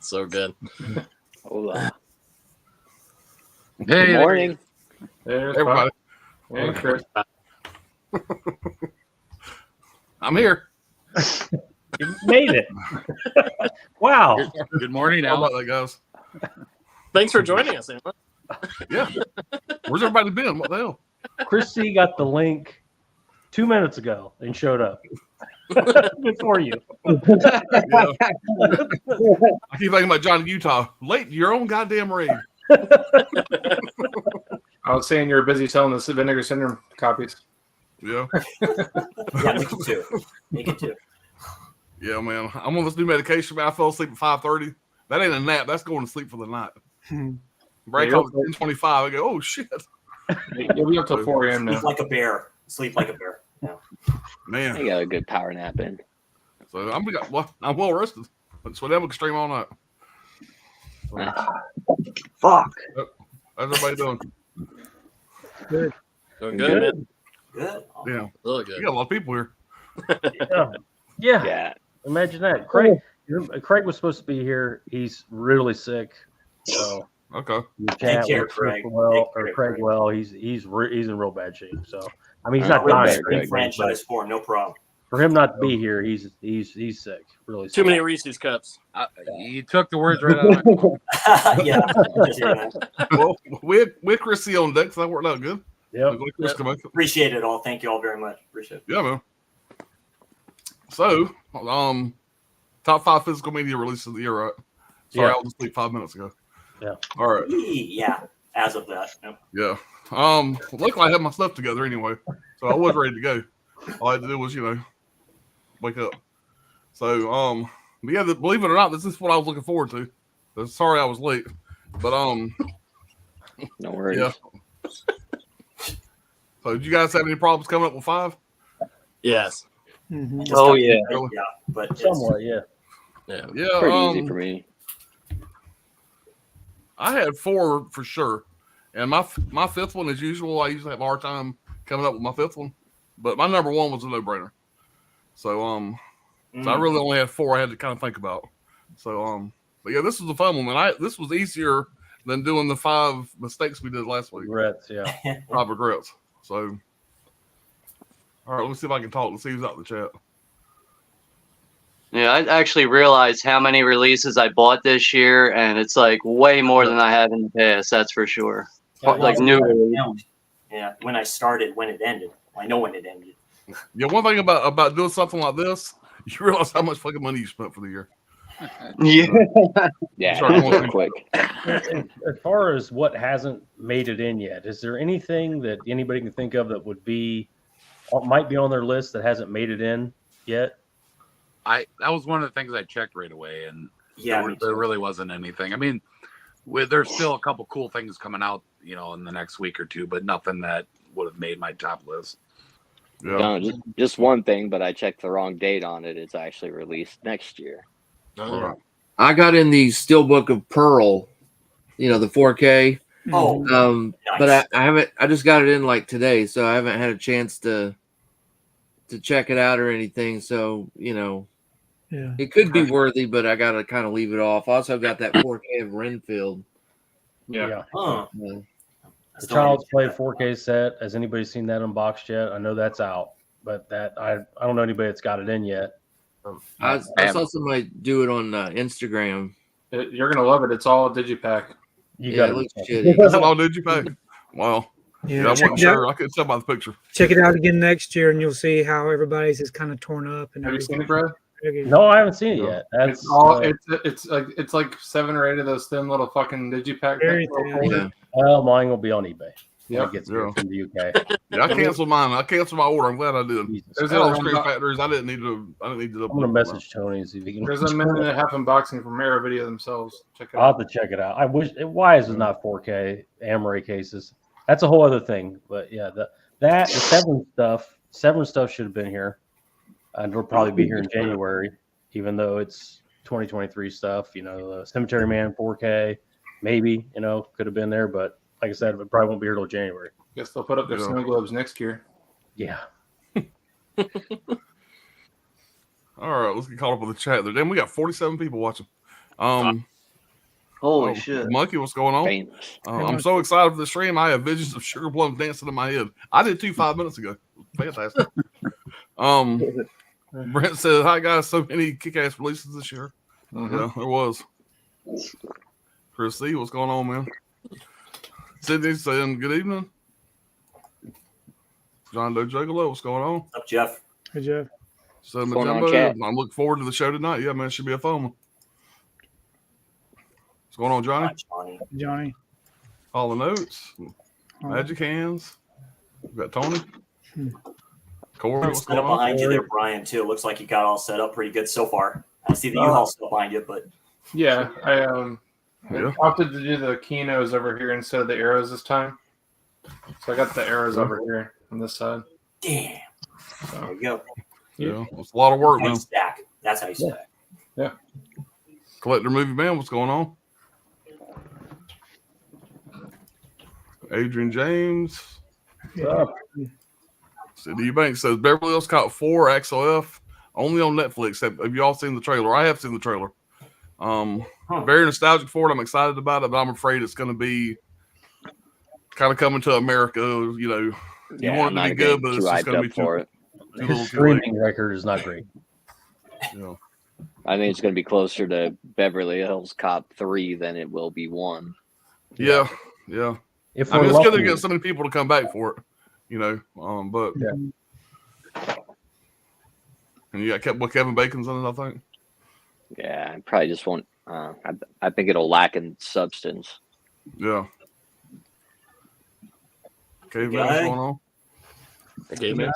So good. Hola. Hey, Good morning. There's everybody. Hey, Chris. I'm here. You made it. Wow. Good morning, How about Al. that, guys? Thanks for joining us, Emma. Yeah. Where's everybody been? What the hell? Chris C got the link 2 minutes ago and showed up. Good for you. Yeah. I keep thinking about Johnny Utah. Late to your own goddamn raid. I was saying you're busy selling the Vinegar Syndrome copies. Yeah. Yeah, me too. Me too. Yeah, man. I'm on this new medication, man. I fell asleep at 5:30. That ain't a nap. That's going to sleep for the night. Break up at 10:25. I go, oh, shit. You'll be up till 4 a.m. now. Sleep like a bear. Sleep like a bear. Yeah. Man. I got a good power nap in. So I'm well rested. That's what I'm extreme all night. Fuck. How's everybody doing? Doing Good. good, man. Good. Yeah. Really You good. got a lot of people here. Yeah. Yeah. Imagine that. Craig was supposed to be here. He's really sick. So Okay. you chat care, with Chris Craig. well Take or care, Craig Craig. well. He's in real bad shape. So I mean, he's All not right, dying. better, or Craig. anything, Franchise but for him, no problem. for him not to be here, he's sick. Really sick. Too many Reese's cups. You took the words right out of my mouth. Yeah. Just hearing that. Well, we had Chris C on deck, so that worked out good. Yep. Look like Chris come back. Appreciate it all. Thank you all very much. Appreciate it. Yeah, man. So, top 5 physical media releases of the year, right? Sorry, Yeah. I was asleep 5 minutes ago. Yeah. All right. Yeah. As of that. Yep. Yeah. Luckily I had my stuff together anyway, so I was ready to go. All I had to do was, wake up. So, but yeah, believe it or not, this is what I was looking forward to. So sorry I was late, but No worries. yeah. So, did you guys have any problems coming up with 5? Yes. Just Oh, got- yeah. Yeah. But it's, Somewhat, yeah. Yeah. Yeah. Pretty easy for me. I had 4 for sure, and my 5th one, as usual, I usually have a hard time coming up with my 5th one, but my number 1 was a no-brainer. So so I really only had 4 I had to kind of think about. So but yeah, this was a fun one, and this was easier than doing the 5 mistakes we did last week. Regrets, yeah. 5 regrets. So all right, let me see if I can talk and see who's out in the chat. Yeah, I actually realized how many releases I bought this year, and it's like way more than I have in the past. That's for sure. Like new releases. Yeah. When I started, when it ended. I know when it ended. Yeah, one thing about doing something like this, you realize how much fucking money you spent for the year. Yeah. Yeah. Sorry, Real quick. As far as what hasn't made it in yet, is there anything that anybody can think of that might be on their list that hasn't made it in yet? That was one of the things I checked right away, and Yeah. there really wasn't anything. I mean, there's still a couple cool things coming out, in the next week or two, but nothing that would have made my top list. Yeah. No, just one thing, but I checked the wrong date on it. It's actually released next year. All right. I got in the Steelbook of Pearl, the 4K. Oh, Nice. But I haven't. I just got it in like today, so I haven't had a chance to check it out or anything. So Yeah. it could be worthy, but I gotta kind of leave it off. Also got that 4K of Renfield. Yeah. Huh. The Still Child's need Play to check that. 4K set. Has anybody seen that unboxed yet? I know that's out, but I don't know anybody that's got it in yet. I saw somebody do it on Instagram. You're going to love it. It's all digipack. You Yeah, got it looks it. shitty. That's all did you pay? Wow. Yeah. Yeah, I check, wasn't it out, sure. I couldn't tell by the picture. check it out again next year, and you'll see how everybody's is kind of torn up. And Have you seen everything. it, Brad? No, I haven't seen it No. yet. That's It's all it's like 7 or 8 of those thin little fucking digipack Very things. thin. Yeah. well, mine will be on eBay. When Yep. it gets Yeah. here from the UK. Yeah, I canceled mine. I canceled my order. I'm glad I did. Jesus. There's I had all a- the screen factories. I didn't need to. I'm gonna message Tony and see if he can. There's a minute and a half unboxing from Arrow Video themselves. Check it I'll out. have to check it out. I wish why is it not 4K Amaray cases? That's a whole other thing. But yeah, the Severin stuff should have been here, and it'll probably be here in January, even though it's 2023 stuff. Cemetery Man 4K, maybe could have been there, but like I said, it probably won't be here till January. Guess they'll put up their Yeah. snow globes next year. Yeah, All right, let's get caught up with the chat there. Damn, we got 47 people watching. Holy shit. Monkey, what's going on? Famous. I'm so excited for the stream. I have visions of Sugar Plums dancing in my head. I did 5 minutes ago. Fantastic. Brent said, "Hi guys, so many kick-ass releases this year." Yeah, there was. Chris C, what's going on, man? Sydney saying, "Good evening." John Doe Juggalo, what's going on? What's up, Jeff? Hey, Jeff. So What's going on, Majumbo, chat? I'm looking forward to the show tonight. Yeah, man, it should be a fun one. What's going on, Johnny? Hi, Johnny. Johnny. All the notes, Oh, magic hands. We got Tony. Corey, I'm what's set going up on? behind you there, Brian, too. Looks like you got all set up pretty good so far. I see the U-Haul still behind you, but Yeah, I Yeah. opted to do the Kinos over here instead of the arrows this time. So I got the arrows over here on this side. damn. There you go. Yeah, it's a lot of work, man. Nice stack. That's how you stack. Collector Movie Man, what's going on? Adrian James. City Eubanks says Beverly Hills Cop 4 XOF only on Netflix. Have you all seen the trailer? I have seen the trailer. Very nostalgic for it. I'm excited about it, but I'm afraid it's going to be kind of coming to America. You know, you Yeah, want it to be good, but it's just going to be for too, it. too His little too late. streaming record is not great. You know. I think it's going to be closer to Beverly Hills Cop 3 than it will be 1. Yeah. If I mean, we're it's good to lucky, get so many people to come back for it. You know, but Yeah. and you got Kevin Bacon's in it, I think. Yeah, I probably just won't. I think it'll lack in substance. Yeah. Caveman, what's Guy? going on? Okay, man.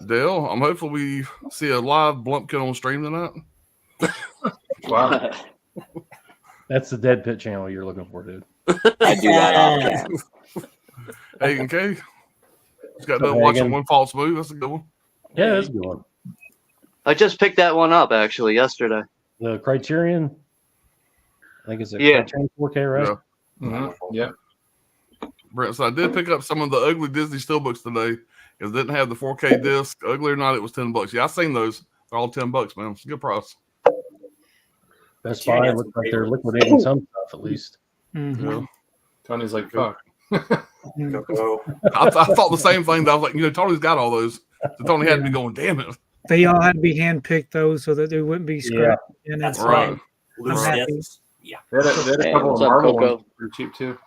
Dale, I'm hopeful we see a live Blumpkin on stream tonight. Wow. that's the Dead Pit channel you're looking for, dude. I do that often. Hagen K. Just got So done watching Hagen- One False Move. That's a good one. Yeah, that's a good one. I just picked that one up actually yesterday. The Criterion, I think it's a Yeah. Criterion 4K, right? Yeah. Mhm. Yeah. Brent, so I did pick up some of the ugly Disney steelbooks today because it didn't have the 4K disc. Ugly or not, it was $10. Yeah, I seen those. They're all $10, man. It's a good price. Best Yeah, Buy that's looks like great. they're liquidating some stuff at least. Mhm. Yeah. Tony's like, fuck. Go. I thought the same thing. I was like, you know, Tony's got all those. So Tony had to be going, damn it. They all had to be handpicked though, so that they wouldn't be scrapped. And That's that's Right. fine. Loose I'm happy. discs. Yeah. They had a Hey, couple of what's up, Marvel Coco? ones for cheap too.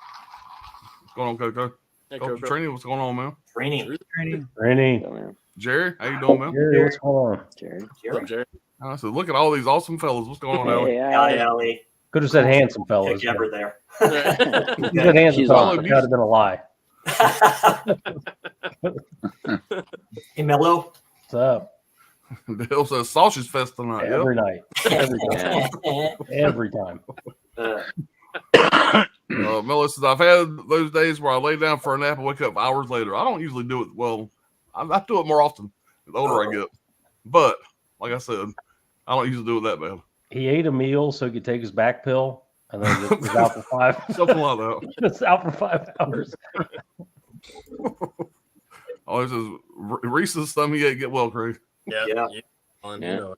What's going on, Coco? Hey, Coco Coco. Trini, what's going on, man? Training. Training. Randy, So, man, Jerry, how you doing, man? Gary, what's going on? Jerry. What's up, Jerry? I said, look at all these awesome fellas. What's going on, Ellie? Hey, Allie, Allie. Could have said handsome fellas. Pick Ever there. You said handsome She's fellas. on. That would have been a lie. Hey, Mello. What's up? Dale says Sausage Fest tonight. Yep. Every night. Every time. Every time. Miller says, I've had those days where I lay down for a nap and wake up hours later. I don't usually do it. Well, I do it more often the older I get. But, like I said, I don't usually do it that bad. He ate a meal so he could take his back pill and then it was out for 5. Something like that. It's out for 5 hours. Oh, it says, Reese's stomach ache, get well, Craig. Yeah. Yeah. You Yeah. know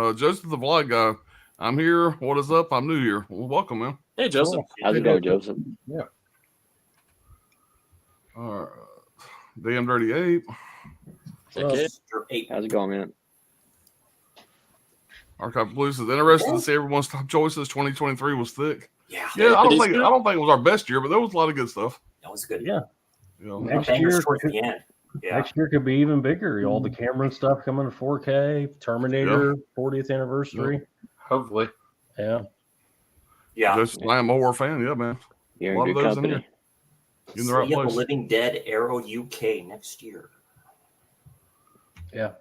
it. Joseph the Vlog Guy, I'm here. What is up? I'm new here. Well, welcome, man. Hey, Joseph. How's it going, Joseph? All right. Damn Dirty Ape. Okay. How's it going, man? Archive Blues is interested to see everyone's top choices. 2023 was thick. Yeah. Yeah, I don't It is think good. it was our best year, but there was a lot of good stuff. That was good. Yeah. You know, Next Bangers year, towards the end. Yeah. next year could be even bigger. All the Cameron stuff coming to 4K, Terminator 40th anniversary. Hopefully. Yeah. Yeah. just I am a horror fan. Yeah, man. You're A lot in of good those in company. In the right See ya, place. The Living Dead Arrow UK next year. Yeah.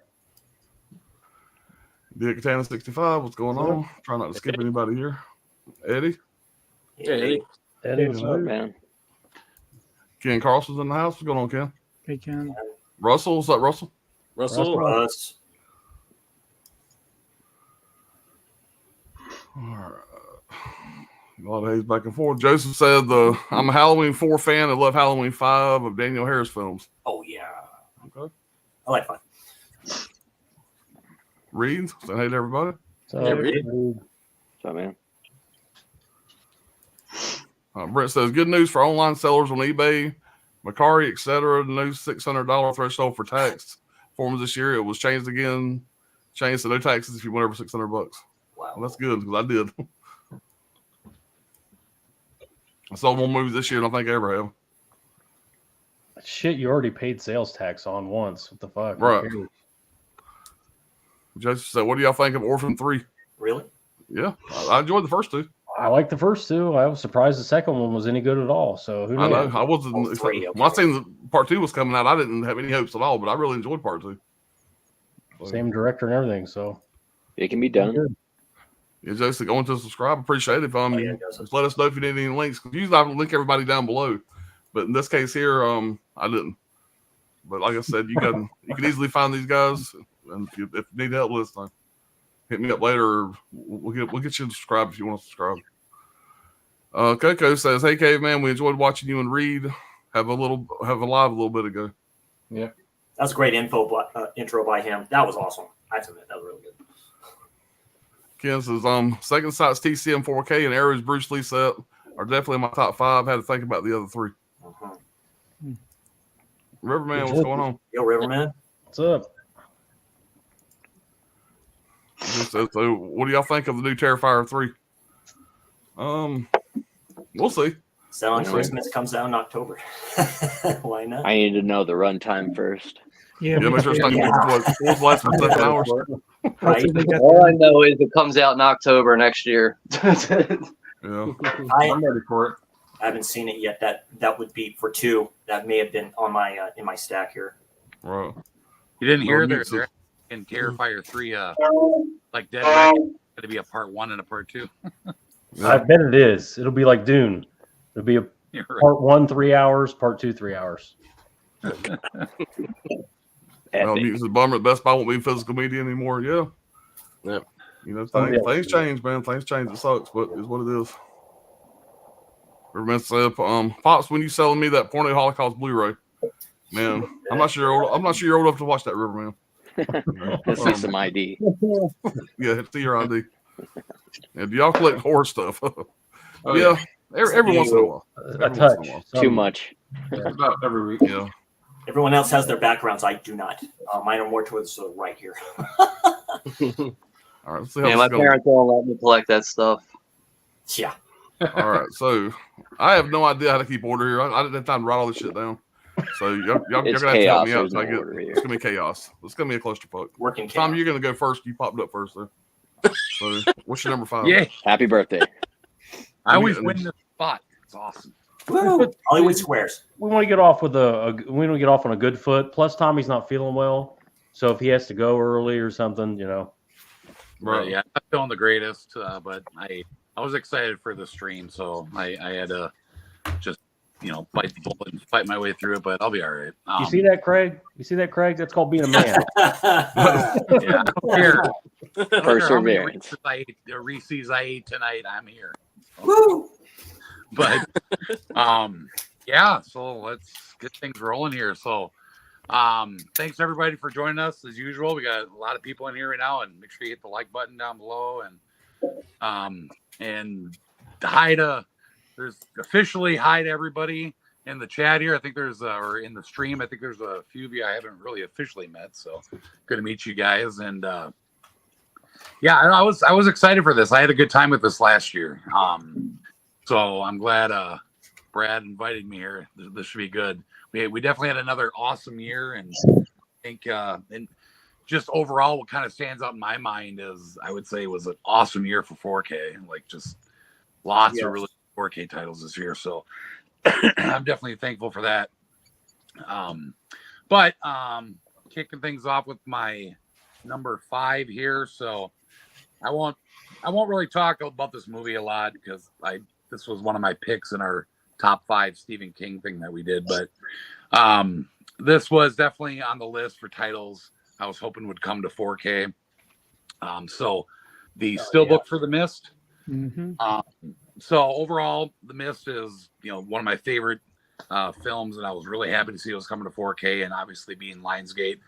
The Katana 65. What's going on? Try not to skip anybody here. Eddie, Yeah, Eddie. Eddie, What's up, man? Ken Carlson's in the house. What's going on, Ken? They can. Russell, what's up, Russell? Russell. Russ. All right. A lot of haze back and forth. Joseph said, I'm a Halloween 4 fan. I love Halloween 5 of Daniel Harris films. Oh yeah. Okay. I like fun. Reed, say hey to everybody. So, Yeah, Reed. So, man. Brent says, good news for online sellers on eBay, Macari, etc. The new $600 threshold for tax forms this year. It was changed again. Changed to no taxes if you went over $600. Wow. Well, that's good because I did. I sold more movies this year than I think I ever have. shit, you already paid sales tax on once. What the fuck? Who Right. cares? Joseph said, what do y'all think of Orphan 3? Really? Yeah, I enjoyed the first two. I like the first two. I was surprised the second one was any good at all. So who I knows? know. I wasn't. Oh, three, okay. When I seen the part 2 was coming out, I didn't have any hopes at all, but I really enjoyed part 2. So, Same director and everything. So It can be done. good. yeah, Joseph, going to subscribe. Appreciate it. Oh, yeah, Joseph. Just let us know if you need any links. Because usually I link everybody down below, but in this case here, I didn't. But like I said, you can easily find these guys, and if you need help with this time, hit me up later. Or we'll get you to subscribe if you want to subscribe. Coco says, "Hey Caveman, we enjoyed watching you and Reed have a live a little bit ago." Yeah. That's great intro by him. That was awesome. I have to admit, that was really good. Ken says, Second Sight's TCM 4K and Arrow's Bruce Lee set are definitely in my top 5. Had to think about the other 3. Uh-huh. Riverman, what's going on? Yo, Riverman. What's up? So, what do y'all think of the new Terrifier 3? We'll see. Set on Okay. Christmas, comes out in October. Why not? I need to know the runtime first. Yeah, Yeah, make sure it's not going to be less than 7 hours. Right? All I know is it comes out in October next year. Yeah. I'm ready for it. I haven't seen it yet. That would be for 2. That may have been on my in my stack here. Right. You didn't hear Well, they're music. in Terrifier 3, like Dead Reckoning, going to be a part 1 and a part 2. I bet it is. It'll be like Dune. It'll be a You're right. part 1 3 hours, part 2 3 hours. Well, it's a bummer that Best Buy won't be physical media anymore. Yeah. Yep. You know, Oh, yeah. things change, man. Things change. It sucks, but it's what it is. Riverman said, Pops, when you selling me that Porno Holocaust Blu-ray, man, I'm not sure you're old enough to watch that, Riverman. Let's see some ID. Yeah, see your ID. Yeah, do y'all collect horror stuff? Oh, yeah, every once in a while. A Every once in touch. a while. Too much. About every week. Yeah. Everyone else has their backgrounds. I do not. Mine are more towards the right here. All right, let's see how Yeah, this my is going. parents won't let me collect that stuff. Yeah. All right, so I have no idea how to keep order here. I didn't have time to write all this shit down. So y'all gonna have It's to help chaos. me out. There's So I no get, order here. it's gonna be chaos. It's gonna be a clusterfuck. Working Tom, chaos. you're gonna go first. You popped up first, though. So what's your number 5? Yeah, Happy birthday. I always win this spot. It's awesome. Woo! Hollywood Squares. We want to get off with we want to get off on a good foot. Plus, Tommy's not feeling well, so if he has to go early or something, Right. Yeah, I'm not feeling the greatest, but I was excited for the stream, so I had to just bite the bullet and fight my way through it. But I'll be all right. You see that, Craig? You see that, Craig? That's called being a man. Yeah, I don't care. I don't care how many Perseverance. Reese's I ate tonight. I'm here. Woo! But yeah, so let's get things rolling here. So thanks everybody for joining us as usual. We got a lot of people in here right now, and make sure you hit the like button down below, and there's officially hi to everybody in the chat here. I think there's or in the stream, I think there's a few of you I haven't really officially met, so good to meet you guys. And yeah, I was excited for this. I had a good time with this last year. So I'm glad Brad invited me here. This should be good. We definitely had another awesome year, and I think and just overall, what kind of stands out in my mind is I would say it was an awesome year for 4K. Like just lots of really 4K titles this year. So I'm definitely thankful for that. But kicking things off with my number 5 here. So I won't really talk about this movie a lot because this was one of my picks in our top 5 Stephen King thing that we did. But this was definitely on the list for titles I was hoping would come to 4K. So the Steelbook for The Mist. Mm-hmm. So overall, The Mist is one of my favorite films, and I was really happy to see it was coming to 4K, and obviously being Lionsgate.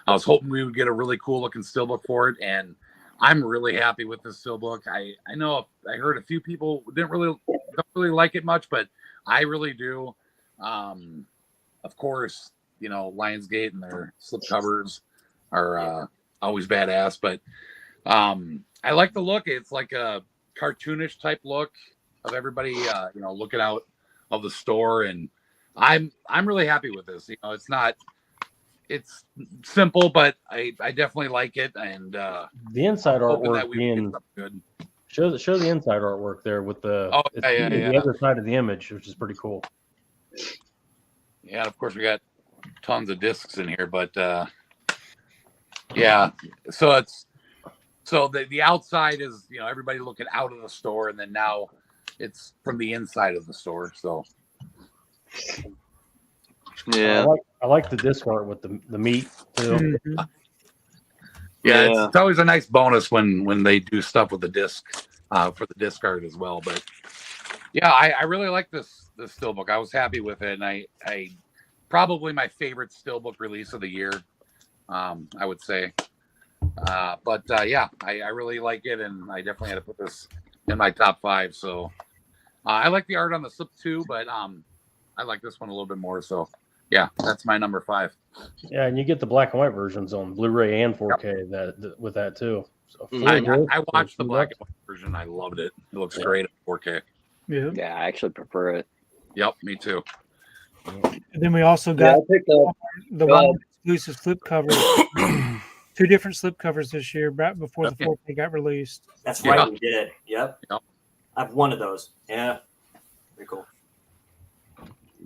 I was hoping we would get a really cool looking steelbook for it, and I'm really happy with this steelbook. I know I heard a few people don't really like it much, but I really do. Of course, you know, Lionsgate and their slip covers are always badass, but I like the look. It's like a cartoonish type look of everybody, you know, looking out of the store, and I'm really happy with this. You know, it's simple, but I definitely like it, and The inside hoping that artwork we being get something good. show the inside artwork there with the the other side of the image, which is pretty cool. Yeah, of course we got tons of discs in here, but yeah. So the outside is, you know, everybody looking out of the store, and then now it's from the inside of the store. So Yeah. I like the disc art with the meat too. yeah, it's always a nice bonus when they do stuff with the disc for the disc art as well. But yeah, I really like this steelbook. I was happy with it, and I probably my favorite steelbook release of the year. I would say. But yeah, I really like it, and I definitely had to put this in my top 5. So I like the art on the slip too, but I like this one a little bit more. So yeah, that's my number 5. Yeah, and you get the black and white versions on Blu-ray and 4K with that too. So I watched the black and white version. I loved it. It looks great at 4K. Yeah. Yeah, I actually prefer it. Yep, me too. And then we also got the one exclusive slip cover. 2 different slip covers this year, right before the 4K got released. That's right, we did it. Yep. I have one of those. Yeah. Very cool.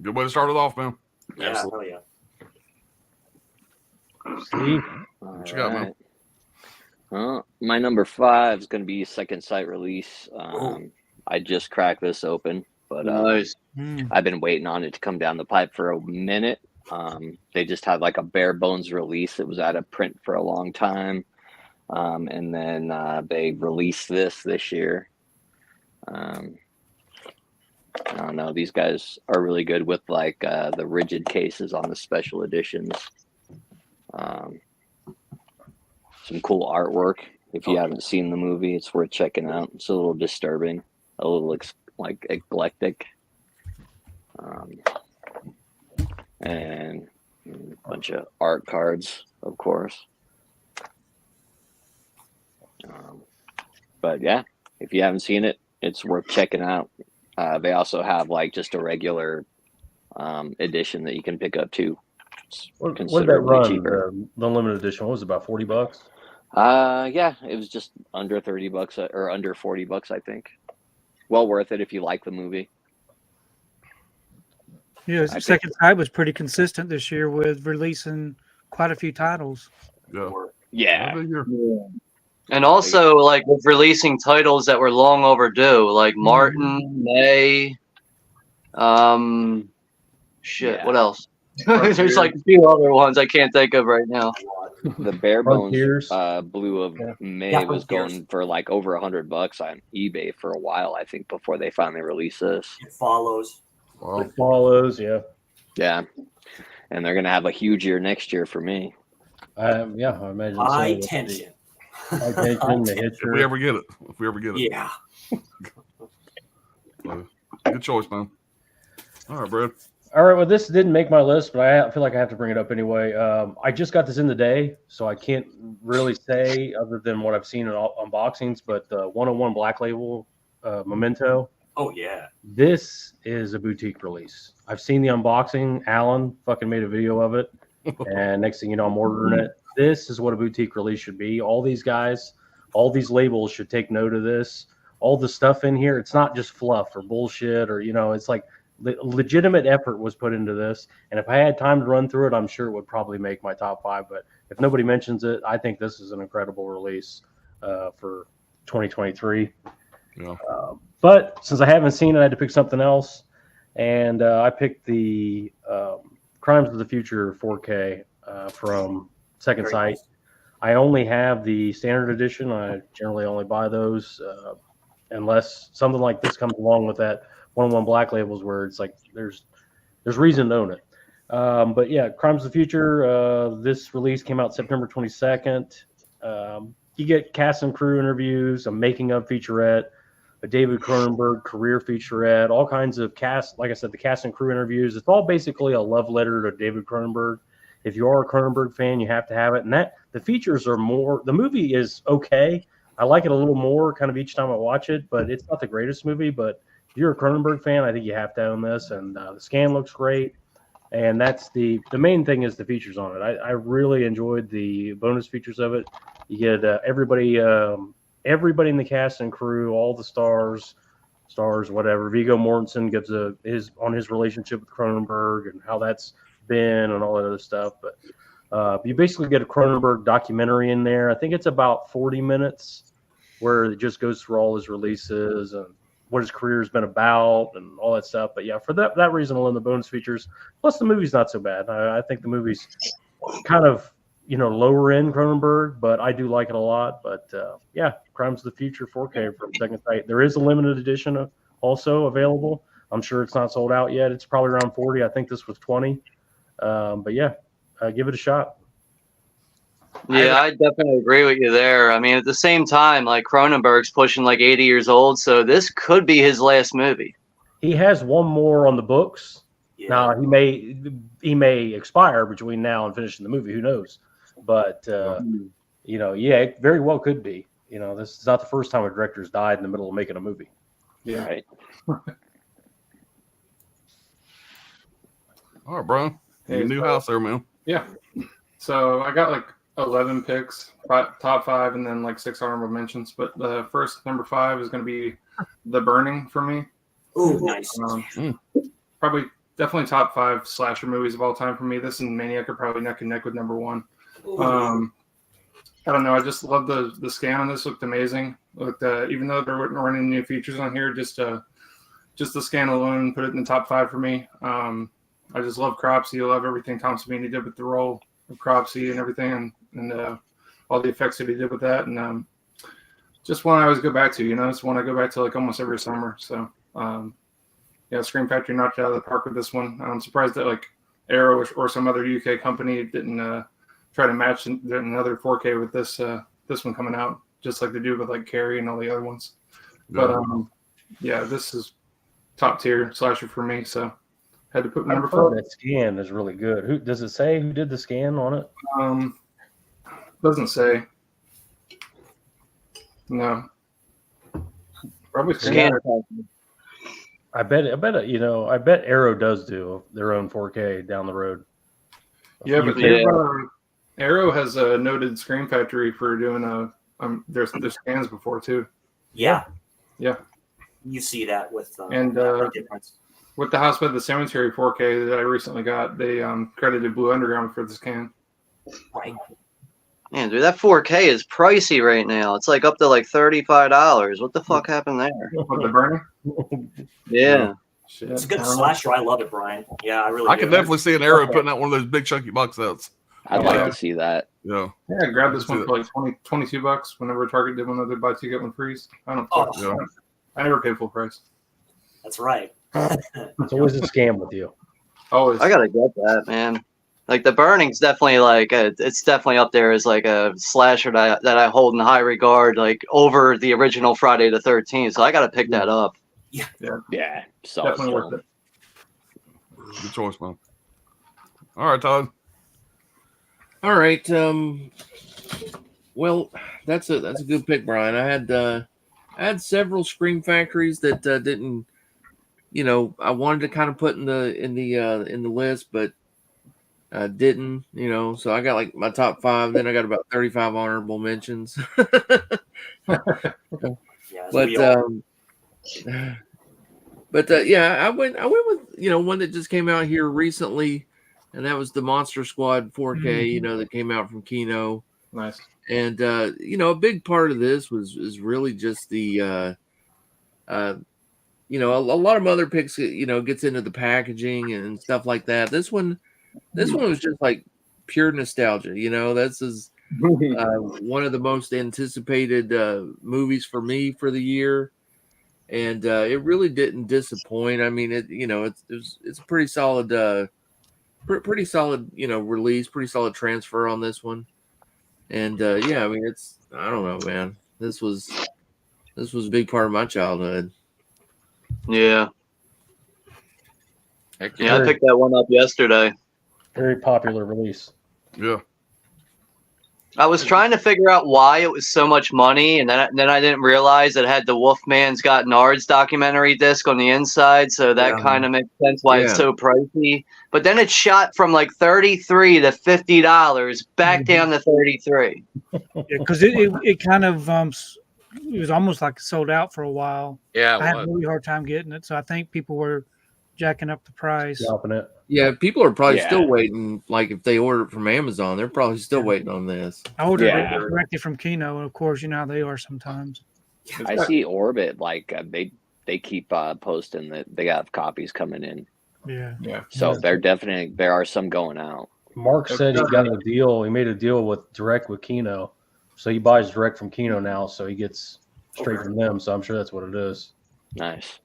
Good way to start it off, man. Yeah, hell yeah. Steve, what you got, man? Well, my number 5 is going to be Second Sight release. I just cracked this open, but Nice. I've been waiting on it to come down the pipe for a minute. They just had like a bare bones release. It was out of print for a long time. And then they released this year. I don't know. These guys are really good with like the rigid cases on the special editions. Some cool artwork. If you haven't seen the movie, it's worth checking out. It's a little disturbing, a little like eclectic. And a bunch of art cards, of course. But yeah, if you haven't seen it, it's worth checking out. They also have like just a regular edition that you can pick up too. what did that run? The limited edition, what was it, about $40? Yeah, it was just under $30 or under $40, I think. Well worth it if you like the movie. Yeah, Second Sight was pretty consistent this year with releasing quite a few titles. Yeah. And also, like, with releasing titles that were long overdue, like Martin, May, what else? There's like a few other ones I can't think of right now. The bare bones Frontiers. Blue of May was going for like over $100 on eBay for a while, I think, before they finally released this. It follows. It follows, yeah. Yeah. And they're gonna have a huge year next year for me. I imagine so. High tension. High tension, the If we ever get it. Yeah. Good choice, man. All right, Brad. All right, well, this didn't make my list, but I feel like I have to bring it up anyway. I just got this in today, so I can't really say other than what I've seen in unboxings, but the 101 Black Label Memento. Oh, yeah. This is a boutique release. I've seen the unboxing. Alan fucking made a video of it, and next thing you know, I'm ordering it. This is what a boutique release should be. All these guys, all these labels should take note of this. All the stuff in here, it's not just fluff or bullshit or, it's like legitimate effort was put into this. And if I had time to run through it, I'm sure it would probably make my top 5. But if nobody mentions it, I think this is an incredible release for 2023. Yeah. But since I haven't seen it, I had to pick something else. And I picked the Crimes of the Future 4K from Second Sight. I only have the standard edition. I generally only buy those unless something like this comes along with that 101 Black Labels where it's like there's reason to own it. But yeah, Crimes of the Future. This release came out September 22nd. You get cast and crew interviews, a making of featurette, a David Cronenberg career featurette, all kinds of cast. Like I said, the cast and crew interviews. It's all basically a love letter to David Cronenberg. If you are a Cronenberg fan, you have to have it. And that the features are more. The movie is okay. I like it a little more kind of each time I watch it, but it's not the greatest movie. But if you're a Cronenberg fan, I think you have to own this. And the scan looks great. And that's the main thing is the features on it. I really enjoyed the bonus features of it. You get everybody in the cast and crew, all the stars, whatever. Viggo Mortensen gives his relationship with Cronenberg and how that's been and all that other stuff. But you basically get a Cronenberg documentary in there. I think it's about 40 minutes where it just goes through all his releases and what his career has been about and all that stuff. But yeah, for that reason alone, the bonus features, plus the movie's not so bad. I think the movie's kind of, lower end Cronenberg, but I do like it a lot. But yeah, Crimes of the Future 4K from Second Sight. There is a limited edition also available. I'm sure it's not sold out yet. It's probably around 40. I think this was 20. But yeah, give it a shot. Yeah, I definitely agree with you there. I mean, at the same time, like Cronenberg's pushing like 80 years old, so this could be his last movie. He has one more on the books. Yeah. Now he may expire between now and finishing the movie. Who knows? But yeah, it very well could be. This is not the first time a director's died in the middle of making a movie. Yeah. Right. All right, bro. Hey, new house there, man. Yeah. So I got like 11 picks, top 5, and then like 6 honorable mentions. But the first number 5 is going to be The Burning for me. Ooh, nice. Probably definitely top 5 slasher movies of all time for me. This and Maniac are probably neck and neck with number 1. I don't know. I just love the scan on this. Looked amazing. Even though they're running new features on here, just the scan alone put it in the top 5 for me. I just love Cropsey. I love everything Tom Savini did with the role of Cropsey and everything, and all the effects that he did with that. And just one I always go back to. It's one I go back to like almost every summer. So yeah, Scream Factory knocked it out of the park with this one. I'm surprised that like Arrow or some other UK company didn't try to match another 4K with this one coming out, just like they do with like Carrie and all the other ones. But yeah, this is top tier slasher for me. So had to put number 4. That scan is really good. Who does it say? Who did the scan on it? Doesn't say. No. Probably scan. I bet I bet Arrow does do their own 4K down the road. Yeah, but Arrow has a noted Scream Factory for doing their scans before too. Yeah. Yeah. You see that with difference. With the House by the Cemetery 4K that I recently got, they credited Blue Underground for the scan. Right. Man, dude, that 4K is pricey right now. It's like up to like $35. What the fuck happened there? What, The Burning? Yeah. Shit. It's a good slasher. I love it, Brian. Yeah, I really I do. can definitely see an Arrow putting out one of those big chunky box sets. I'd like to see that. Yeah. Yeah, I grabbed this one for like $22 whenever Target did one of their buy two get one frees. I don't know. I never paid full price. That's right. It's always a scam with you. Always. I gotta get that, man. Like The Burning's definitely like it's definitely up there as like a slasher that I hold in high regard, like over the original Friday the 13th. So I gotta pick that up. Yeah. Definitely worth it. Good choice, man. All right, Todd. All right. Well, that's a good pick, Brian. I had several Scream Factories that didn't, I wanted to kind of put in the list, but didn't, So I got like my top 5. Then I got about 35 honorable mentions. Yeah, I went with one that just came out here recently, and that was the Monster Squad 4K. That came out from Kino. Nice. And a big part of this is really just the a lot of other picks gets into the packaging and stuff like that. This one was just like pure nostalgia. This is one of the most anticipated movies for me for the year, and it really didn't disappoint. I mean, it's a pretty solid pretty solid, release, pretty solid transfer on this one. And yeah, I mean, I don't know, man. This was a big part of my childhood. Yeah. Heck Yeah, I picked that one up yesterday. Very popular release. Yeah. I was trying to figure out why it was so much money, and then I didn't realize it had the Wolfman's Got Nards documentary disc on the inside, so that kind of makes sense why it's so pricey. But then it shot from like $33 to $50 back down to $33. Yeah, because it kind of it was almost like sold out for a while. Yeah, I had a really hard time getting it, so I think people were jacking up the price. Dropping it. Yeah, people are probably still waiting. Like if they order it from Amazon, they're probably still waiting on this. I ordered it directly from Kino, and of course, you know how they are sometimes. I see Orbit like they keep posting that they got copies coming in. Yeah. So there are some going out. Mark said he got a deal. He made a deal direct with Kino, so he buys direct from Kino now. So he gets straight from them. So I'm sure that's what it is. Nice.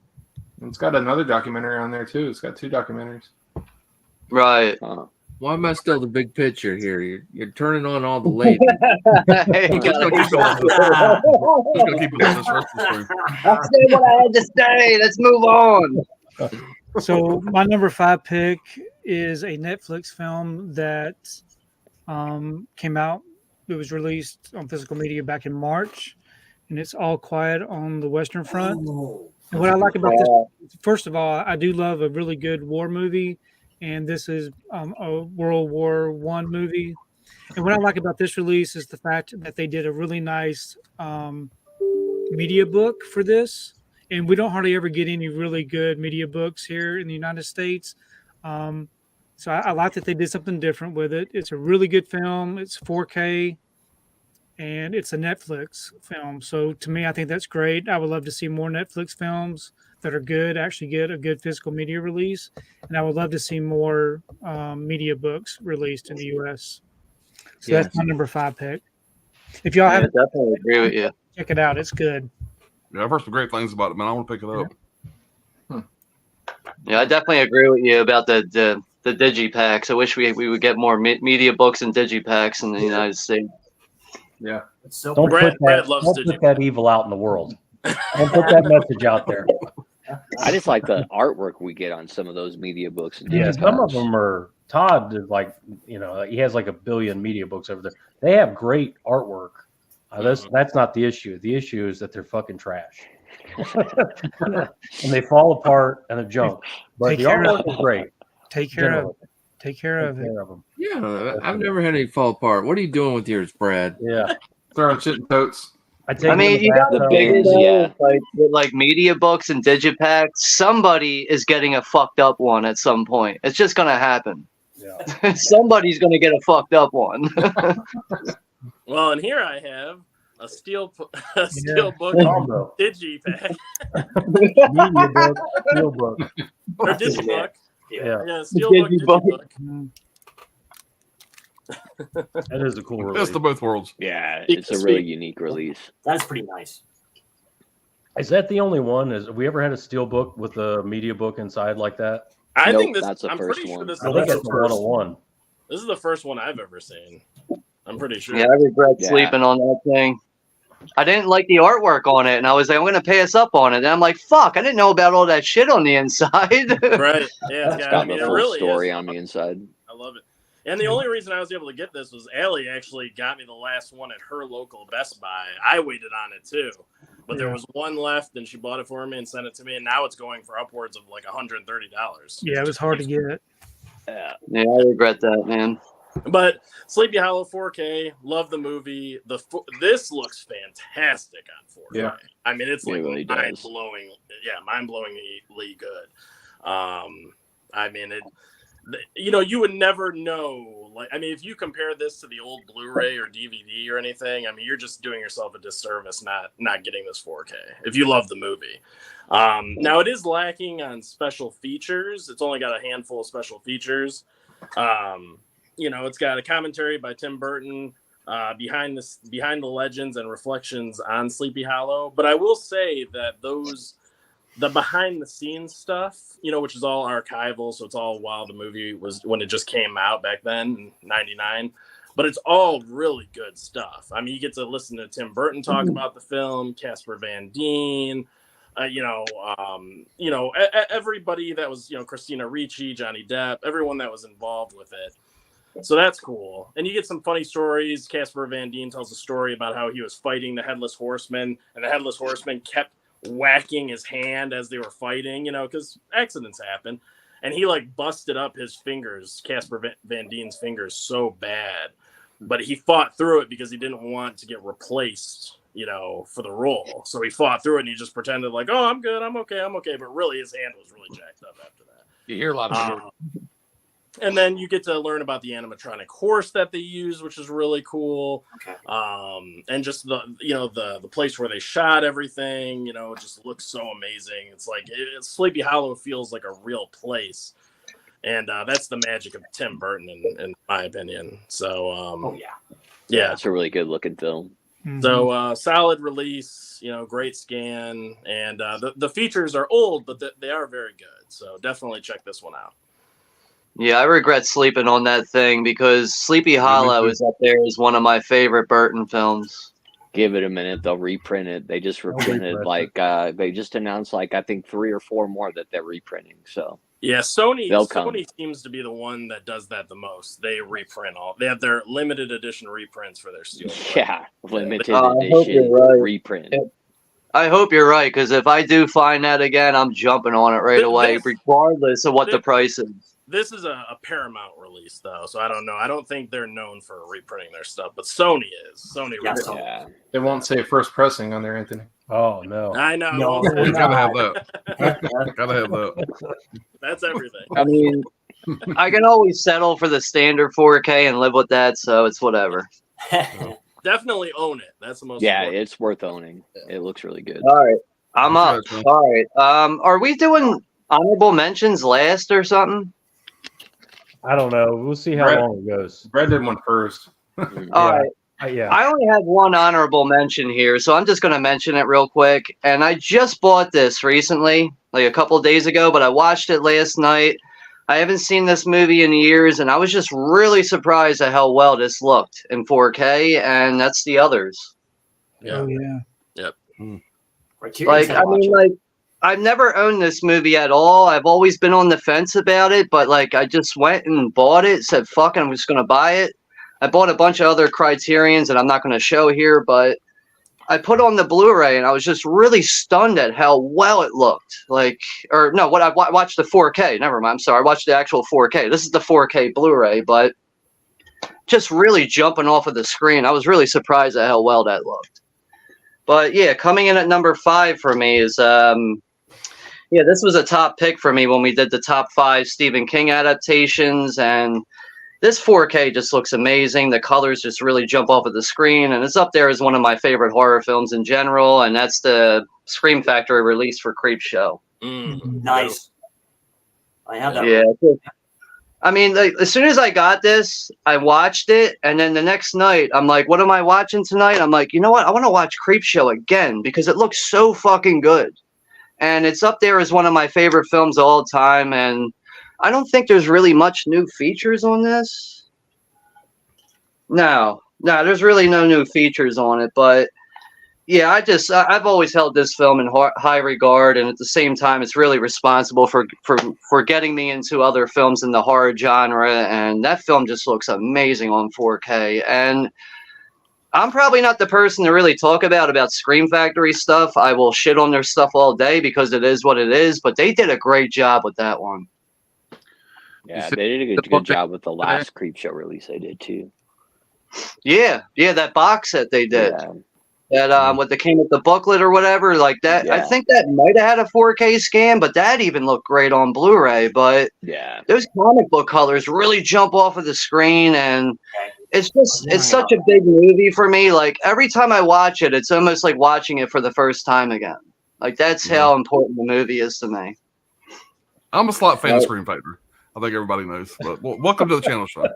It's got another documentary on there too. It's got 2 documentaries. Right. Why am I still the big picture here? You're turning on all the labels. Just gonna keep it on this rest of the screen. That's what I had to say. Let's move on. So my number 5 pick is a Netflix film that came out. It was released on physical media back in March, and it's All Quiet on the Western Front. And what I like about this, first of all, I do love a really good war movie, and this is a World War I movie. And what I like about this release is the fact that they did a really nice media book for this. And we don't hardly ever get any really good media books here in the United States. So I like that they did something different with it. It's a really good film. It's 4K, and it's a Netflix film. So to me, I think that's great. I would love to see more Netflix films that are good, actually get a good physical media release. And I would love to see more media books released in the U.S. So that's my number 5 pick. If y'all haven't, definitely agree with you. Check it out. It's good. Yeah, I've heard some great things about it, man. I want to pick it up. Yeah, I definitely agree with you about the digipacks. I wish we would get more media books and digipacks in the United States. Yeah. So Don't Brad put loves that evil out in the world. Don't put that message out there. I just like the artwork we get on some of those media books. And Yeah, digipacks. some of them are. Todd is like, he has like 1 billion media books over there. They have great artwork. That's not the issue. The issue is that they're fucking trash. And they fall apart and they're junk. But the artwork is great. Take care of it. Take care of it. Yeah, I've never had any fall apart. What are you doing with yours, Brad? Yeah. Throwing shit in totes. I mean, you got to figure like media books and digipacks. Somebody is getting a fucked up one at some point. It's just gonna happen. Yeah. Somebody's gonna get a fucked up one. Well, and here I have a steel book digipack. Media book, steel book. Or digibook. Yeah. Steel book. That is a cool release. Best of both worlds. Yeah, it's a really unique release. That's pretty nice. Is that the only one? Have we ever had a steel book with a media book inside like that? I Nope, think this. that's the I'm first pretty sure one. this I is think the that's first. 101. This is the first one I've ever seen. I'm pretty sure. Yeah, I regret Yeah. sleeping on that thing. I didn't like the artwork on it, and I was like, I'm gonna pay us up on it. And I'm like, fuck, I didn't know about all that shit on the inside. Right. Yeah. It's I got mean, the it full really story is. on the inside. I love it. And the only reason I was able to get this was Allie actually got me the last one at her local Best Buy. I waited on it too, but there was one left, and she bought it for me and sent it to me, and now it's going for upwards of like $130. Yeah, it was hard to get. Yeah. Yeah, I regret that, man. But Sleepy Hollow 4K, love the movie. This looks fantastic on 4K. Yeah. I mean, it's like really does. mind-blowing. Yeah, mind-blowingly good. I mean, you would never know. Like, I mean, if you compare this to the old Blu-ray or DVD or anything, I mean, you're just doing yourself a disservice not getting this 4K if you love the movie. Now, it is lacking on special features. It's only got a handful of special features. It's got a commentary by Tim Burton behind the legends and reflections on Sleepy Hollow. But I will say that the behind the scenes stuff, which is all archival, so it's all while the movie was when it just came out back then in '99. But it's all really good stuff. I mean, you get to listen to Tim Burton talk about the film, Casper Van Dien, everybody that was, Christina Ricci, Johnny Depp, everyone that was involved with it. So that's cool. And you get some funny stories. Casper Van Dien tells a story about how he was fighting the Headless Horseman, and the Headless Horseman kept whacking his hand as they were fighting, because accidents happen. And he busted up his fingers, Casper Van Dien's fingers, so bad. But he fought through it because he didn't want to get replaced, for the role. So he fought through it and he just pretended oh, I'm good, I'm okay. But really his hand was really jacked up after that. You hear a lot of stories. And then you get to learn about the animatronic horse that they use, which is really cool. Okay. And just the place where they shot everything, it just looks so amazing. It's Sleepy Hollow feels like a real place. And that's the magic of Tim Burton, in my opinion. So, yeah, it's a really good looking film. So solid release, great scan, and the features are old, but they are very good. So definitely check this one out. Yeah, I regret sleeping on that thing because Sleepy Hollow is up there as one of my favorite Burton films. Give it a minute; they'll reprint it. They just reprinted they just announced I think 3 or 4 more that they're reprinting. So. Yeah, Sony seems to be the one that does that the most. They reprint they have their limited edition reprints for their steel. Yeah, limited edition reprint. I hope you're right, because if I do find that again, I'm jumping on it right away, regardless of what the price is. This is a Paramount release, though, so I don't know. I don't think they're known for reprinting their stuff, but Sony is. Yeah. They won't say first pressing on there, Anthony. Oh no! I know. No. You gotta have that. Gotta have that. That's everything. I mean, I can always settle for the standard 4K and live with that, so it's whatever. Definitely own it. That's the most. Yeah, important. it's worth owning. It looks really good. All right, I'm up. All right. Are we doing honorable mentions last or something? I don't know. We'll see how long it goes. Brad did one first. All right. Yeah. I only have one honorable mention here, so I'm just going to mention it real quick. And I just bought this recently, a couple of days ago, but I watched it last night. I haven't seen this movie in years, and I was just really surprised at how well this looked in 4K, and that's The Others. Yeah. Oh yeah. Yep. I've never owned this movie at all. I've always been on the fence about it, but I just went and bought it, said, fuck it, I'm just going to buy it. I bought a bunch of other Criterions that I'm not going to show here, but I put on the Blu-ray and I was just really stunned at how well it looked. I watched the 4K. Never mind. I'm sorry. I watched the actual 4K. This is the 4K Blu-ray, but just really jumping off of the screen. I was really surprised at how well that looked. But yeah, coming in at number 5 for me is, this was a top pick for me when we did the top 5 Stephen King adaptations, and this 4K just looks amazing. The colors just really jump off of the screen, and it's up there as one of my favorite horror films in general, and that's the Scream Factory release for Creepshow. Nice. I have that. Yeah. I mean, as soon as I got this, I watched it, and then the next night, I'm like, what am I watching tonight? I'm like, you know what? I want to watch Creepshow again because it looks so fucking good. And it's up there as one of my favorite films of all time, and I don't think there's really much new features on this. No, there's really no new features on it. But yeah, I've always held this film in high regard, and at the same time, it's really responsible for getting me into other films in the horror genre. And that film just looks amazing on 4K. And I'm probably not the person to really talk about Scream Factory stuff. I will shit on their stuff all day because it is what it is. But they did a great job with that one. Yeah, they did a good job with the last Creepshow release they did too. Yeah, that box set they did. Yeah. That what they came with the booklet or whatever, like that. Yeah. I think that might have had a 4K scan, but that even looked great on Blu-ray. But yeah, those comic book colors really jump off of the screen, and it's such a big movie for me. Like every time I watch it, it's almost like watching it for the first time again. Like that's how important the movie is to me. I'm a slight fan of Scream Factory. I think everybody knows. But welcome to the channel, Sean.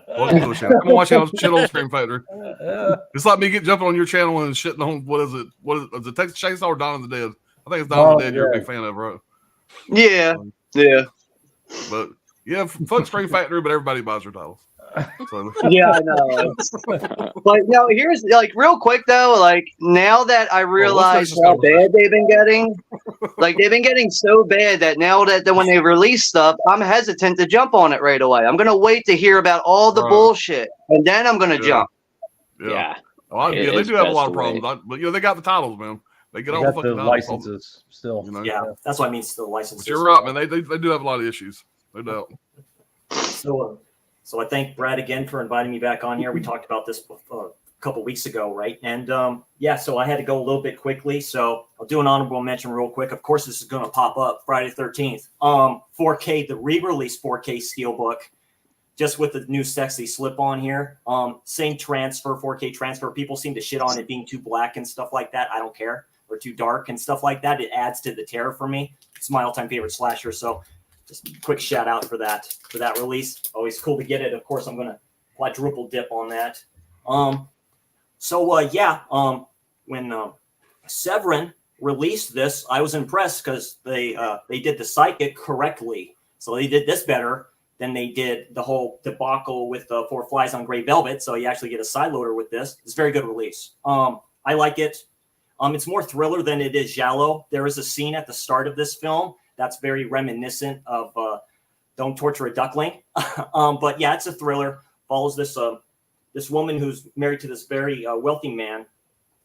Welcome to the channel. Come on my channel, shit on Scream Factory. It's like me jumping on your channel and shitting on what is it? Is it Texas Chainsaw or Dawn of the Dead? I think it's Dawn of the Oh, Dead you're a yeah. big fan of, right? Yeah, yeah, But yeah, fuck Scream Factory, but everybody buys their titles. So yeah. I know. But no, here's like real quick though. Like now that I realize finish this how conversation. bad they've been getting, like they've been getting so bad that now that when they release stuff, I'm hesitant to jump on it right away. I'm gonna wait to hear about all the Right. bullshit, and then I'm gonna Yeah. jump. Yeah. Oh, It yeah, they is do have a best lot to of problems, but they got the titles, man. They get They all the got fucking the titles. licenses still. You know? Yeah, that's what I mean. Still licenses. But you're right, man. They do have a lot of issues, no doubt. So I thank Brad again for inviting me back on here. We talked about this a couple weeks ago, right? And yeah, so I had to go a little bit quickly. So I'll do an honorable mention real quick. Of course, this is going to pop up Friday the 13th. 4K, the re-release 4K Steelbook, just with the new sexy slip on here. Same transfer, 4K transfer. People seem to shit on it being too black and stuff like that. I don't care. Or too dark and stuff like that. It adds to the terror for me. It's my all-time favorite slasher. So just a quick shout out for that release. Always cool to get it. Of course, I'm gonna quadruple dip on that. When Severin released this, I was impressed because they did the psychic correctly. So they did this better than they did the whole debacle with the 4 Flies on Gray Velvet. So you actually get a side loader with this. It's a very good release. I like it. It's more thriller than it is giallo. There is a scene at the start of this film that's very reminiscent of Don't Torture a Duckling. But yeah, it's a thriller. Follows this woman who's married to this very wealthy man.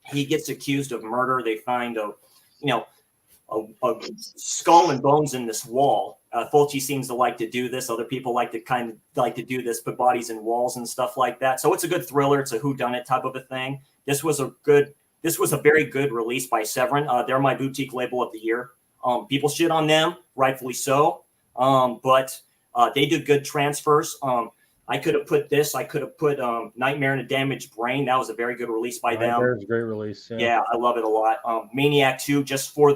He gets accused of murder. They find a skull and bones in this wall. Fulci seems to like to do this. Other people like to do this, put bodies in walls and stuff like that. So it's a good thriller. It's a whodunit type of a thing. This was a very good release by Severin. They're my boutique label of the year. People shit on them, rightfully so. But they did good transfers. I could have put this. I could have put Nightmare in a Damaged Brain. That was a very good release by them. Nightmare's a great release. Yeah, I love it a lot. Maniac 2, just for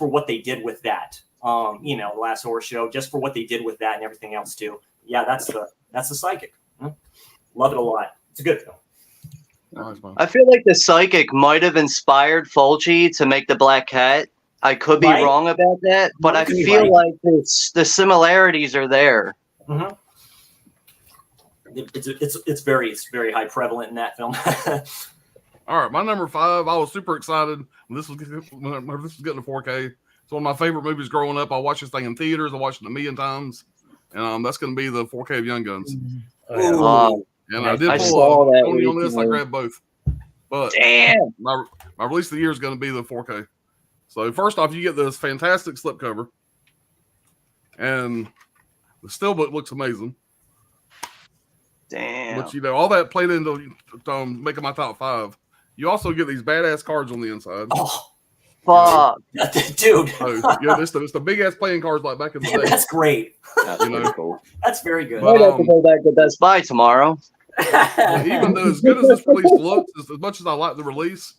what they did with that. The Last Horror Show, just for what they did with that and everything else too. Yeah, that's the Psychic. Love it a lot. It's a good film. Nice, man. I feel like the Psychic might have inspired Fulci to make the Black Cat. I could be Right. wrong about that, but I Might be feel right. like the similarities are there. Mm-hmm. It's very high prevalent in that film. All right, my number 5. I was super excited when this was getting to 4K. It's one of my favorite movies growing up. I watched this thing in theaters. I watched it a million times, and that's going to be the 4K of Young Guns. And I did I pull saw that Tony on this. I recently. grabbed both. But Damn. my release of the year is going to be the 4K. So first off, you get this fantastic slipcover, and the steelbook looks amazing. Damn. But all that played into making my top 5. You also get these badass cards on the inside. Oh, Fuck. dude. So, yeah, it's the big ass playing cards like back in the day. That's great. That's You know. pretty cool. That's very good. Might have to go back to Best Buy tomorrow. Even though as good as this release looks, as much as I like the release,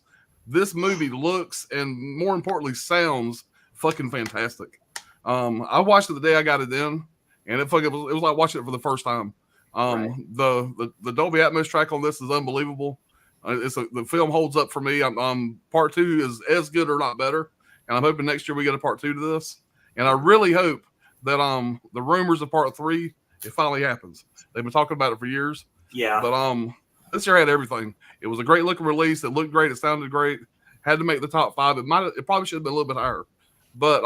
this movie looks and more importantly sounds fucking fantastic. I watched it the day I got it in, and it was like watching it for the first time. The Dolby Atmos track on this is unbelievable. The film holds up for me. Part 2 is as good or not better, and I'm hoping next year we get a part 2 to this. And I really hope that the rumors of part 3 it finally happens. They've been talking about it for years. Yeah. But this year had everything. It was a great looking release. It looked great. It sounded great. Had to make the top 5. It probably should have been a little bit higher, but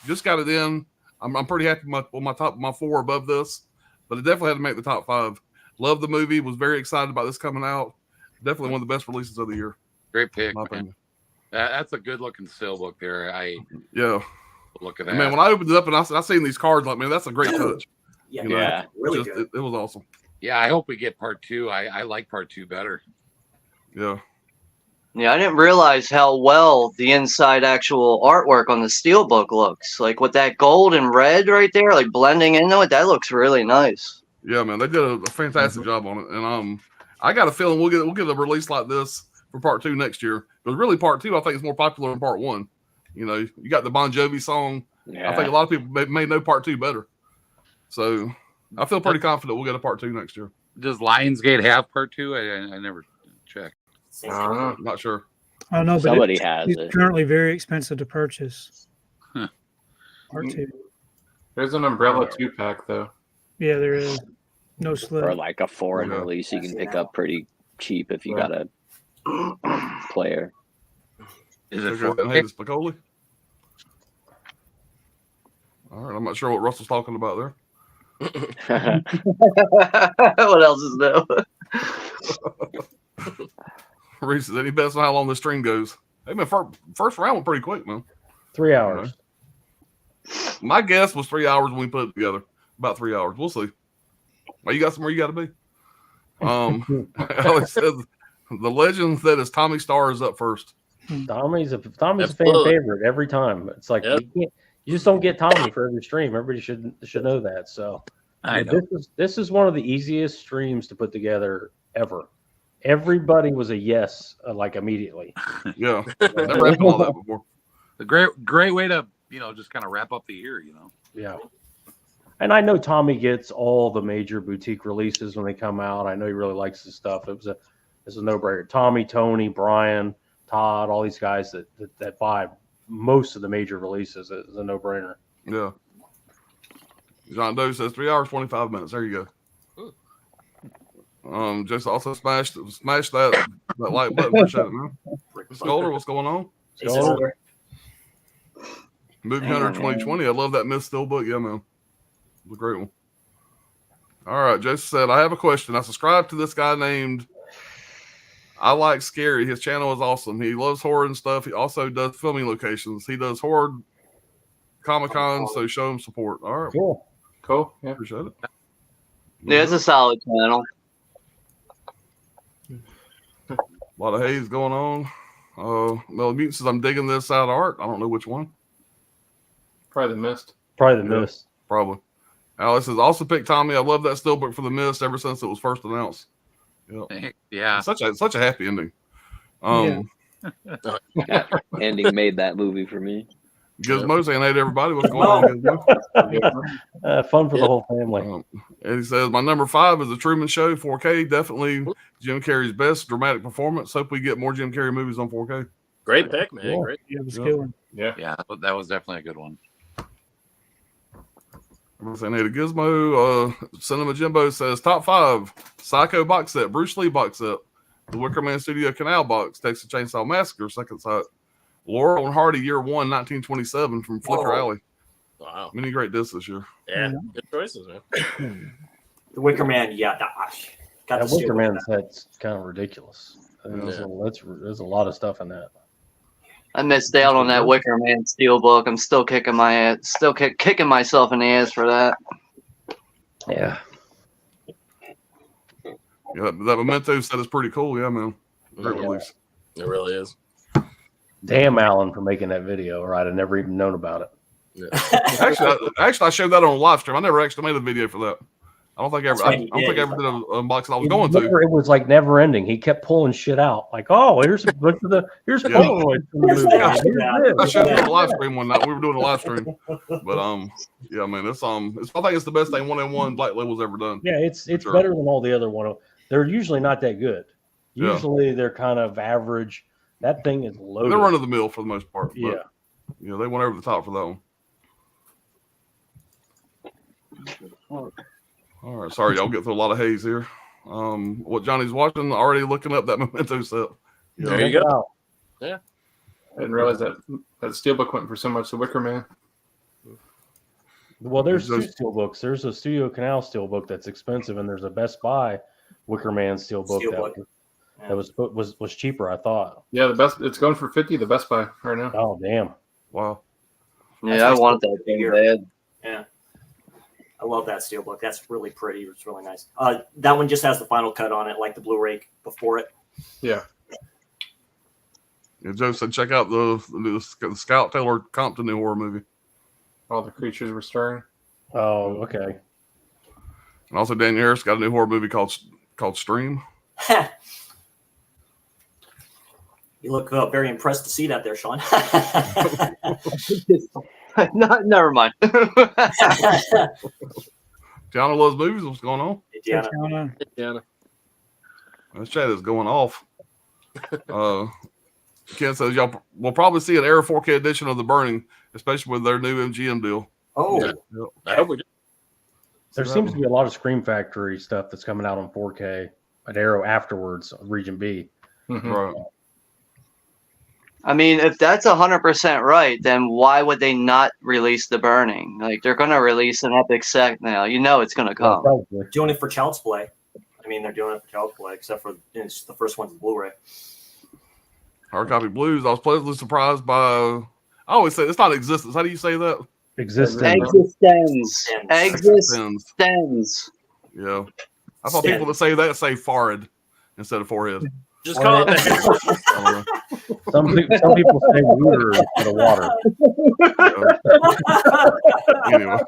just got it in. I'm pretty happy with my 4 above this, but it definitely had to make the top 5. Love the movie. Was very excited about this coming out. Definitely one of the best releases of the year. Great pick, in my man. opinion. That's a good looking steelbook there. Yeah. Look at that. And man, when I opened it up and I seen these cards, like, man, that's a great touch. Yeah, You know, Yeah. really good. It was awesome. Yeah, I hope we get part 2. I like part 2 better. Yeah. Yeah, I didn't realize how well the inside actual artwork on the steelbook looks. Like with that gold and red right there, like blending into it, that looks really nice. Yeah, man, they did a fantastic job on it, and I got a feeling we'll get a release like this for part 2 next year. Because really, part 2 I think is more popular than part 1. You know, you got the Bon Jovi song. Yeah. I think a lot of people may know part 2 better. So I feel pretty confident we'll get a part 2 next year. Does Lionsgate have part 2? I never checked. I don't know. Not sure. I don't know, but Somebody has it's it. currently very expensive to purchase. Huh. Part 2. There's an Umbrella 2-pack though. Yeah, there is no slip. Or like a foreign Yeah. release you I can see pick that up pretty cheap if you Yeah. got a player. Is So it go ahead and 4K? hate Spicoli. All right, I'm not sure what Russell's talking about there. What else is new? Reese, any bets on how long the stream goes? Hey man, first round went pretty quick, man. 3 hours. My guess was 3 hours when we put it together. About 3 hours. We'll see. Well, you got somewhere you got to be. Alex says the legend that is Tommy Starr is up first. Tommy's a fan Absolutely. favorite every time. It's like Yep. you just don't get Tommy for every stream. Everybody should know that. So I know. this is one of the easiest streams to put together ever. Everybody was a yes, like immediately. Yeah, never happened all that before. A great way to just kind of wrap up the year. Yeah. And I know Tommy gets all the major boutique releases when they come out. I know he really likes his stuff. It's a no-brainer. Tommy, Tony, Brian, Todd, all these guys that buy most of the major releases is a no-brainer. Yeah. John Doe says 3 hours 25 minutes. There you go. Just also smash that like button. Appreciate it, man. Scolder, what's going on? Hey, sister. Movie Hunter 2020. I love that Myth Steelbook. Yeah, man. It was a great one. All right. Jason said, I have a question. I subscribe to this guy named I Like Scary. His channel is awesome. He loves horror and stuff. He also does filming locations. He does horror Comic-Con, so show him support. All right. Cool. Yeah. Appreciate it. Yeah, it's a solid channel. A lot of haze going on. Mel Mutant says, I'm digging this out of art. I don't know which one. Probably the Mist. Probably the Yeah. Mist. Probably. Alex says, also picked Tommy. I love that steelbook for the Mist ever since it was first announced. Yep. Yeah. Such a happy ending. Ending made that movie for me. Gizmo saying, hey to everybody, what's going on, Gizmo? Fun for the whole family. And he says, my number 5 is The Truman Show, 4K. Definitely Jim Carrey's best dramatic performance. Hope we get more Jim Carrey movies on 4K. Great pick, man. Yeah. Great. Yeah, it was a Yeah. good one. Yeah, that was definitely a good one. I'm saying, hey to Gizmo. Cinema Jimbo says, top 5 Psycho box set, Bruce Lee box set, The Wicker Man Studio Canal box, Texas Chainsaw Massacre, second sight, Laurel and Hardy Year 1, 1927 from Flicker Whoa. Alley. Wow. Many great discs this year. Yeah. Good choices, man. The Wicker Man. Yeah. Got That the Wicker steelbook. Man set's kind of ridiculous. There's a lot of stuff in that. I missed out on that Wicker Man steelbook. I'm still kicking my ass, kicking myself in the ass for that. Yeah. Yeah, that Memento set is pretty cool. Yeah, man. Great release. It really is. Damn Alan for making that video. All right, I never even known about it. Yeah. Actually, I showed that on a live stream. I never actually made a video for that. I don't think I ever. That's right, I you don't think I did. ever did an unboxing. I was It going never- to. It was like never ending. He kept pulling shit out. Like, oh, here's here's Yeah. Polaroid from the Here's movie. that. Here's Yeah. this. I showed it on a live stream one night. We were doing a live stream, but yeah, man, it's I think it's the best thing 1-in-1 Black Label's ever done. Yeah, it's Sure. better than all the other one. They're usually not that good. Yeah. Usually they're kind of average. That thing is loaded. They're run of the mill for the most part. But, Yeah. yeah, they went over the top for that one. All right, sorry, y'all get through a lot of haze here. What Johnny's watching, already looking up that Memento set. Yeah. There you go. Wow. I didn't realize that steelbook went for so much. The Wicker Man. Well, there's two Those- steelbooks. There's a Studio Canal steelbook that's expensive, and there's a Best Buy Wicker Man steelbook Steelbook. that was cheaper, I thought. Yeah, the best. It's going for 50. The Best Buy right now. Oh, damn. Wow. Yeah, I That's want nice that thing figure. bad. Yeah. I love that steelbook. That's really pretty. It's really nice. That one just has the final cut on it, like the Blu-ray before it. Yeah. Yeah, Joe said check out the Scout Taylor Compton new horror movie. All the creatures were stirring. Oh, okay. And also Dan Harris got a new horror movie called Stream. You look very impressed to see that there, Sean. Never mind. Tiana loves movies. What's going on? Diana. Tatiana. Yeah. This chat is going off. Ken says y'all will probably see an Era 4K edition of The Burning, especially with their new MGM deal. Oh, Yeah. I hope we do. There seems to be a lot of Scream Factory stuff that's coming out on 4K at Arrow afterwards, Region B. Right. I mean, if that's 100% right, then why would they not release The Burning? Like, they're going to release an epic set now. You know it's going to come. Probably. doing it for Child's Play. I mean, they're doing it for Child's Play, except for it's the first one's Blu-ray. Hard copy blues. I was pleasantly surprised by. I always say it's not existence. How do you say that? Existence. Existence. Existence. Existence. Yeah. I thought people that say that say forehead instead of forehead. Just call it that. I Some people say water instead of water. don't know.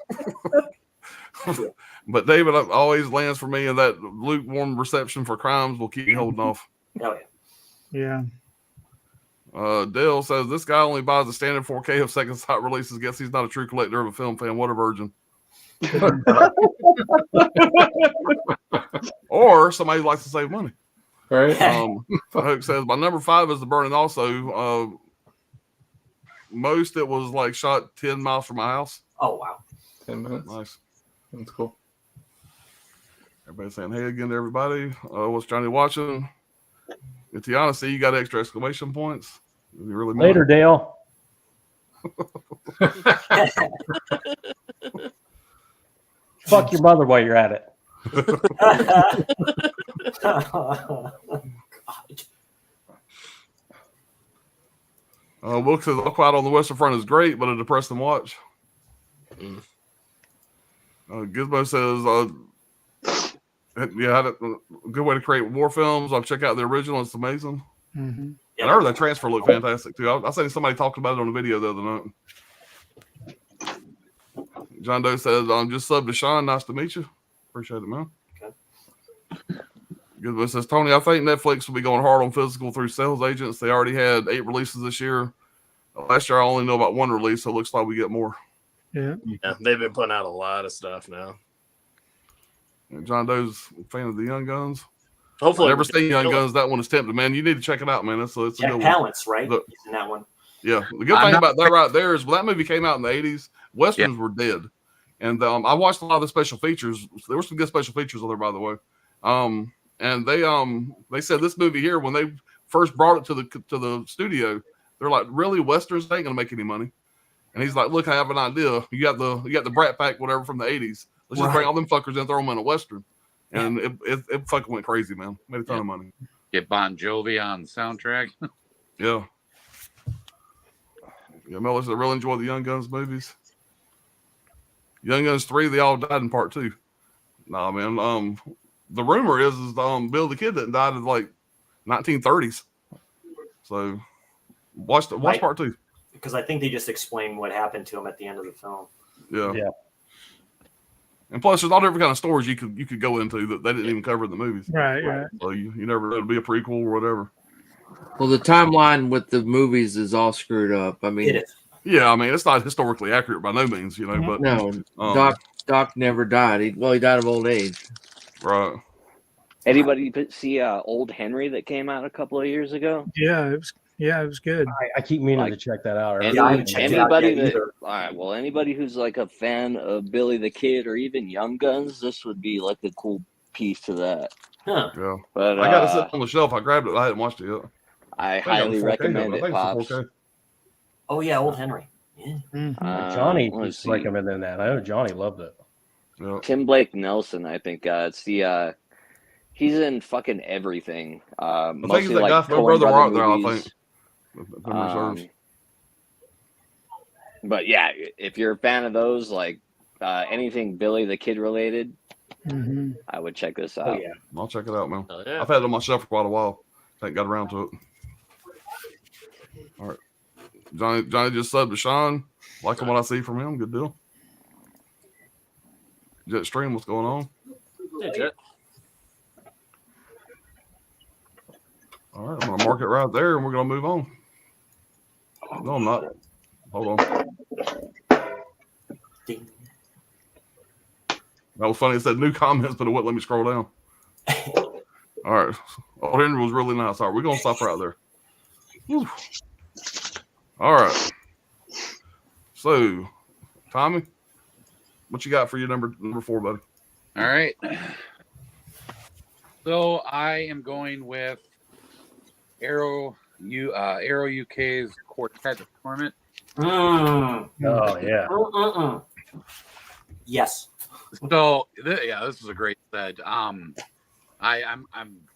Anyway. But David always lands for me, and that lukewarm reception for crimes will keep me holding off. Oh yeah. Yeah. Dale says this guy only buys the standard 4K of second sight releases. Guess he's not a true collector of a film fan. What a virgin. Or somebody who likes to save money. Right. Hook says my number 5 is The Burning. Also, most it was like shot 10 miles from my house. Oh wow. 10 minutes. Nice. That's cool. Everybody saying hey again to everybody. What's Johnny watching? And Tiana, see you got extra exclamation points. You really Later, Dale. Fuck your mother while you're at it. God. Wilkes says All Quiet on the Western Front is great, but a depressing watch. Gizmo says, yeah, had a good way to create war films. I'll check out the original. It's amazing. Mm-hmm. And I heard that transfer looked fantastic too. I seen somebody talking about it on the video the other night. John Doe says, just sub to Sean. Nice to meet you. Appreciate it, man. Okay. Gizmo says, Tony, I think Netflix will be going hard on physical through sales agents. They already had 8 releases this year. Last year, I only know about 1 release, so it looks like we get more. Yeah. Yeah, they've been putting out a lot of stuff now. And John Doe's a fan of the Young Guns. Hopefully, I've never seen Young Guns. That one is tempting, man. You need to check it out, man. It's a Jack good one. Palance, right? Look. He's in that one. Yeah, the good thing about that right there is when that movie came out in the 80s, Westerns were dead. And I watched a lot of the special features. There were some good special features on there, by the way. And they said this movie here, when they first brought it to the studio, they're like, really, Westerns ain't gonna make any money. And he's like, look, I have an idea. You got the Brat Pack, whatever, from the 80s. Let's just bring all them fuckers in and throw them in a Western. And it fucking went crazy, man. Made a ton of money. Get Bon Jovi on the soundtrack. Yeah. Yeah, Miller said I really enjoy the Young Guns movies. Young Guns 3, they all died in part 2. Nah, man. The rumor is Bill the Kid that died in like 1930s. So watch part 2. Because I think they just explained what happened to him at the end of the film. Yeah. Yeah. And plus, there's all different kind of stories you could go into that they didn't even cover in the movies. Right. Right. So you never know, it'll be a prequel or whatever. Well, the timeline with the movies is all screwed up. I mean, It is. Yeah, I mean, it's not historically accurate by no means, you know. But no, Doc never died. He died of old age. Right. Anybody see Old Henry that came out a couple of years ago? Yeah. It was good. I keep meaning to check that out. Yeah, I haven't checked it out Anybody yet that either. all right, well, anybody who's like a fan of Billy the Kid or even Young Guns, this would be like a cool piece to that. Huh. Yeah. But I got it sitting on the shelf. I grabbed it. I hadn't watched it yet. I I think highly it's 4K, recommend though. I it, think it's Pops. 4K. Oh yeah, Old Henry. Yeah. Mhm. Johnny let's was see. recommending that. I know Johnny loved it. Yeah. Tim Blake Nelson, I think. It's the he's in fucking everything. I think Mostly it's that guy like from Coen Brother Rock Brother there, I movies. think. Reserves. But yeah, if you're a fan of those, like anything Billy the Kid related, Mhm. I would check this out. Oh yeah. I'll check it out, man. Oh, yeah. I've had it on my shelf for quite a while. I ain't got around to it. All right. Johnny just subbed to Sean. Liking what I see from him. Good deal. Jetstream, what's going on? Hey, Jet. All right, I'm going to mark it right there, and we're going to move on. No, I'm not. Hold on. Ding. That was funny. It said new comments, but it wouldn't let me scroll down. All right. Old Henry was really nice. All right, we're going to stop right there. Whew. All right. So, Tommy, what you got for your number 4, buddy? All right. So I am going with Arrow UK's Quartet of Torment. Mm. Oh yeah. Yes. So this is a great set. I'm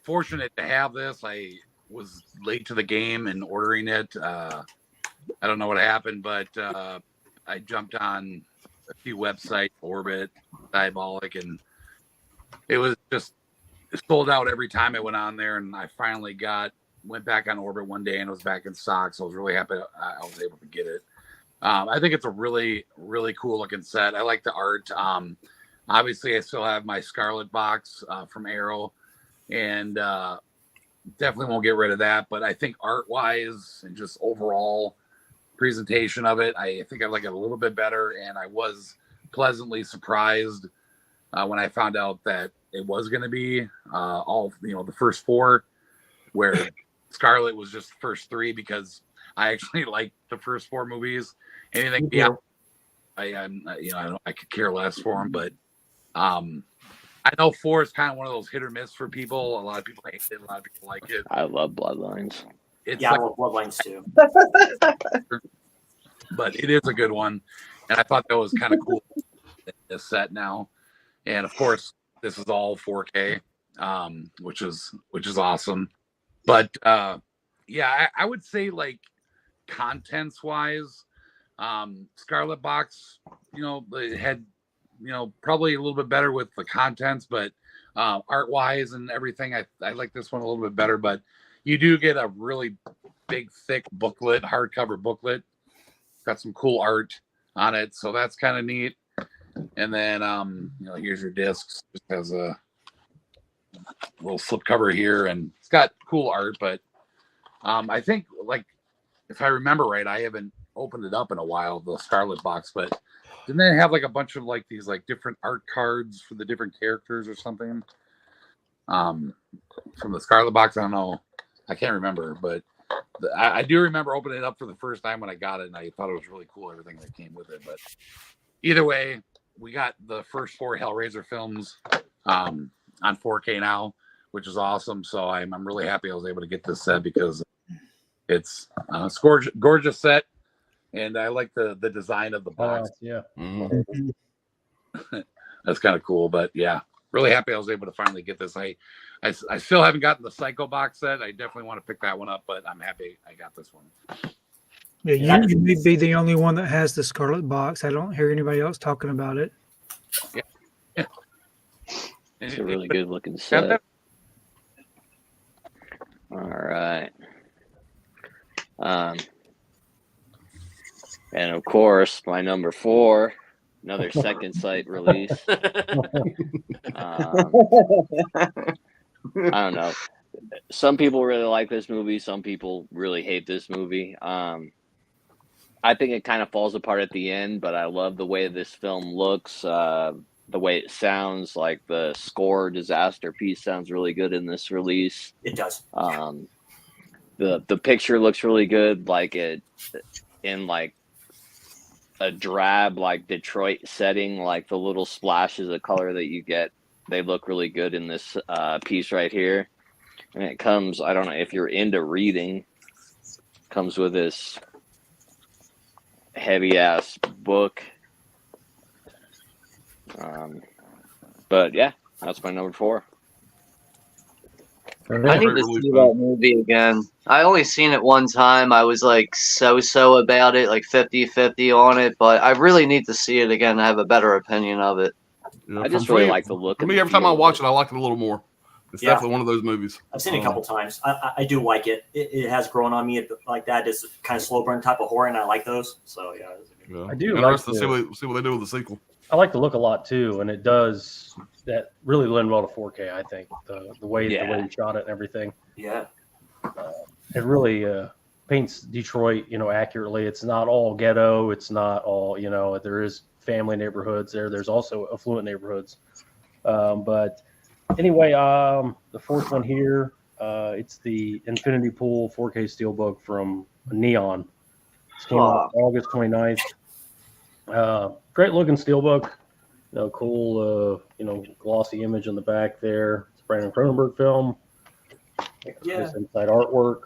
fortunate to have this. I was late to the game in ordering it. I don't know what happened, but I jumped on a few websites, Orbit, Diabolic, and it was just sold out every time I went on there. And I finally went back on Orbit one day and it was back in stock. So I was really happy I was able to get it. I think it's a really, really cool looking set. I like the art. Obviously, I still have my Scarlet box from Arrow, and definitely won't get rid of that. But I think art-wise and just overall presentation of it, I think I like it a little bit better. And I was pleasantly surprised when I found out that it was going to be all, the first 4, where Scarlet was just the first 3, because I actually like the first 4 movies. Anything beyond, I could care less for them, but I know 4 is kind of one of those hit or miss for people. A lot of people hate it, a lot of people like it. I love Bloodlines. It's I love Bloodlines too. But it is a good one, and I thought that was kind of cool. This set now, and of course, this is all 4K, which is awesome. But I would say, like, contents wise, Scarlet Box, it had, probably a little bit better with the contents, but art wise and everything, I like this one a little bit better. But you do get a really big, thick booklet, hardcover booklet. Got some cool art on it, so that's kind of neat. And then here's your discs. Just has a little slip cover here, and it's got cool art. But I think, like, if I remember right, I haven't opened it up in a while, the Scarlet Box, but didn't they have like a bunch of like these like different art cards for the different characters or something from the Scarlet Box? I don't know, I can't remember, but I do remember opening it up for the first time when I got it, and I thought it was really cool, everything that came with it. But either way, we got the first 4 Hellraiser films on 4K now, which is awesome. So I'm really happy I was able to get this set, because it's a gorgeous set, and I like the design of the box. Yeah. Mm-hmm. That's kind of cool. But yeah, really happy I was able to finally get this. I still haven't gotten the Psycho box set. I definitely want to pick that one up, but I'm happy I got this one. Yeah, you may be the only one that has the Scarlet Box. I don't hear anybody else talking about it. Yeah. It's a really good looking set. All right. And of course, my number 4, another Second Sight release. I don't know. Some people really like this movie. Some people really hate this movie. I think it kind of falls apart at the end, but I love the way this film looks, the way it sounds. Like the score, Disaster Piece, sounds really good in this release. It does. The picture looks really good, like it in like a drab, like Detroit setting, like the little splashes of color that you get, they look really good in this piece right here. And it comes, I don't know if you're into reading, comes with this heavy ass book. But yeah, that's my number 4. I need to see that movie again. I only seen it one time. I was like so about it, like 50-50 on it, but I really need to see it again to have a better opinion of it. I just really like the look. For me, every time I watch it, I like it a little more. It's definitely one of those movies. I've seen it a couple times. I do like it. It has grown on me like that. It's kind of slow burn type of horror, and I like those. So yeah. I do interested like to see what they do with the sequel. I like the look a lot too, and it does that really lend well to 4K. I think the way you shot it and everything. Yeah. It really paints Detroit, accurately. It's not all ghetto. It's not all, there is family neighborhoods there. There's also affluent neighborhoods. But anyway, the 4th one here, It's the Infinity Pool 4K Steelbook from Neon. This came out August 29th. Great looking Steelbook. Cool, glossy image on the back there. It's a Brandon Cronenberg film. Yeah. This inside artwork.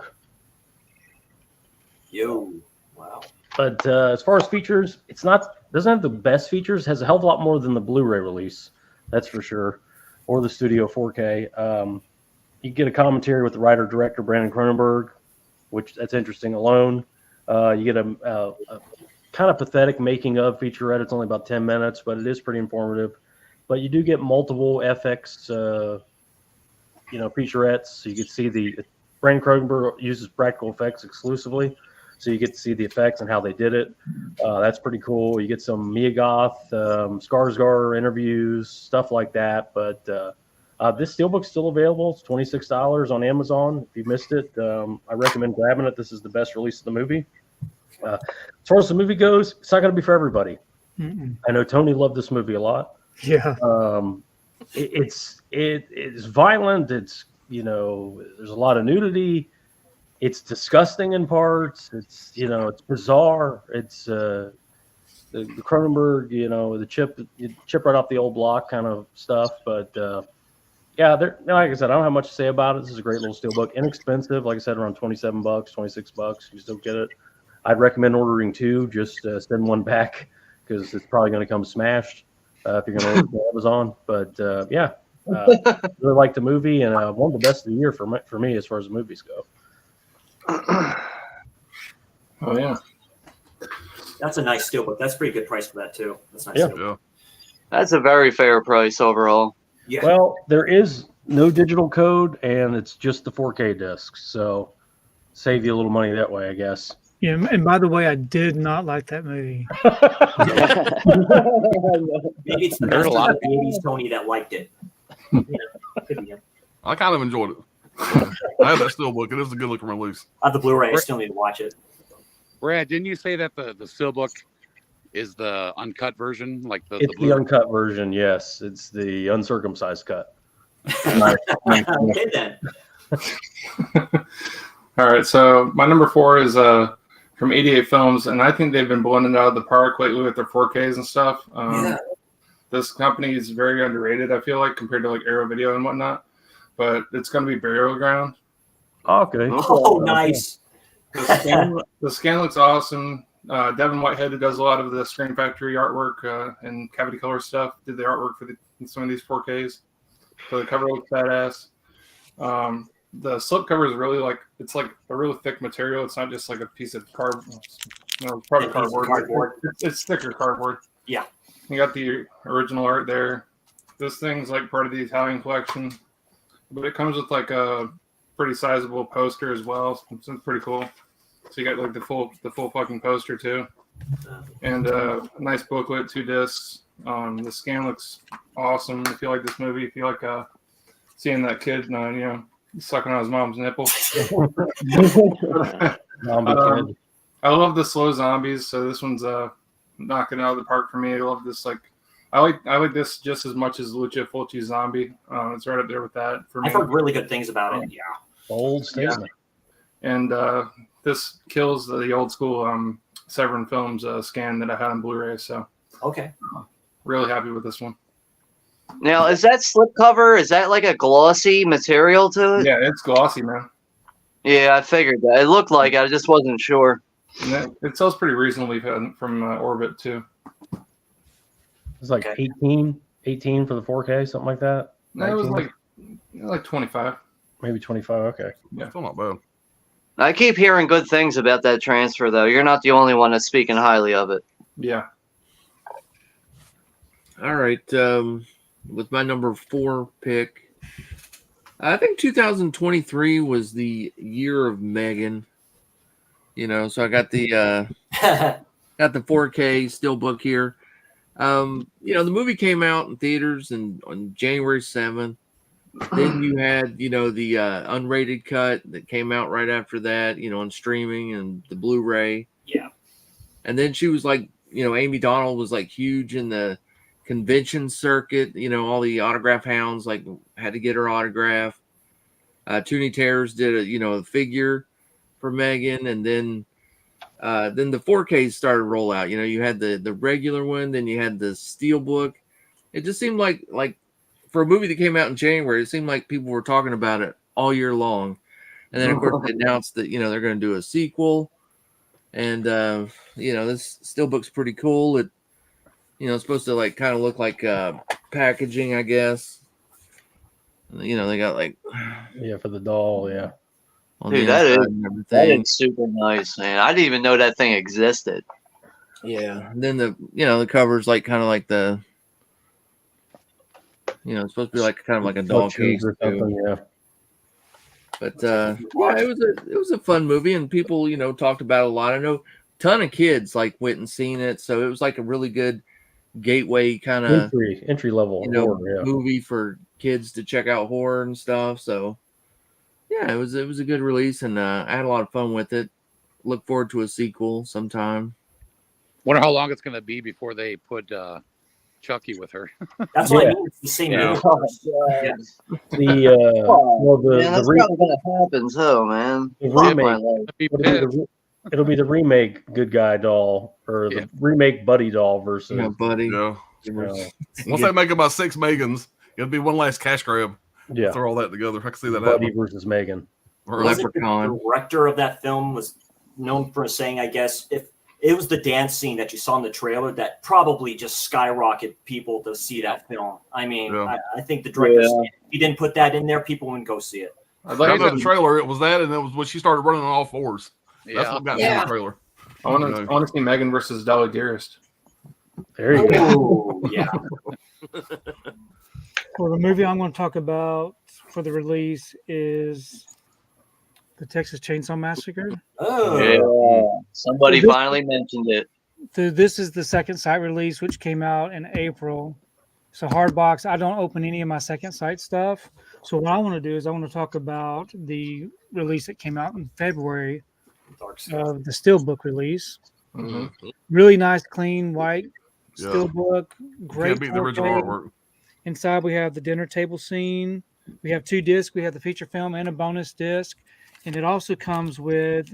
Yo. Wow. But as far as features, doesn't have the best features. Has a hell of a lot more than the Blu-ray release, that's for sure, or the Studio 4K. You get a commentary with the writer director Brandon Cronenberg, which that's interesting alone. You get a kind of pathetic making of featurette. It's only about 10 minutes, but it is pretty informative. But you do get multiple FX, featurettes. So you can see Brandon Cronenberg uses practical effects exclusively. So you get to see the effects and how they did it. That's pretty cool. You get some Mia Goth, Skarsgård interviews, stuff like that. But this Steelbook's still available. It's $26 on Amazon. If you missed it, I recommend grabbing it. This is the best release of the movie. As far as the movie goes, it's not going to be for everybody. Mm-mm. I know Tony loved this movie a lot. Yeah. It's violent. It's there's a lot of nudity. It's disgusting in parts. It's it's bizarre. It's the Cronenberg, the chip right off the old block kind of stuff. But yeah, like I said, I don't have much to say about it. This is a great little Steelbook, inexpensive. Like I said, around $27, $26. You still get it. I'd recommend ordering two. Just send one back because it's probably going to come smashed if you're going to order from Amazon. But really like the movie, and one of the best of the year for me as far as the movies go. Oh yeah, That's a nice Steelbook. That's a pretty good price for that too. That's nice. Yeah. Steelbook. That's a very fair price overall. Yeah. Well, there is no digital code, and it's just the 4K disc, so save you a little money that way, I guess. Yeah, and by the way, I did not like that movie. Maybe it's the There's best a lot of the 80s Tony that liked it. Could be him. I kind of enjoyed it. I have that Steelbook. It is a good looking release. I have the Blu-ray. I still need to watch it. Brad, didn't you say that the Steelbook is the uncut version? Like the It's the Blu-ray? uncut version, yes. It's the uncircumcised cut. Okay then. All right, so my number 4 is from 88 Films, and I think they've been blowing it out of the park lately with their 4Ks and stuff. Yeah. This company is very underrated, I feel like, compared to like Arrow Video and whatnot. But it's going to be Burial Ground. Okay. Oh, nice. The scan looks awesome. Devin Whitehead, who does a lot of the Screen Factory artwork and Cavity Color stuff, did the artwork for some of these 4Ks. So the cover looks badass. The slipcover is really it's like a really thick material. It's not just like a piece of cardboard. Probably cardboard. It's thicker cardboard. Yeah. You got the original art there. This thing's like part of the Italian collection, but it comes with like a pretty sizable poster as well. It's pretty cool. So you got like the full fucking poster too, and a nice booklet, 2 discs. The scan looks awesome. If you like this movie, if you like seeing that kid, sucking on his mom's nipple. I love the slow zombies, so this one's knocking it out of the park for me. I love this. I like this just as much as Lucio Fulci's Zombie. It's right up there with that for me. I've heard really good things about it. Yeah. Bold statement. And this kills the old school Severin Films scan that I had on Blu-ray. So Okay. really happy with this one. Now, is that slipcover? Is that like a glossy material to it? Yeah, it's glossy, man. Yeah, I figured that. It looked like it. I just wasn't sure. And it sells pretty reasonably from Orbit too. It's like Okay. 18 for the 4K, something like that. No, it was 19? like 25. Maybe 25. Okay. Yeah. Still not bad. I keep hearing good things about that transfer, though. You're not the only one that's speaking highly of it. Yeah. All right. With my number 4 pick, I think 2023 was the year of Megan. So I got the 4K Steelbook here. The movie came out in theaters on January 7th. Then you had, the unrated cut that came out right after that, on streaming and the Blu-ray. Yeah. And then she was like, Amy Donald was like huge in the convention circuit. All the autograph hounds had to get her autograph. Tooney Terrors did a figure for Megan, and then the 4Ks started to roll out. You had the regular one, then you had the Steelbook. It just seemed like for a movie that came out in January, it seemed like people were talking about it all year long. And then of course they announced that they're going to do a sequel, and this Steelbook's pretty cool. It it's supposed to kind of look like packaging, I guess. They got for the doll, yeah. on Dude, the that inside is and that everything. is super nice, man. I didn't even know that thing existed. Yeah. And then the cover's kind of like the it's supposed to be kind of like a doll Shoes case or too. something, yeah. But yeah, it was a fun movie, and people talked about it a lot. I know a ton of kids went and seen it, so it was a really good gateway kind of Entry level horror, yeah. movie for kids to check out horror and stuff. So yeah, it was a good release, and I had a lot of fun with it. Look forward to a sequel sometime. Wonder how long it's going to be before they put Chucky with her. That's what I mean. It's the same universe. Yeah. Man, that's probably gonna happen too, man. The Fuck remake, my life. it'll be the remake Good Guy doll, or the remake Buddy doll versus Buddy. Yeah. Once they make about 6 Megans, it'll be one last cash grab. Yeah. Throw all that together. I can see that Buddy happen. versus Megan. Or The director of that film was known for saying, I guess, if it was the dance scene that you saw in the trailer that probably just skyrocketed people to see that film. I mean, I think the director said if he didn't put that in there, people wouldn't go see it. I know the trailer. It was that, and it was when she started running on all fours. That's what got me in the trailer. I want to see Megan versus Dolly Dearest. There you go. Oh, yeah. Well, the movie I'm going to talk about for the release is the Texas Chainsaw Massacre. Oh, yeah. Somebody finally mentioned it. This is the second site release, which came out in April. So Hardbox, I don't open any of my second site stuff. So what I want to do is I want to talk about the release that came out in February, the Steelbook release. Mm-hmm. Really nice, clean, white Steelbook. Great. Can't beat the original artwork. Inside we have the dinner table scene. We have 2 discs. We have the feature film and a bonus disc. And it also comes with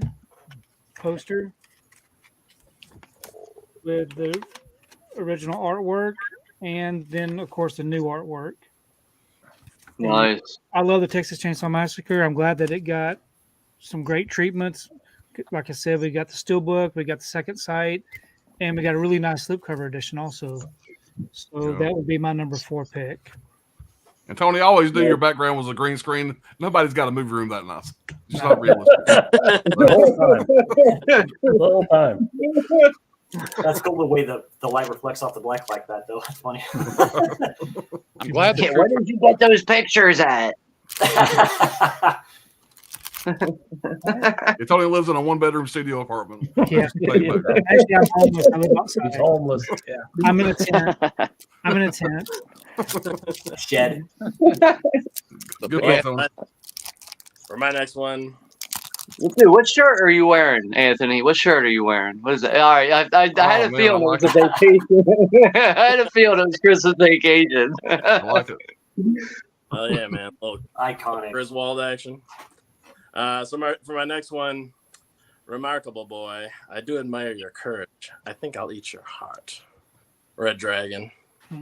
poster with the original artwork and then, of course, the new artwork. Nice. I love the Texas Chainsaw Massacre. I'm glad that it got some great treatments. Like I said, we got the Steelbook, we got the second sight, and we got a really nice slipcover edition also. So that would be my number 4 pick. And Tony, I always knew your background was a green screen. Nobody's got a movie room that nice. It's not realistic. The whole time. That's cool the way the light reflects off the black like that, though. That's funny. I'm glad that Where did you get those pictures at? It Tony lives in a 1-bedroom studio apartment. Yeah. Actually, I'm homeless. I live outside. He's homeless. Yeah. I'm in a tent. I'm in a tent. Shed. Good point, Tony. For my next one, Dude, what shirt are you wearing, Anthony? What shirt are you wearing? What is it? All right, I had a feeling it was a vacation. I had a feeling it was Christmas vacation. I like it. oh yeah, man, look, Iconic. Griswold action. For my next one, remarkable boy, I do admire your courage. I think I'll eat your heart. Red Dragon.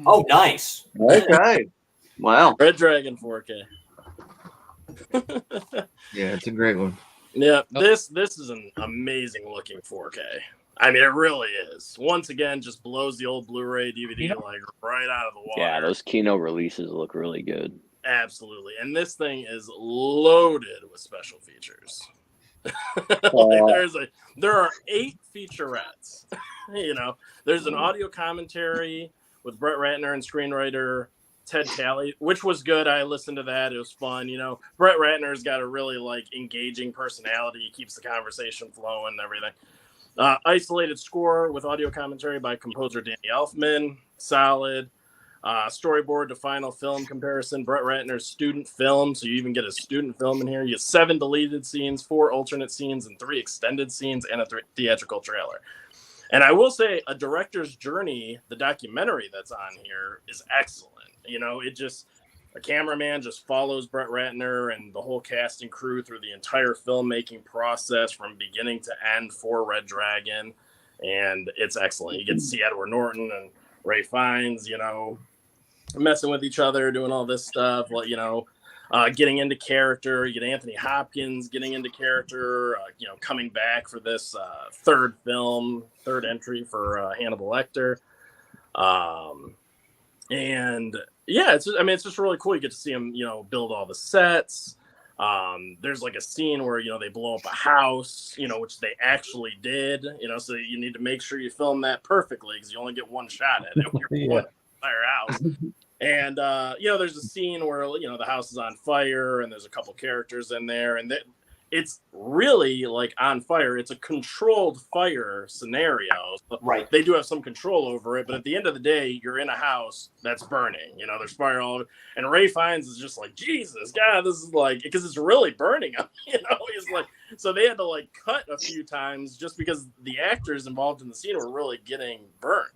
Oh, nice. Okay. Wow. Red Dragon 4K. Yeah, it's a great one. Yeah, this is an amazing looking 4K. I mean, it really is. Once again, just blows the old Blu-ray DVD right out of the water. Yeah, those Kino releases look really good. Absolutely, and this thing is loaded with special features. There are 8 featurettes. There's an audio commentary with Brett Ratner and screenwriter Ted Talley, which was good. I listened to that. It was fun. Brett Ratner's got a really engaging personality. He keeps the conversation flowing and everything. Isolated score with audio commentary by composer Danny Elfman. Solid. Storyboard to final film comparison. Brett Ratner's student film. So you even get a student film in here. You get 7 deleted scenes, 4 alternate scenes, and 3 extended scenes, and a theatrical trailer. And I will say, A Director's Journey, the documentary that's on here, is excellent. a cameraman just follows Brett Ratner and the whole cast and crew through the entire filmmaking process from beginning to end for Red Dragon, and it's excellent. You get to see Edward Norton and Ray Fiennes, you know, messing with each other, doing all this stuff, like, you know, getting into character. You get Anthony Hopkins getting into character, you know, coming back for this third entry for Hannibal Lecter. And yeah, it's just really cool. You get to see him, you know, build all the sets. There's like a scene where, you know, they blow up a house, you know, which they actually did, you know, so you need to make sure you film that perfectly because you only get one shot at it when you're blowing up the entire house. And, you know, there's a scene where, you know, the house is on fire and there's a couple characters in there, and it's really like on fire. It's a controlled fire scenario. Right. They do have some control over it, but at the end of the day, you're in a house that's burning. You know, there's fire all over. And Ray Fiennes is just like, Jesus, God, this is like, because it's really burning him. You know, he's like, so they had to like cut a few times just because the actors involved in the scene were really getting burnt.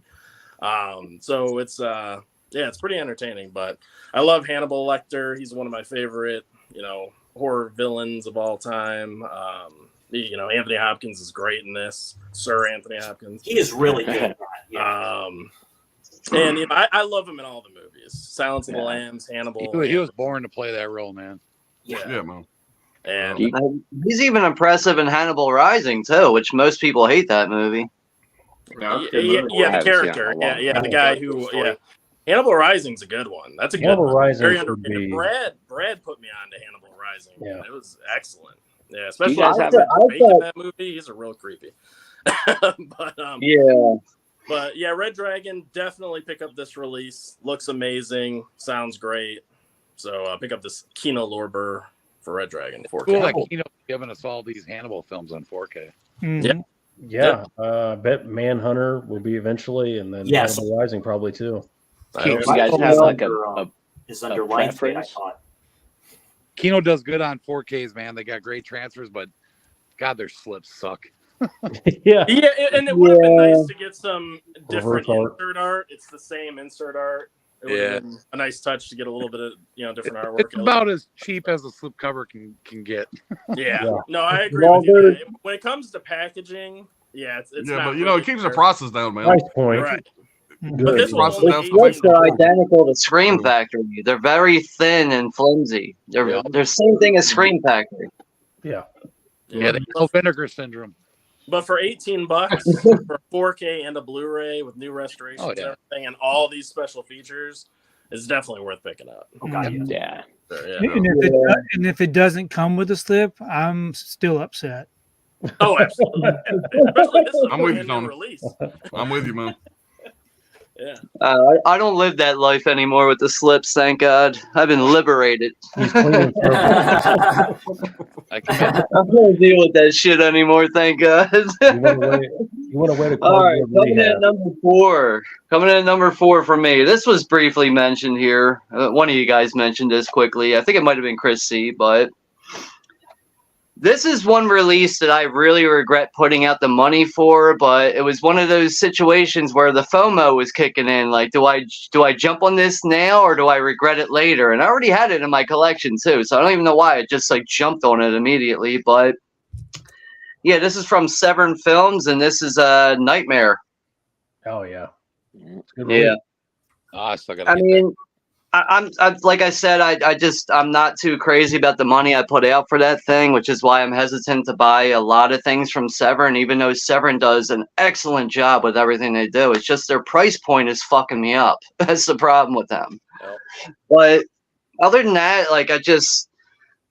So it's yeah, it's pretty entertaining. But I love Hannibal Lecter. He's one of my favorite, you know, horror villains of all time. You know, Anthony Hopkins is great in this. Sir Anthony Hopkins. He is really good at that. Yeah. And you know, I love him in all the movies. Silence of the Lambs, Hannibal. He was born to play that role, man. Yeah, man. And He's even impressive in Hannibal Rising too, which most people hate that movie. yeah, the character. Yeah, the guy who Hannibal Rising's a good one. That's a good Hannibal one. Rising Very would underrated. be- Brad put me on to Hannibal Rising. Yeah. It was excellent. Yeah, especially guys after making that movie. He's a real creepy. But yeah, Red Dragon, definitely pick up this release. Looks amazing. Sounds great. So pick up this Kino Lorber for Red Dragon 4K. Cool that Kino's giving us all these Hannibal films on 4K. Yeah. Yeah, I bet Manhunter will be eventually, and then Yes. Hannibal Rising probably too. Do you guys have like is under Lionsgate, I preference? thought. Kino does good on 4Ks, man. They got great transfers, but God, their slips suck. Yeah, Yeah, and it would have been nice to get some different Reverse art. insert art. It's the same insert art. It would have been a nice touch to get a little bit of, you know, different artwork. It's about as cheap as a slip cover can get. Yeah. Yeah. No, I agree with you. Man. When it comes to packaging, it's Yeah, not but you know, it really keeps the fair. prices down, man. price point. Right. But Good. this was Process only down. The slips are 18. identical to Scream Factory. They're very thin and flimsy. They're the same thing as Scream Factory. Yeah, Yeah, the yellow vinegar syndrome. But for $18 for 4K and a Blu-ray with new restorations and everything, and all these special features, it's definitely worth picking up. Oh, God, yeah. Yeah. So, yeah. And if it doesn't come with a slip, I'm still upset. Oh, absolutely. Especially this is a I'm with you, brand Tony. new release. I'm with you, man. Yeah. I don't live that life anymore with the slips, thank God. I've been liberated. he's clean. I can I'm gonna deal with that shit anymore, thank God. You want to wait a All right, quarter coming in at number 4. Coming in at number 4 for me. This was briefly mentioned here. One of you guys mentioned this quickly. I think it might have been Chris C, but this is one release that I really regret putting out the money for, but it was one of those situations where the FOMO was kicking in. Like, do I jump on this now or do I regret it later? And I already had it in my collection too, so I don't even know why I just like jumped on it immediately. But yeah, this is from Severn Films, and this is a Nightmare. Oh yeah. It's a good Yeah. movie. I still got I mean, I'm like I said, I'm not too crazy about the money I put out for that thing, which is why I'm hesitant to buy a lot of things from Severn, even though Severn does an excellent job with everything they do. It's just their price point is fucking me up. That's the problem with them. Yep. But other than that, like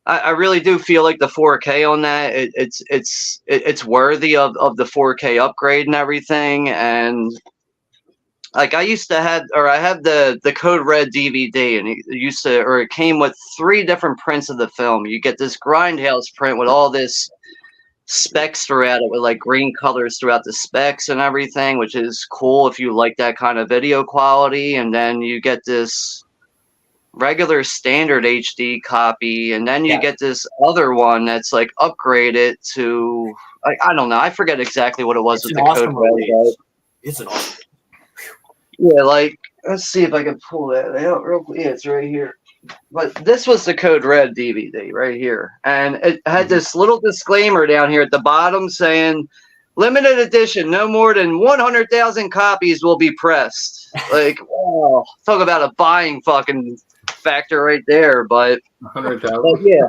I really do feel like the 4K on that it's worthy of the 4K upgrade and everything. And like I have the Code Red DVD, and it came with 3 different prints of the film. You get this Grindhouse print with all this specs throughout it, with like green colors throughout the specs and everything, which is cool if you like that kind of video quality. And then you get this regular standard HD copy, and then you get this other one that's like upgraded to I don't know, I forget exactly what it was with the Code Red. It's an awesome. Yeah, like let's see if I can pull that out real quick. Yeah, it's right here. but this was the Code Red DVD right here, and it had this little disclaimer down here at the bottom saying, "Limited edition, no more than 100,000 copies will be pressed." Like, wow, talk about a buying fucking factor right there. But 100,000. yeah.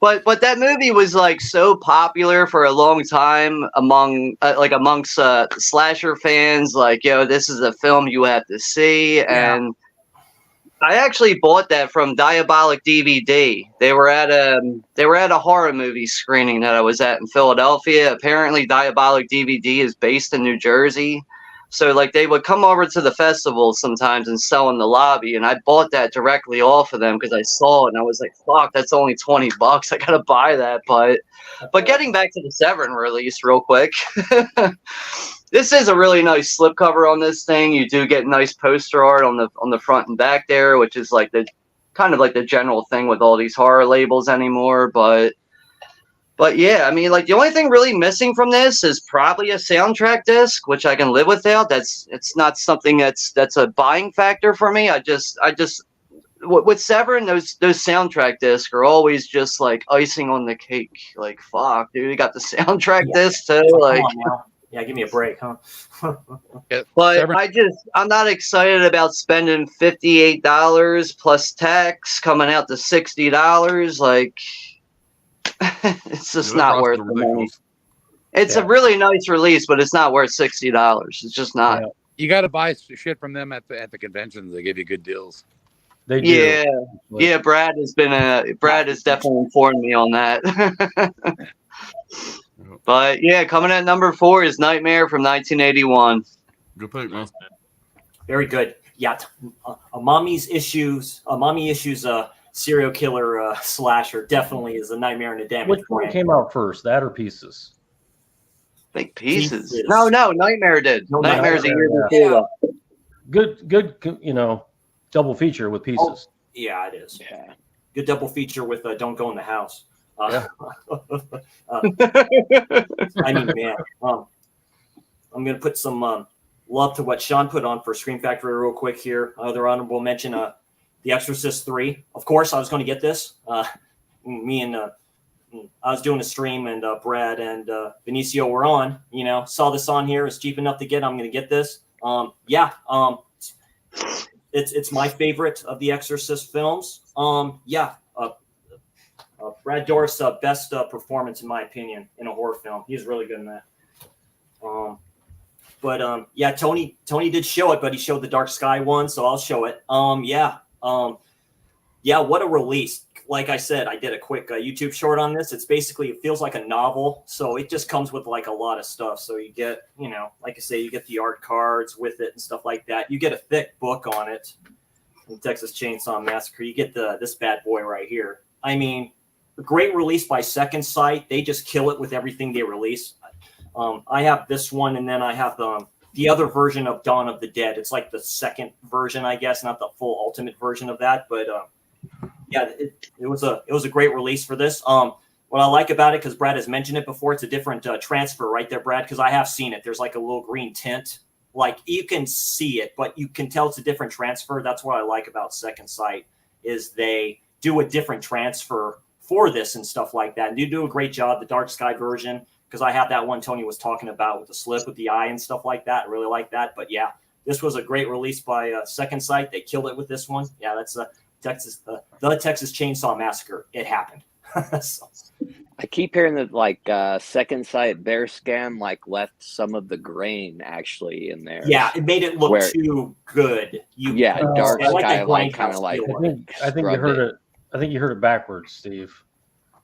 But that movie was like so popular for a long time amongst slasher fans. Like, yo, this is a film you have to see. And I actually bought that from Diabolic DVD. They were at a horror movie screening that I was at in Philadelphia. Apparently, Diabolic DVD is based in New Jersey. So, like, they would come over to the festival sometimes and sell in the lobby, and I bought that directly off of them because I saw it, and I was like, fuck, that's only $20. I gotta buy that. But getting back to the Severin release real quick, this is a really nice slipcover on this thing. You do get nice poster art on the front and back there, which is like the kind of like the general thing with all these horror labels anymore. But yeah, I mean, like, the only thing really missing from this is probably a soundtrack disc, which I can live without. It's not something that's a buying factor for me. I just with Severin, those soundtrack discs are always just like icing on the cake. Like, fuck, dude, you got the soundtrack disc too. Like, yeah, give me a break, huh? But I'm not excited about spending $58 plus tax coming out to $60. Like, it's just not worth the money. It's a really nice release, but it's not worth $60. It's just not. Yeah. You got to buy shit from them at the conventions. They give you good deals. They do. Yeah. Brad has definitely informed me on that. But yeah, coming at number 4 is Nightmare from 1981. Good pick, man. Very good. Yeah, a mommy issues serial killer slasher definitely is a Nightmare in a Damaged Which one came out first, that or Pieces? I think Pieces. No, Nightmare did. No, Nightmare's a year yeah. before. Good, double feature with Pieces. Yeah, it is. Yeah. Good double feature with Don't Go in the House. I mean, man, I'm going to put some love to what Sean put on for Scream Factory real quick here. Other honorable mention, The Exorcist 3. Of course, I was going to get this. Me and I was doing a stream, and Brad and Benicio were on. Saw this on here. It's cheap enough to get. I'm going to get this. It's my favorite of the Exorcist films. Brad Dourif's best performance, in my opinion, in a horror film. He's really good in that. Tony did show it, but he showed the Dark Sky one, so I'll show it. What a release. Like I said, I did a quick YouTube short on this. It feels like a novel, so it just comes with like a lot of stuff. So you get, like I say, you get the art cards with it and stuff like that. You get a thick book on it, from Texas Chainsaw Massacre. You get this bad boy right here. I mean, a great release by Second Sight. They just kill it with everything they release. I have this one, and then I have the other version of Dawn of the Dead. It's like the second version, I guess, not the full ultimate version of that. But it was a great release for this. What I like about it, because Brad has mentioned it before, it's a different transfer right there, Brad, because I have seen it. There's like a little green tint. Like, you can see it, but you can tell it's a different transfer. That's what I like about Second Sight, is they do a different transfer for this and stuff like that. And you do a great job, the Dark Sky version, because I have that one Tony was talking about with the slip with the eye and stuff like that. I really like that. But yeah, this was a great release by Second Sight. They killed it with this one. Yeah, that's the Texas Chainsaw Massacre. It happened. So. I keep hearing that Second Sight Bear Scam left some of the grain actually in there. Yeah, it made it look too good. Dark Sky kind of like. I think you heard it. I think you heard it backwards, Steve.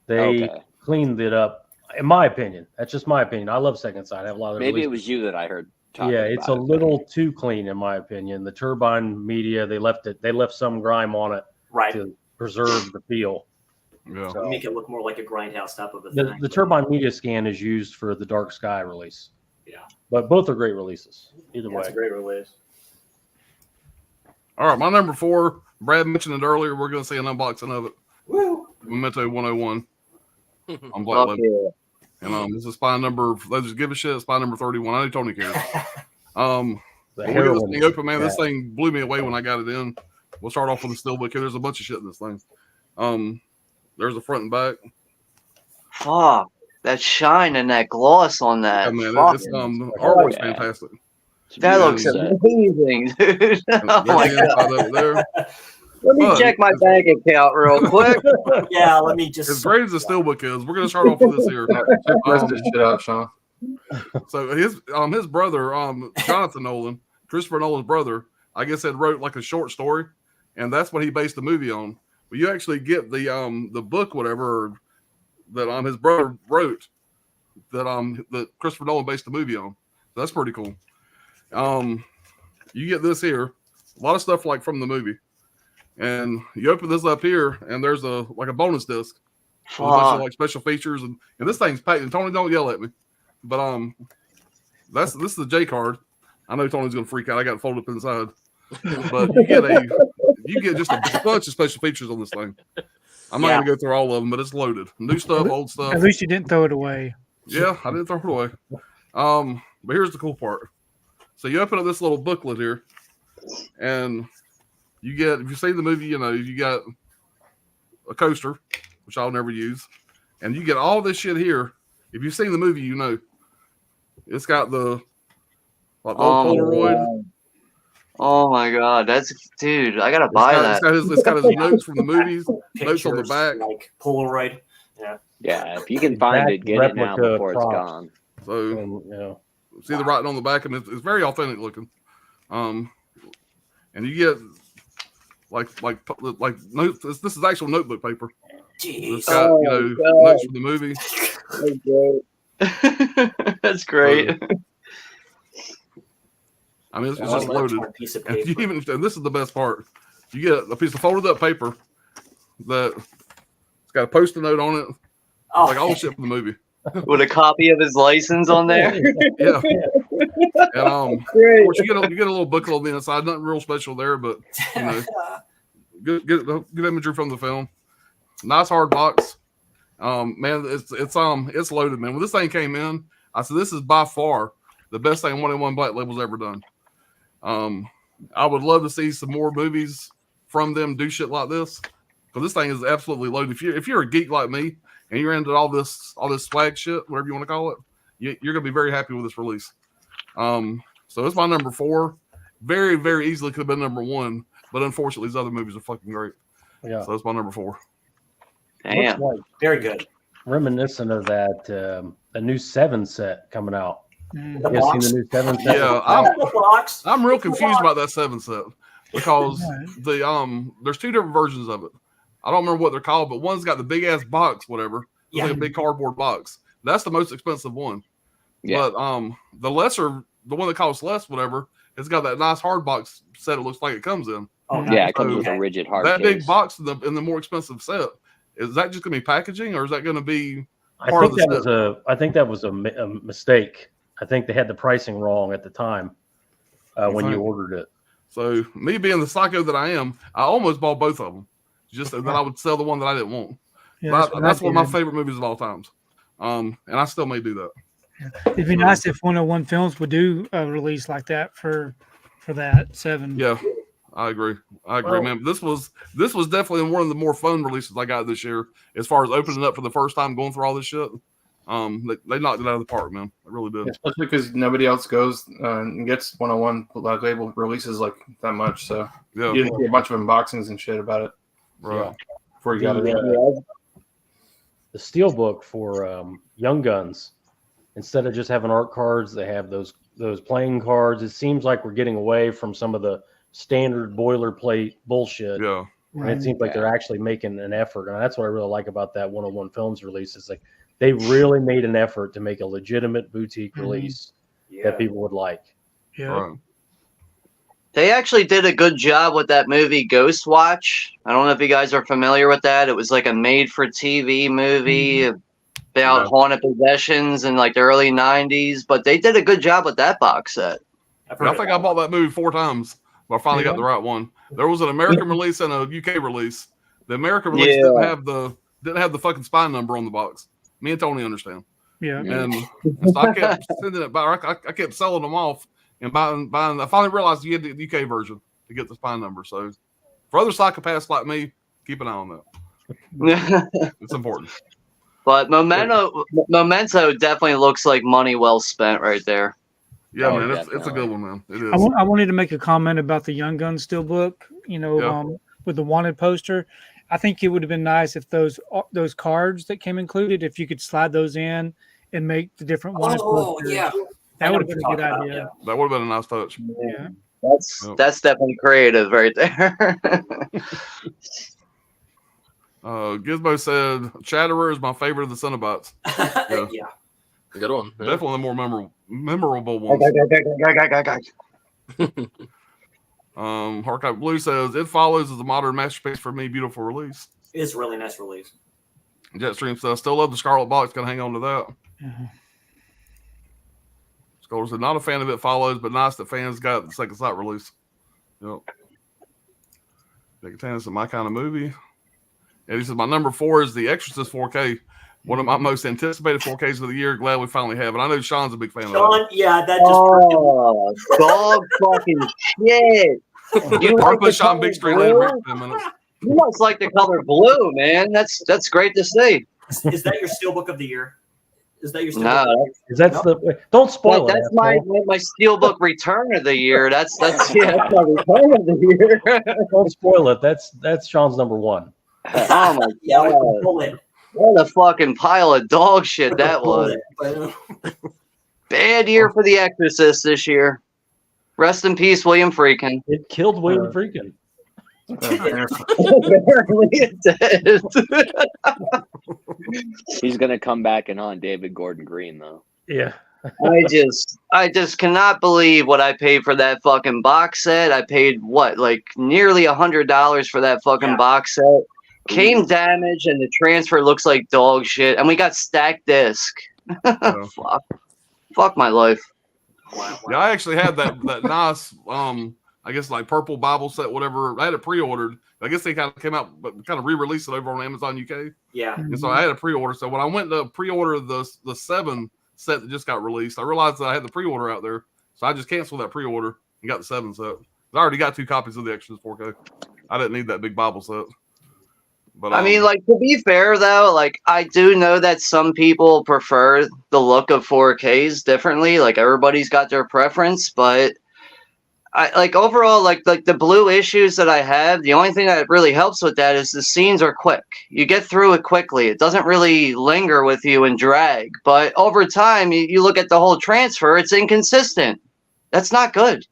They cleaned it up. In my opinion, that's just my opinion. I love Second Sight. I have a lot of. Maybe it was you that I heard. It's a little too clean, in my opinion. The Turbine Media, they left some grime on it, to preserve the feel. Yeah, so make it look more like a grindhouse type of a thing. The Turbine Media scan is used for the Dark Sky release. Yeah, but both are great releases. Either way, it's a great release. All right, my number 4. Brad mentioned it earlier. We're going to see an unboxing of it. Woo! Memento 101 on Black Label. And this is spine number. Let's just give a shit. Spine number 31. I know Tony cares. We're this thing open, man. This thing blew me away when I got it in. we'll start off with the steelbook here. There's a bunch of shit in this thing. There's the front and back. Fuck, that shine and that gloss on that. Yeah, man, Fuck. it's artwork's yeah. fantastic. That looks Beautiful set. amazing, dude. And Oh my there's the god. inside of it there. Let me But check my bank account real quick. Yeah, let me As just. great as the steelbook is, we're gonna start off with this here. Check the rest of this shit out, Sean. So his brother, Jonathan Nolan, Christopher Nolan's brother, I guess had wrote like a short story, and that's what he based the movie on. But you actually get the book, whatever that his brother wrote, that Christopher Nolan based the movie on. So that's pretty cool. You get this here, a lot of stuff like from the movie, and you open this up here, and there's a bonus disc with a bunch of like special features, and this thing's packed. And Tony, don't yell at me, but this is the J card. I know Tony's gonna freak out. I got it folded up inside, but you get just a bunch of special features on this thing. I'm not gonna go through all of them, but it's loaded. New stuff, old stuff. At least you didn't throw it away. Yeah, I didn't throw it away. But here's the cool part. So you open up this little booklet here, and you get, if you've seen the movie, you got a coaster, which I'll never use, and you get all this shit here. If you've seen the movie, it's got the old Polaroid. Oh my god, dude! I gotta buy that. It's got his notes from the movies, notes on the Pictures, back. like Polaroid. Yeah. Yeah, if you can find it, get it now replica before it's props. gone. So see the writing on the back, and it's very authentic looking. And you get like notes. This is actual notebook paper. It's Jeez. got notes from the movie. That's great. I mean, it's That just was loaded. one piece of And paper. and this is the best part. You get a piece of folded up paper that it's got a post-it note on it, Oh, like all the shit from the movie. With a copy of his license on there. Yeah. And of course, you get a little booklet on the inside. Nothing real special there, but good imagery from the film. Nice hard box. Man, it's loaded, man. When this thing came in, I said this is by far the best thing 1-in-1 Black Label's ever done. I would love to see some more movies from them do shit like this, because this thing is absolutely loaded. If you're a geek like me and you're into all this swag shit, whatever you want to call it, you're gonna be very happy with this release. So it's my number 4. Very, very easily could have been number 1, but unfortunately, these other movies are fucking great. Yeah. So it's my number 4. Damn. Looks like very good. reminiscent of that a new 7 set coming out. Mm. The You guys box. seen the new 7 set? Yeah, The box. I'm real It's the confused box. about that 7 set because Right. there's 2 different versions of it. I don't remember what they're called, but one's got the big ass box, whatever. It's Yeah. like a big cardboard box. That's the most expensive one. Yeah. But the one that costs less, whatever, it's got that nice hard box set. It looks like it comes in. Oh, Yeah, nice. it comes with a Okay. rigid hard That case. big box in the more expensive set, is that just gonna be packaging, or is that gonna be I part of think the that set? was a mistake. I think they had the pricing wrong at the time when you think? ordered it. So me being the psycho that I am, I almost bought both of them, just so that I would sell the one that I didn't want. Yeah, But what that's I one of my did. favorite movies of all times. And I still may do that. It'd be nice if 101 Films would do a release like that for that 7. Yeah, I agree. Well- man. This was definitely one of the more fun releases I got this year, as far as opening up for the first time, going through all this shit. They knocked it out of the park, man. They really did. Especially because nobody else goes and gets 101 Black Label releases like that much. So Yeah, you didn't see a bunch of unboxings and shit about it right. before you got it. The steelbook for Young Guns, instead of just having art cards, they have those playing cards. It seems like we're getting away from some of the standard boilerplate bullshit. Yeah, And it seems like they're actually making an effort. And that's what I really like about that 101 Films release. Is like they really made an effort to make a legitimate boutique release Yeah. that people would like. Yeah. right. They actually did a good job with that movie Ghost Watch. I don't know if you guys are familiar with that. It was like a made-for-TV movie about haunted possessions in like the early 90s, but they did a good job with that box set. I've heard I of think that I bought that movie 4 times, but I finally got the right one. There was an American release and a UK release. The American release didn't have the fucking spine number on the box. Me and Tony understand. Yeah. And so I kept sending it back. I kept selling them off and buying. I finally realized you had the UK version to get the spine number. So For other psychopaths like me, keep an eye on that. It's important. But Memento definitely looks like money well spent right there. Yeah, Oh, man, it's a definitely. good one, man. It is. I wanted to make a comment about the Young Gun Steelbook. With the wanted poster. I think it would have been nice if those cards that came included, if you could slide those in and make the different wanted posters. yeah. That would have been a good idea. That would have been a nice touch. Yeah. That's definitely creative right there. Gizmo said Chatterer is my favorite of the Cenobites. Yeah. Good one. Yeah. Definitely the more memorable ones. Harkite Blue says It Follows is a modern masterpiece for me. Beautiful release. It's a really nice release. Jetstream says still love the Scarlet Box. Gonna hang on to that. Mhm. Scholar said not a fan of It Follows, but nice that fans got the second sight release. Yep. Nicotana said my kind of movie. And he says my number 4 is The Exorcist 4K. One of my most anticipated 4Ks of the year. Glad we finally have it. I know Sean's a big fan of Sean, yeah, that just Oh, dog fucking shit. You that. Or like put the Sean color Big Street later blue? for 10 minutes. You must like the color blue, man. That's great to see. is that your steelbook of the year? Is that your steelbook? No, Is that's the don't spoil that's it. my steelbook return of the year. That's my return of the year. Don't spoil it. That's Sean's number 1. Oh my Yeah, we can god. pull it. What a fucking pile of dog shit that Pull was. it, but, Bad year for The Exorcist this year. Rest in peace, William Friedkin. It killed William Friedkin. Apparently it did. He's gonna come back and haunt David Gordon Green though. Yeah. I just cannot believe what I paid for that fucking box set. I paid like nearly $100 for that fucking box set. Came damaged and the transfer looks like dog shit. And we got stacked disc. Fuck my life. Yeah, I actually had that nice I guess like purple Bible set, whatever. I had it pre-ordered. I guess they kind of came out, but kind of re-released it over on Amazon UK. Yeah. And so I had a pre-order. So when I went to pre-order the 7 set that just got released, I realized that I had the pre-order out there. So I just canceled that pre-order and got the 7 set. I already got 2 copies of the Exorcist 4K. I didn't need that big Bible set. But I mean, like, to be fair though, like I do know that some people prefer the look of 4Ks differently. Like everybody's got their preference, but I like overall, like the blue issues that I have, the only thing that really helps with that is the scenes are quick. You get through it quickly. It doesn't really linger with you and drag. But over time, you look at the whole transfer, it's inconsistent. That's not good.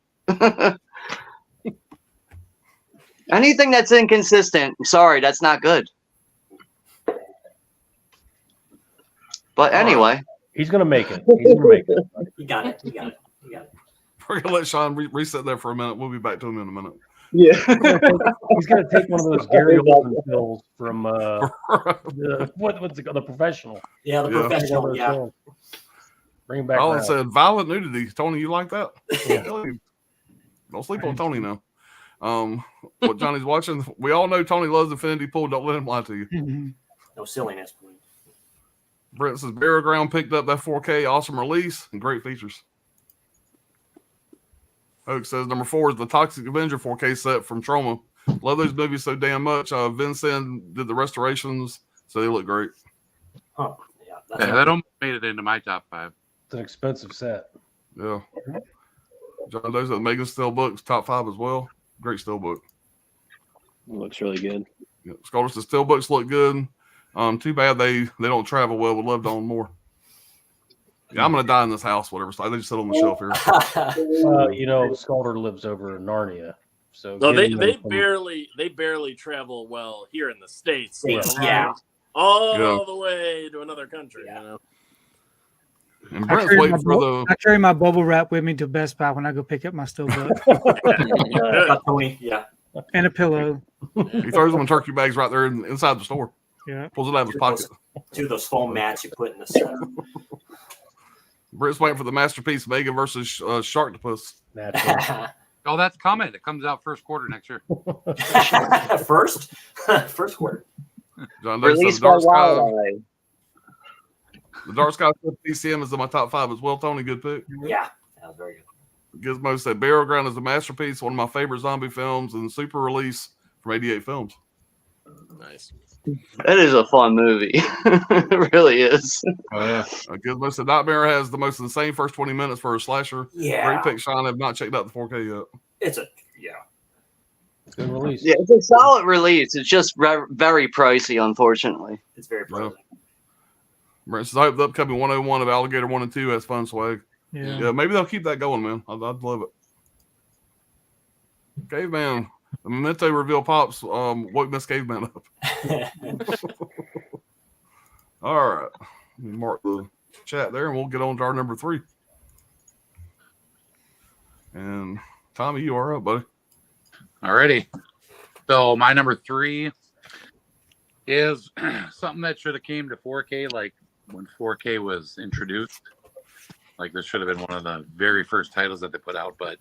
Anything that's inconsistent, I'm sorry, that's not good. But anyway. He's going to make it. He's going to make it. You got it. You got it. You got it. we're going to let Sean reset there for a minute. We'll be back to him in a minute. Yeah. He's going to take one of those Gary Oldman pills from what's it called? The Professional. Yeah, the Professional. Yeah. Bring back. Alan said violent nudity. Tony, you like that? Yeah. Don't sleep on Tony now. What Johnny's watching, we all know Tony loves Infinity Pool. Don't let him lie to you. No silliness, please. Brett says Burial Ground picked up that 4K, awesome release and great features. Oak says number 4 is the Toxic Avenger 4K set from Troma. Love those movies so damn much. Vincent did the restorations, so they look great. Oh, yeah. That almost made it into my top 5. It's an expensive set. Yeah. John Doe says Megan Steelbook's top 5 as well. Great Steelbook. Looks really good. Yeah. Scholar says Steelbooks look good. Too bad they don't travel well. Would love to own more. Yeah, I'm gonna die in this house, whatever. So they just sit on the shelf here. Scalder lives over in Narnia, so No, they barely travel well here in the States. Yeah. All the way to another country. You know. And Brent's waiting for the. I carry my bubble wrap with me to Best Buy when I go pick up my Steelbook. Tony, yeah. And a pillow. He throws them in turkey bags right there inside the store. Yeah. Pulls it out of his pocket. Two of those foam mats you put in the set. Brent's waiting for the masterpiece Megan versus Sharktopus. Oh, that's coming. It comes out first quarter next year. First quarter. John Doe says the Dark Sky DCM is in my top 5 as well. Tony, good pick. Yeah, that was very good. Gizmo said Burial Ground is a masterpiece, one of my favorite zombie films, and super release from 88 Films. Nice. That is a fun movie. It really is. Oh yeah. Because listen, Nightmare has the most insane first 20 minutes for a slasher. Yeah. Great pick, Sean. I've not checked out the 4K yet. It's a Good release. Yeah, it's a solid release. It's just very pricey, unfortunately. It's very pricey. Brent says, I hope the upcoming 101 of Alligator 1 and 2 has fun swag. Yeah. Yeah, maybe they'll keep that going, man. I'd love it. Caveman. The Memento reveal pops woke Miss Caveman up. All right. Let me mark the chat there and we'll get on to our number 3. And Tommy, you are up, buddy. Alrighty. So my number 3 is something that should have came to 4K, like when 4K was introduced. Like this should have been one of the very first titles that they put out. But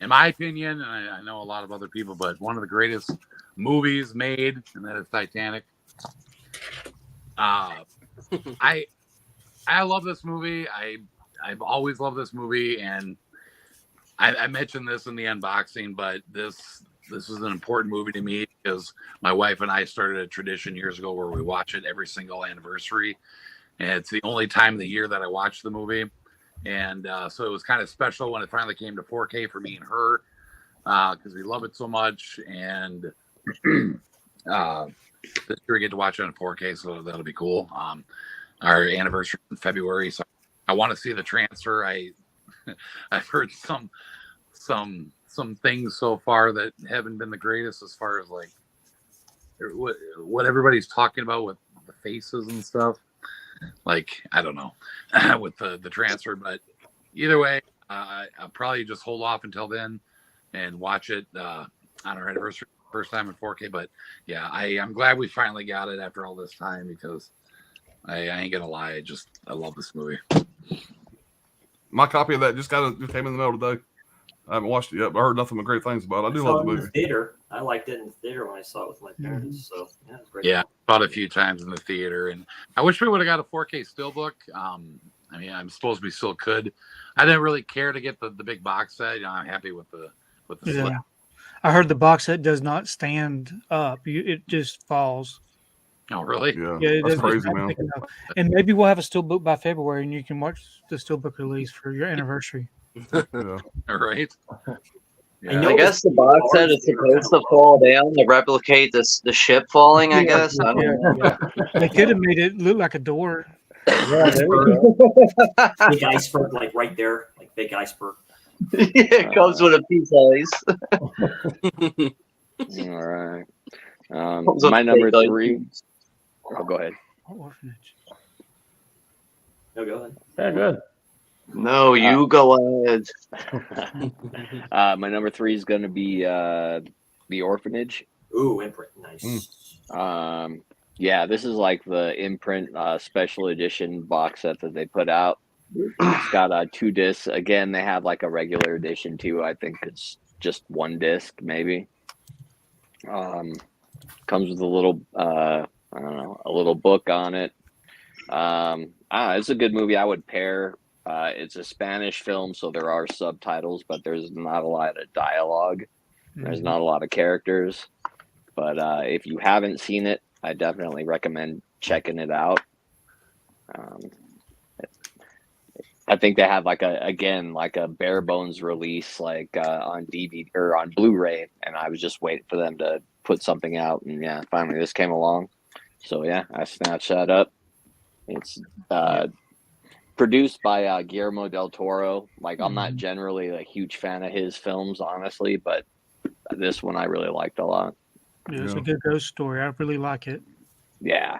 in my opinion, and I know a lot of other people, but one of the greatest movies made, and that is Titanic. I love this movie. I've always loved this movie, and I mentioned this in the unboxing, but this is an important movie to me because my wife and I started a tradition years ago where we watch it every single anniversary, and it's the only time of the year that I watch the movie. And so it was kind of special when it finally came to 4K for me and her because we love it so much. And this year we get to watch it on 4K, so that'll be cool. Our anniversary in February, so I want to see the transfer. I've heard some things so far that haven't been the greatest as far as like what everybody's talking about with the faces and stuff. Like, I don't know with the transfer, but either way, I'll probably just hold off until then and watch it on our anniversary first time in 4K. But yeah, I'm glad we finally got it after all this time because I ain't gonna lie, I love this movie. My copy of that just came in the mail today. I haven't watched it yet, but I heard nothing but great things about it. I do love the movie. In the theater. I liked it in the theater when I saw it with my parents. So yeah, it's great. Yeah, I saw it a few times in the theater, and I wish we would have got a 4K steelbook. I mean, I'm supposed we still could. I didn't really care to get the big box set. You know, I'm happy with the Yeah. slip. I heard the box set does not stand up. It just falls. Oh, really? Yeah, Yeah, it that's doesn't crazy, stand man. picking up. And maybe we'll have a steelbook by February, and you can watch the steelbook release for your anniversary. Yeah. All right. I guess the box set is supposed to fall down to replicate the ship falling, I guess. I don't know. Yeah. They could have made it look like a door. Yeah, there we go. Big iceberg, like right there, like big iceberg. Yeah, it comes with a piece of ice. All right. Comes with My number fake 3. ice. Oh, go ahead. Orphanage. No, go ahead. Yeah, good. No, you go ahead. My number 3 is going to be The Orphanage. Ooh, imprint, nice. Yeah, this is like the imprint special edition box set that they put out. It's got 2 discs. Again, they have like a regular edition too. I think it's just 1 disc, maybe. Comes with a little, I don't know, a little book on it. It's a good movie. I would pair. It's a Spanish film, so there are subtitles, but there's not a lot of dialogue. There's not a lot of characters. But if you haven't seen it, I definitely recommend checking it out. I think they have like a bare bones release like on DVD or on Blu-ray, and I was just waiting for them to put something out, and yeah, finally this came along. So yeah, I snatched that up. It's produced by Guillermo del Toro. Like, I'm not generally a huge fan of his films, honestly, but this one I really liked a lot. Yeah, it's a good ghost story. I really like it. Yeah.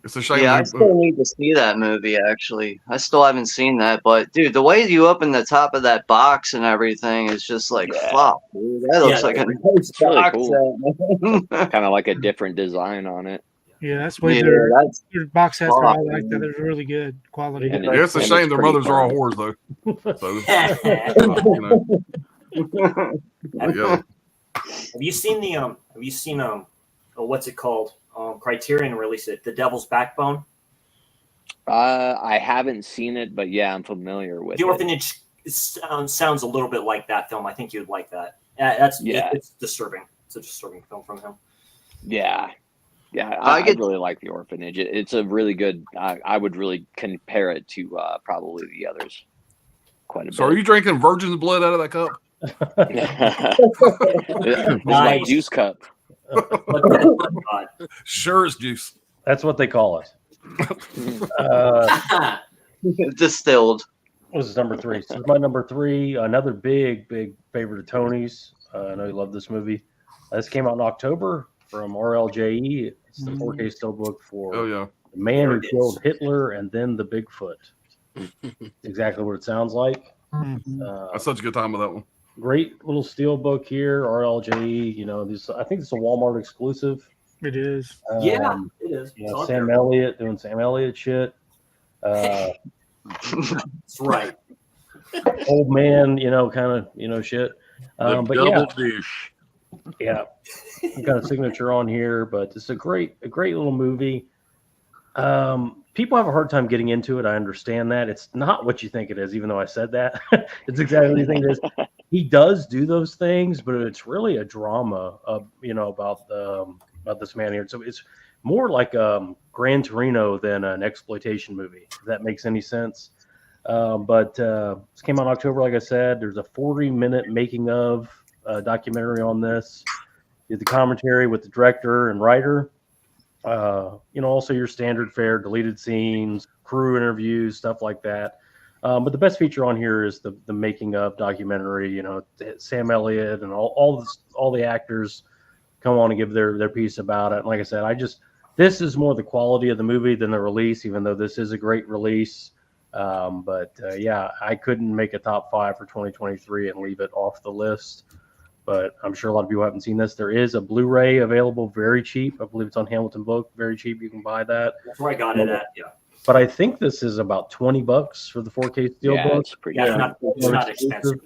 It's a shame. Yeah, I still need to see that movie, actually. I still haven't seen that, but dude, the way you open the top of that box and everything is just like, fuck, dude. That looks like a nice really box cool. set. Kind of like a different design on it. Yeah, that's why Yeah, their that's box sets are all fuck, like that. They're really good quality. And Yeah, it's a and shame their pretty mothers are all fun. whores, though. So, yeah. Have you seen what's it called? Criterion released it, The Devil's Backbone. I haven't seen it, but yeah, I'm familiar with The it. Orphanage sounds a little bit like that film. I think you'd like that. It's disturbing. It's a disturbing film from him. Yeah. I really like The Orphanage. It's a really good. I would really compare it to probably the others quite a bit. So, are you drinking virgin's blood out of that cup? It's like juice cup. Sure, it's juice. That's what they call it. Distilled. What was number 3? So my number 3, another big favorite of Tony's. I know you love this movie. This came out in October from RLJE. It's the 4K steelbook for The Man Who Killed Hitler and Then the Bigfoot. Exactly what it sounds like. That's such a good time with that one. Great little steelbook here, RLJE. You know, I think it's a Walmart exclusive. It is. It is. You know, Sam Elliott doing Sam Elliott shit. That's right. Old man, kind of, shit. But double douche. Yeah, got a signature on here, but it's a great little movie. People have a hard time getting into it. I understand that. It's not what you think it is, even though I said that. It's exactly what you think it is. He does do those things, but it's really a drama, about this man here. So it's more like Gran Torino than an exploitation movie, if that makes any sense. But this came out in October, like I said. There's a 40-minute making of documentary on this. Did the commentary with the director and writer. Also your standard fare, deleted scenes, crew interviews, stuff like that. But the best feature on here is the making of documentary. Sam Elliott and all the actors come on and give their piece about it. And like I said, this is more the quality of the movie than the release, even though this is a great release. I couldn't make a top 5 for 2023 and leave it off the list. But I'm sure a lot of people haven't seen this. There is a Blu-ray available, very cheap. I believe it's on Hamilton Book, very cheap. You can buy that. That's where I got it at. Yeah. But I think this is about $20 for the 4K steelbook. Yeah, it's pretty. It's not expensive.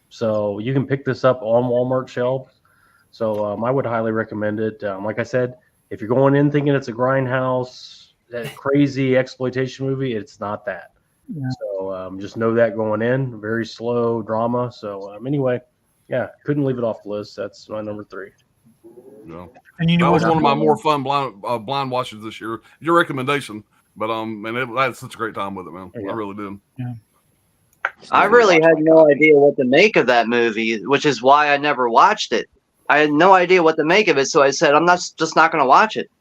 So you can pick this up on Walmart shelves. So I would highly recommend it. Like I said, if you're going in thinking it's a grindhouse, that crazy exploitation movie, it's not that. Yeah. So just know that going in. Very slow drama. So anyway. Yeah, couldn't leave it off the list. That's my number 3. Yeah, and that was one of my more fun blind watches this year. Your recommendation, but I had such a great time with it, man. Yeah. I really did. Yeah. I really had no idea what to make of that movie, which is why I never watched it. I had no idea what to make of it, so I said I'm just not going to watch it.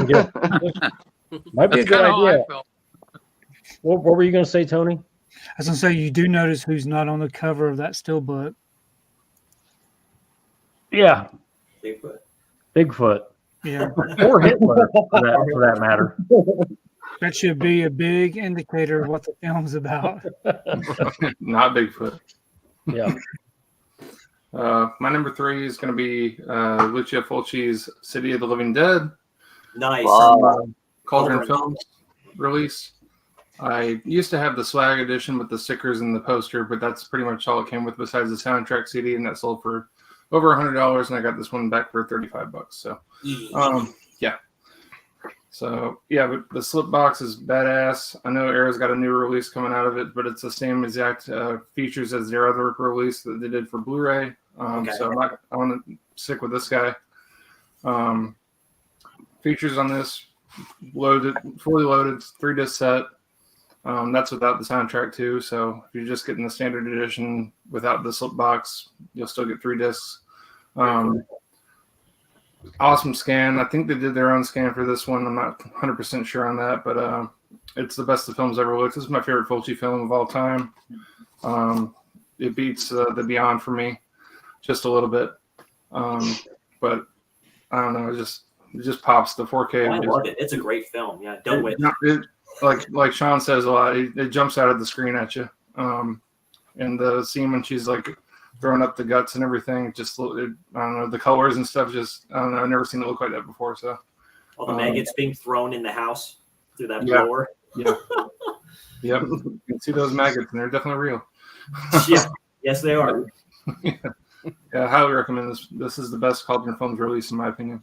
Yeah. Might be a good idea. What were you going to say, Tony? I was going to say, you do notice who's not on the cover of that steelbook. Yeah. Bigfoot. Yeah. Or Hitler, for that matter. That should be a big indicator of what the film's about. Not Bigfoot. Yeah. My number 3 is going to be Lucio Fulci's City of the Living Dead. Nice. Cauldron Films release. I used to have the swag edition with the stickers and the poster, but that's pretty much all it came with besides the soundtrack CD, and that sold for over $100, and I got this one back for $35. So, yeah. So, yeah, but the slip box is badass. I know Arrow's got a new release coming out of it, but it's the same exact features as their other release that they did for Blu-ray. So I want to stick with this guy. Features on this, fully loaded, 3-disc set. That's without the soundtrack too. So if you're just getting the standard edition without the slip box, you'll still get 3 discs. Awesome scan. I think they did their own scan for this one. I'm not 100% sure on that, but it's the best the film's ever looked. This is my favorite Fulci film of all time. It beats The Beyond for me just a little bit. But I don't know. It just pops. The 4K. I love it. It's a great film. Yeah, done with. Like Sean says a lot, it jumps out of the screen at you. And the scene when she's like throwing up the guts and everything, I don't know, the colors and stuff, I don't know, I've never seen it look like that before. So all the maggots being thrown in the house through that blower. Yeah. Yep. You can see those maggots, and they're definitely real. Yeah. Yes, they are. Yeah, I highly recommend this. This is the best Cauldron Films release, in my opinion.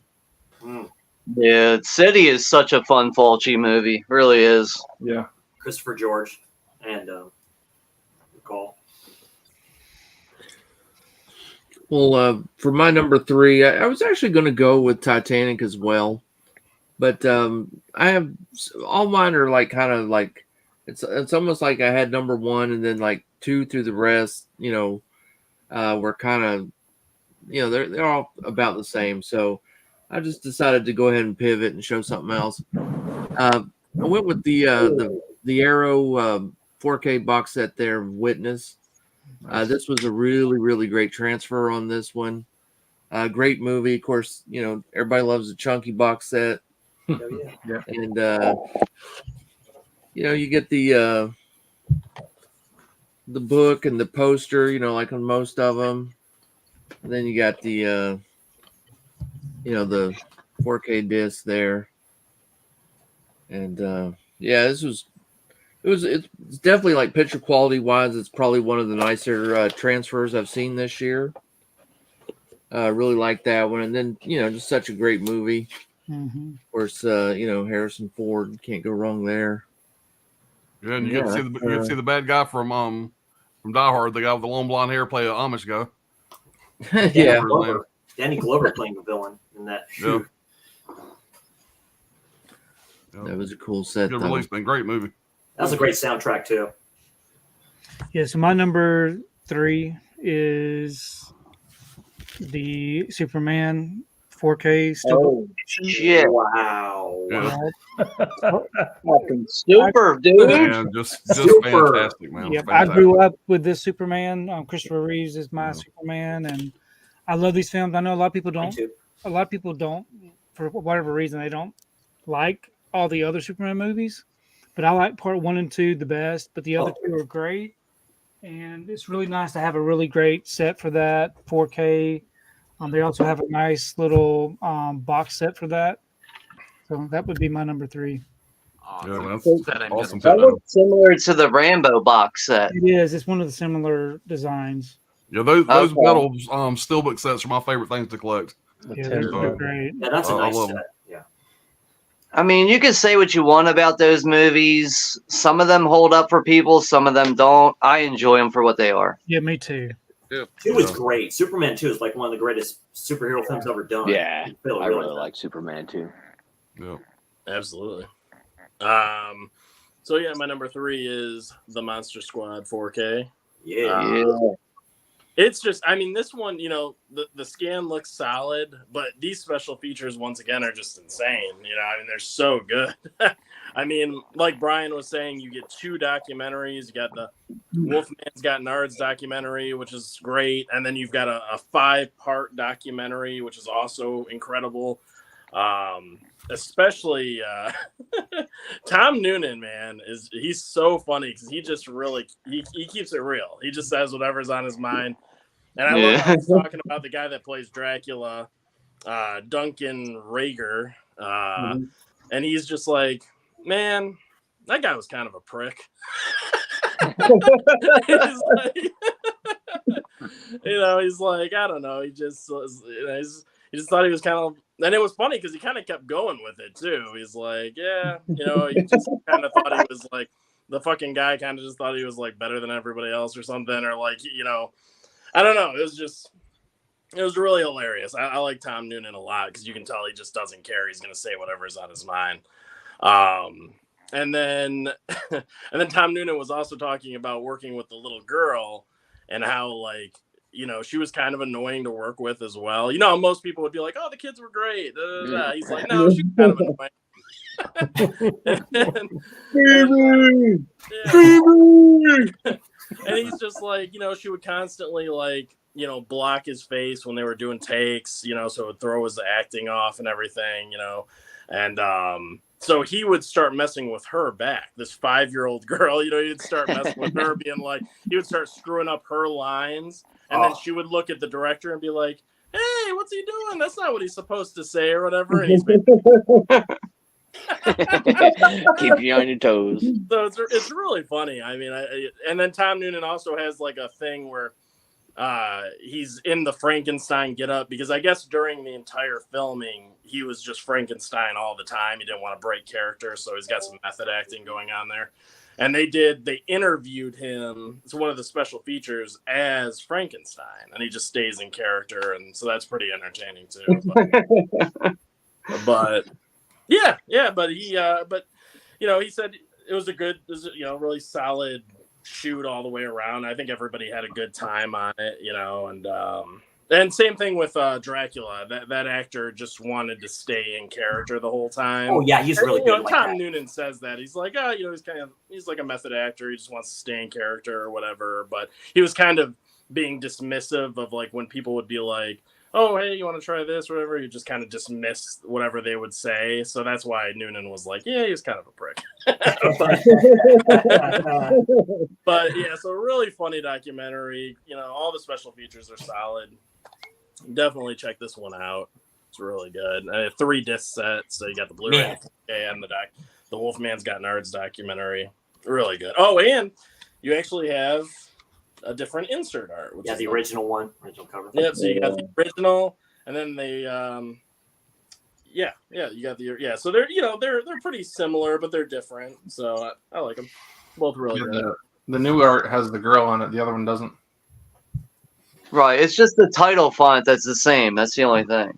Yeah, City is such a fun Fulci movie. Really is. Yeah. Christopher George and Nicole. Well, for my number 3, I was actually going to go with Titanic as well, but I have all mine are like kind of like it's almost like I had number 1 and then like 2 through the rest. Were kind of they're all about the same. So I just decided to go ahead and pivot and show something else. I went with the Arrow 4K box set there, Witness. This was a really, really great transfer on this one. Great movie. Of course, everybody loves the chunky box set. Yeah. And, you get the book and the poster, like on most of them. And then you got the, the 4K disc there. And, it's definitely like picture quality wise. It's probably one of the nicer transfers I've seen this year. Really like that one. And then, just such a great movie. Mm-hmm. Of course, Harrison Ford, can't go wrong there. Yeah, and you get to see the bad guy from Die Hard, the guy with the long blonde hair, play an Amish guy. Yeah. Danny Glover playing the villain in that. Yeah. That was a cool set. Good release, man. Great movie. That was a great soundtrack too. Yeah, so my number 3 is the Superman 4K Oh, shit. Wow. Yeah. Fucking super, dude. Man, just Super. fantastic, man. Yep, I Fantastic. grew up with this Superman. Christopher Reeves is my Superman, and I love these films. I know a lot of people Me don't. too. A lot of people don't, for whatever reason, they don't like all the other Superman movies. But I like part 1 and 2 the best. But the other 2 are great, and it's really nice to have a really great set for that 4K. They also have a nice little box set for that. So that would be my number 3. Yeah, that's That I awesome. missed. That looks similar to the Rambo box set. It is. It's one of the similar designs. Yeah, those Okay. metal steelbook sets are my favorite things to collect. Yeah, they're great. Yeah, that's a I nice love set. them. Yeah. I mean, you can say what you want about those movies. Some of them hold up for people, some of them don't. I enjoy them for what they are. Yeah, me too. Yeah. 2 is great. Superman 2 is like one of the greatest superhero films ever done. Yeah, Really, I really really good. like Superman too. Yeah. Absolutely. So yeah, my number 3 is the Monster Squad 4K. Yeah. Yeah. It's just, I mean, this one, the scan looks solid, but these special features once again are just insane. I mean, they're so good. I mean, like Brian was saying, you get 2 documentaries. You got the Wolfman's Got Nards documentary, which is great, and then you've got a 5-part documentary, which is also incredible. Especially Tom Noonan, man, he's so funny because he just really he keeps it real. He just says whatever's on his mind. And I love how he's talking about the guy that plays Dracula, Duncan Rager, and he's just like, man, that guy was kind of a prick. He's like, he's like, I don't know. He just was, he just thought he was kind of, and it was funny because he kind of kept going with it too. He's like, yeah, he just kind of thought he was like, the fucking guy kind of just thought he was like better than everybody else or something, or like, I don't know. It was really hilarious. I like Tom Noonan a lot because you can tell he just doesn't care. He's going to say whatever's on his mind. And then Tom Noonan was also talking about working with the little girl and how, like, she was kind of annoying to work with as well. Most people would be like, oh, the kids were great. He's like, no, she's kind of annoying. And he's just like, she would constantly like, block his face when they were doing takes, so it would throw his acting off and everything, and so he would start messing with her back, this 5-year-old girl, he'd start messing with her, being like, he would start screwing up her lines, and then she would look at the director and be like, hey, what's he doing? That's not what he's supposed to say or whatever. And he's Keep you on your toes. So it's really funny. I mean, and then Tom Noonan also has like a thing where he's in the Frankenstein getup because I guess during the entire filming he was just Frankenstein all the time. He didn't want to break character, so he's got some method acting going on there. and they interviewed him. It's one of the special features as Frankenstein, and he just stays in character, and so that's pretty entertaining too. But yeah, but he he said it was a good, really solid shoot all the way around. I think everybody had a good time on it, and same thing with Dracula. That actor just wanted to stay in character the whole time. Oh yeah, he's really good. Tom Noonan says that he's like, he's like a method actor. He just wants to stay in character or whatever. But he was kind of being dismissive of like when people would be like, "Oh, hey, you want to try this?" or whatever. You just kind of dismiss whatever they would say. So that's why Noonan was like, "Yeah, he's kind of a prick." but yeah, so really funny documentary. All the special features are solid. Definitely check this one out. It's really good. 3-disc set, so you got the Blu-ray and the Wolfman's Got Nards documentary. Really good. Oh, and you actually have a different insert art. Which is the original cover. Yeah, so you got the original, and then they, you got the So they're they're pretty similar, but they're different. So I like them both really good. The new art has the girl on it. The other one doesn't. Right. It's just the title font that's the same. That's the only thing.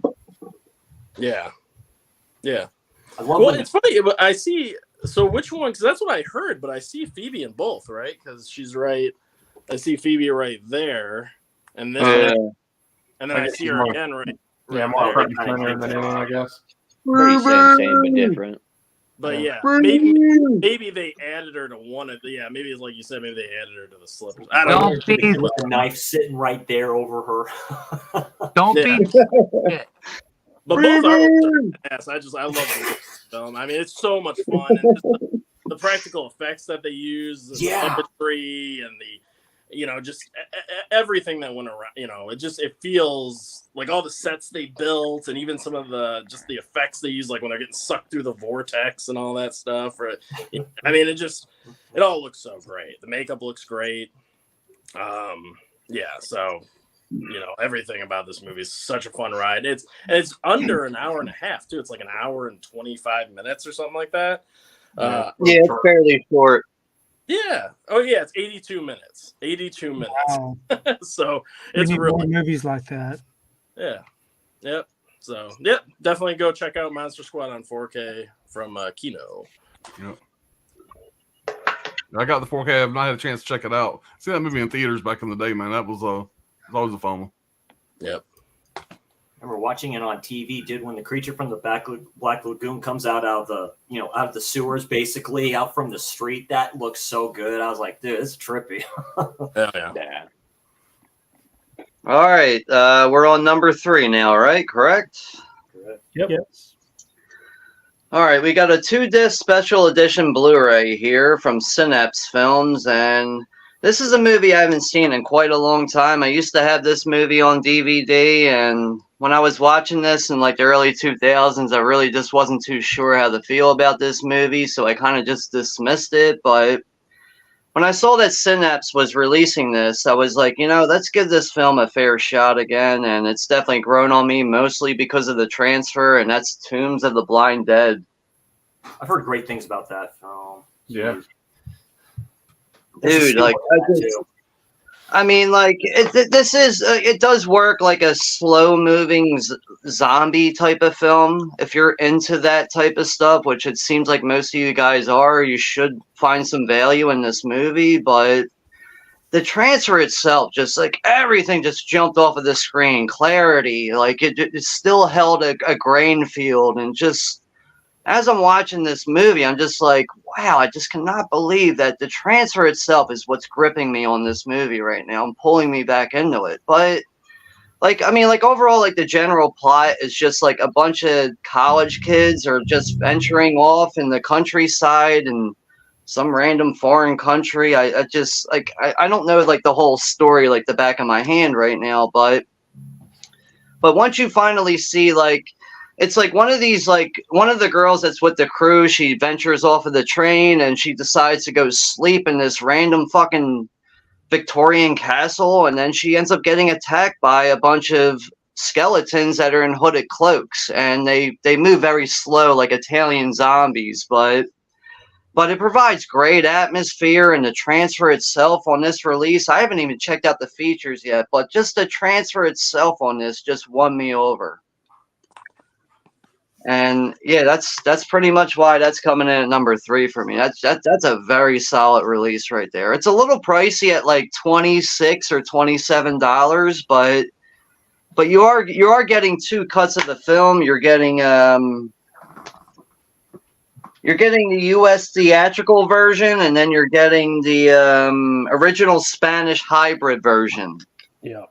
Yeah. Well, it's funny, but I see. So which one? Because that's what I heard, but I see Phoebe in both, right? Because she's right. I see Phoebe right there, and then and then I see her again right. More front and center in the new one, I guess. Pretty same but different. But yeah, maybe they added her to one of the. Yeah, maybe it's like you said. Maybe they added her to the slippers. I don't know. With the knife sitting right there over her. Don't be. But both are ass. I love the film. I mean, it's so much fun. And just the practical effects that they use, the puppetry, and the, just everything that went around. It feels like all the sets they built, and even some of the effects they use, like when they're getting sucked through the vortex and all that stuff. I mean, it all looks so great. The makeup looks great. So. Everything about this movie is such a fun ride. It's under an hour and a half too. It's like an hour and 25 minutes or something like that. It's fairly short. Yeah. Oh yeah, it's 82 minutes. 82 minutes. Wow. So We it's need really more movies like that. Yeah. Yep. So definitely go check out Monster Squad on 4K from Kino. Yep. I got the 4K. I've not had a chance to check it out. See that movie in theaters back in the day, man. That was always a fun one. Yep. I remember watching it on TV, dude, when the creature from the Black Lagoon comes out of the sewers, basically out from the street. That looks so good. I was like, dude, it's trippy. Hell yeah. All right. We're on number 3 now, right? Correct? Yep. All right. We got a 2-disc special edition Blu-ray here from Synapse Films, and this is a movie I haven't seen in quite a long time. I used to have this movie on DVD, and when I was watching this in like the early 2000s, I really just wasn't too sure how to feel about this movie, so I kind of just dismissed it. But when I saw that Synapse was releasing this, I was like, let's give this film a fair shot again, and it's definitely grown on me, mostly because of the transfer, and that's Tombs of the Blind Dead. I've heard great things about that film. Yeah. Dude, like, it does work like a slow-moving zombie type of film. If you're into that type of stuff, which it seems like most of you guys are, you should find some value in this movie. But the transfer itself, just like everything just jumped off of the screen. Clarity, like it still held a grain field, and just as I'm watching this movie, I'm just like, wow, I just cannot believe that the transfer itself is what's gripping me on this movie right now and pulling me back into it. But overall, like the general plot is just like a bunch of college kids are just venturing off in the countryside and some random foreign country. I don't know like the whole story like the back of my hand right now, but once you finally see like, it's like one of the girls that's with the crew, she ventures off of the train and she decides to go sleep in this random fucking Victorian castle, and then she ends up getting attacked by a bunch of skeletons that are in hooded cloaks, and they move very slow like Italian zombies, but but it provides great atmosphere, and the transfer itself on this release, I haven't even checked out the features yet, but just the transfer itself on this just won me over. And yeah, that's pretty much why that's coming in at number 3 for me. That's a very solid release right there. It's a little pricey at like $26 or $27, but you are getting 2 cuts of the film. You're getting the U.S. theatrical version, and then you're getting the original Spanish hybrid version. Yeah.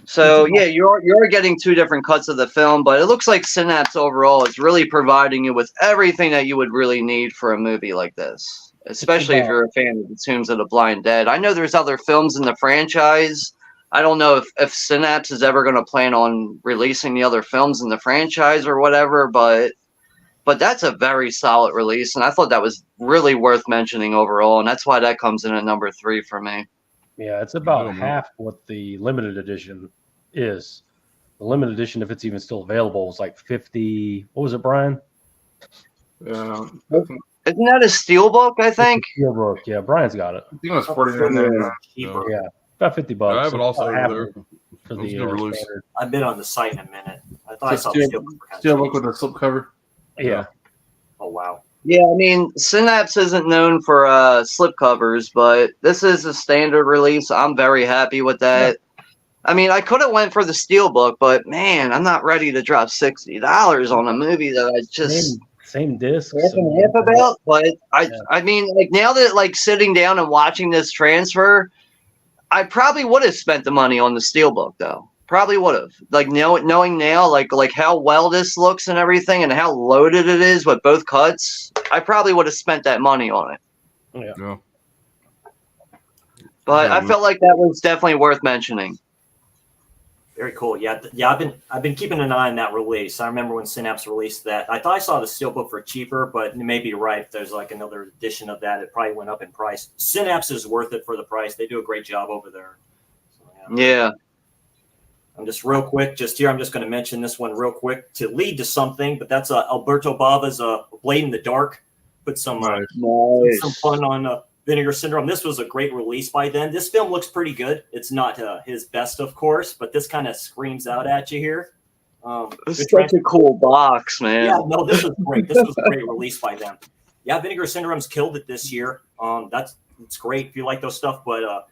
So yeah, you're getting 2 different cuts of the film, but it looks like Synapse overall is really providing you with everything that you would really need for a movie like this, especially if you're a fan of the Tombs of the Blind Dead. I know there's other films in the franchise. I don't know if Synapse is ever going to plan on releasing the other films in the franchise or whatever, but that's a very solid release, and I thought that was really worth mentioning overall, and that's why that comes in at number 3 for me. Yeah, it's about half what the limited edition is. The limited edition, if it's even still available, is like 50. What was it, Brian? Isn't that a steelbook? I think. Steelbook. Yeah, Brian's got it. I think it was $49. Yeah, about $50. I have it also about half over there. for It's the good release. standard. I've been on the site in a minute. I thought I saw the steelbook. Steelbook with a slipcover. Yeah. Oh wow. Yeah, I mean, Synapse isn't known for slipcovers, but this is a standard release. I'm very happy with that. Yeah. I mean, I could have went for the steelbook, but man, I'm not ready to drop $60 on a movie that I just same disc. Half about. But I mean, like now that like sitting down and watching this transfer, I probably would have spent the money on the steelbook though. Probably would have. Like knowing now, like how well this looks and everything, and how loaded it is with both cuts, I probably would have spent that money on it. Yeah. But I felt like that was definitely worth mentioning. Very cool. Yeah. I've been keeping an eye on that release. I remember when Synapse released that. I thought I saw the steelbook for cheaper, but you may be right. If there's like another edition of that, it probably went up in price. Synapse is worth it for the price. They do a great job over there. So, yeah. I'm just real quick, just here. I'm just going to mention this one real quick to lead to something, but that's Alberto Bava's Blade in the Dark. Put some fun on Vinegar Syndrome. This was a great release by then. This film looks pretty good. It's not his best, of course, but this kind of screams out at you here. It's such a cool box, man. Yeah, no, this was great. This was a great release by them. Yeah, Vinegar Syndrome's killed it this year. It's great if you like those stuff, but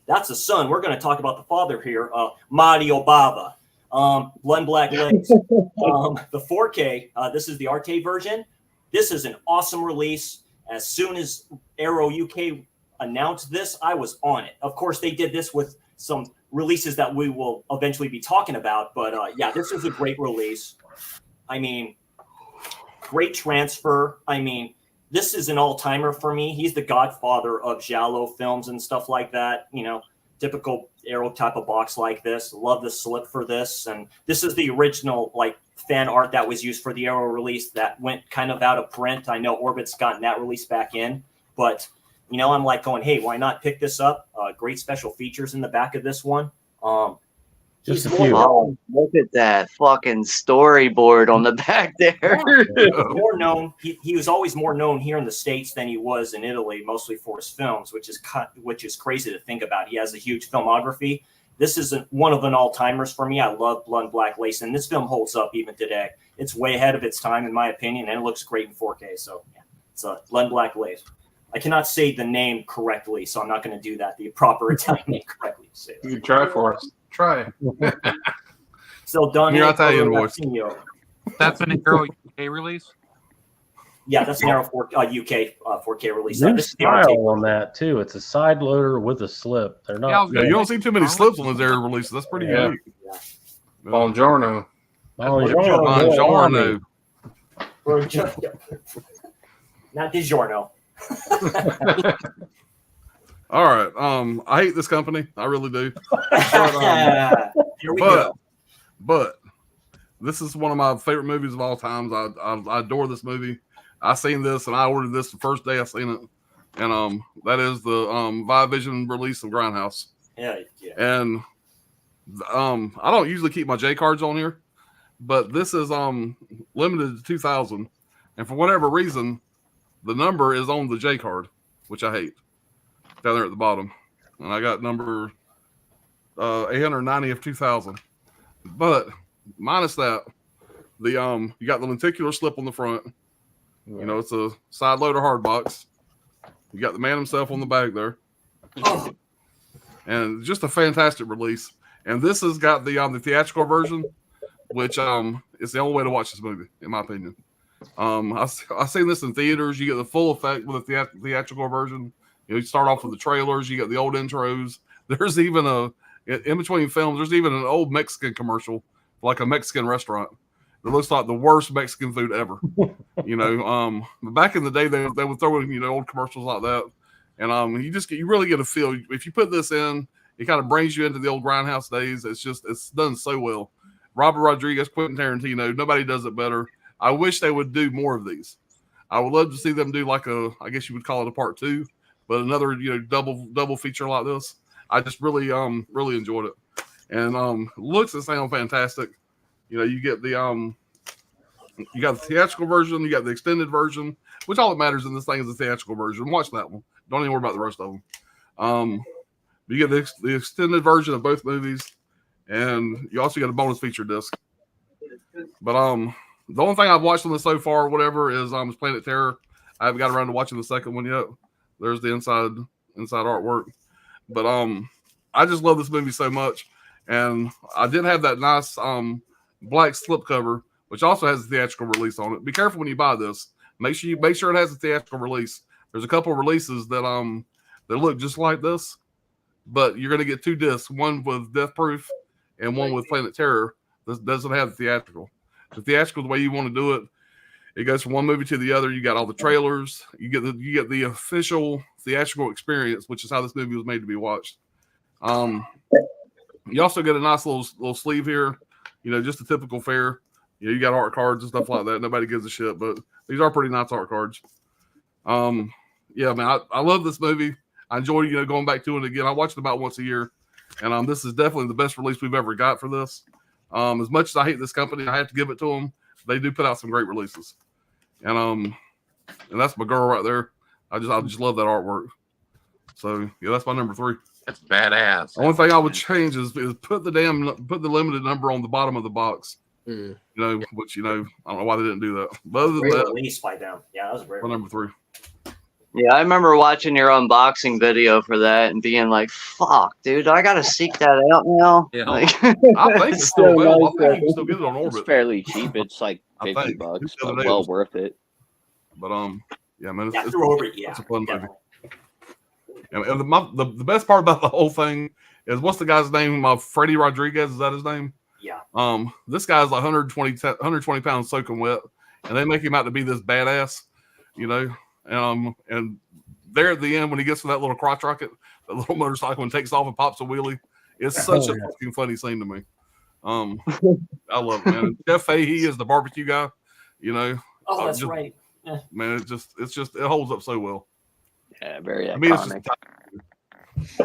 that's the son. We're going to talk about the father here, Mario Bava. Blood and Black Legs. The 4K, this is the Arte version. This is an awesome release. As soon as Arrow UK announced this, I was on it. Of course, they did this with some releases that we will eventually be talking about. But yeah, this is a great release. I mean, great transfer. I mean, this is an all-timer for me. He's the godfather of giallo films and stuff like that. You know, typical Arrow type of box like this. Love the slip for this. And this is the original, like, fan art that was used for the Arrow release that went kind of out of print. I know Orbit's gotten that release back in. But, you know, I'm like going, hey, why not pick this up? Great special features in the back of this one. Just a Oh, few. look at that fucking storyboard on the back there. More known, he was always more known here in the States than he was in Italy, mostly for his films, which is crazy to think about. He has a huge filmography. This is one of an all-timers for me. I love Blood and Black Lace, and this film holds up even today. It's way ahead of its time, in my opinion, and it looks great in 4K. So yeah, it's Blood and Black Lace. I cannot say the name correctly, so I'm not going to do that. The proper Italian name correctly. Say that. You can try for us. Try. So done. Your Italian voice. That's an Arrow UK release. Yeah, that's an Arrow UK 4K release. New This is the Arte style on that too. It's a side loader with a slip. They're not. Yeah, you don't see too many slips on those Arrow releases. That's pretty unique. Buongiorno. Buongiorno. Not DiGiorno. All right. I hate this company. I really do. Here we go. But this is one of my favorite movies of all times. I adore this movie. I seen this and I ordered this the first day I seen it. And that is the Vivision release of Grindhouse. Yeah. And I don't usually keep my J cards on here, but this is limited to 2,000. And for whatever reason, the number is on the J card, which I hate, down there at the bottom. And I got number 890 of 2000. But minus that, the you got the lenticular slip on the front. You know, it's a side loader hard box. You got the man himself on the back there. Oh, And just a fantastic release. And this has got the theatrical version, which is the only way to watch this movie, in my opinion. I've seen this in theaters. You get the full effect with the theatrical version. You start off with the trailers. You get the old intros. There's even in between films, there's even an old Mexican commercial, like a Mexican restaurant. It looks like the worst Mexican food ever. Back in the day, they would throw in, old commercials like that. And you really get a feel. If you put this in, it kind of brings you into the old Grindhouse days. It's done so well. Robert Rodriguez, Quentin Tarantino, nobody does it better. I wish they would do more of these. I would love to see them do like I guess you would call it a part 2, but another, double feature like this. I just really enjoyed it. And looks and sound fantastic. You get you got the theatrical version, you got the extended version, which all that matters in this thing is the theatrical version. Watch that one. Don't even worry about the rest of them. You get the extended version of both movies, and you also get a bonus feature disc. But the only thing I've watched on this so far, whatever, is Planet Terror. I haven't got around to watching the second one yet. There's the inside artwork. But I just love this movie so much. And I did have that nice black slipcover, which also has a theatrical release on it. Be careful when you buy this. Make sure it has a theatrical release. There's a couple of releases that look just like this, but you're going to get 2 discs, one with Death Proof and one with Planet Terror. This doesn't have the theatrical. The theatrical, the way you want to do it, it goes from one movie to the other. You got all the trailers. You get the official theatrical experience, which is how this movie was made to be watched. You also get a nice little sleeve here. Just a typical fare. You got art cards and stuff like that. Nobody gives a shit, but these are pretty nice art cards. Yeah, man, I love this movie. I enjoy going back to it again. I watch it about once a year, and this is definitely the best release we've ever got for this. As much as I hate this company, I have to give it to them. They do put out some great releases, and that's my girl right there. I just love that artwork. So yeah, that's my number 3. That's badass. The only thing I would change is put the limited number on the bottom of the box. Mm. Which I don't know why they didn't do that. But other than great that, release by them. Yeah, that was great. my number 3. Yeah, I remember watching your unboxing video for that and being like, "Fuck, dude, I gotta seek that out now." Yeah. Like, I think it's still available. I think you can still get it on It's Orbit. fairly cheap. It's like I $50, think. but The other day well was- worth it. But yeah, man, Yeah, through Orbit, yeah. it's a fun movie. Definitely. And the best part about the whole thing is what's the guy's name? Freddie Rodriguez, is that his name? Yeah. This guy's like 120 pounds soaking wet, and they make him out to be this badass, and there at the end when he gets to that little crotch rocket, that little motorcycle and takes off and pops a wheelie, it's such a fucking funny scene to me. I love it, man. Jeff Fahey is the barbecue guy, Oh, that's just- right. man. It holds up so well. Yeah, very I mean, it's iconic. just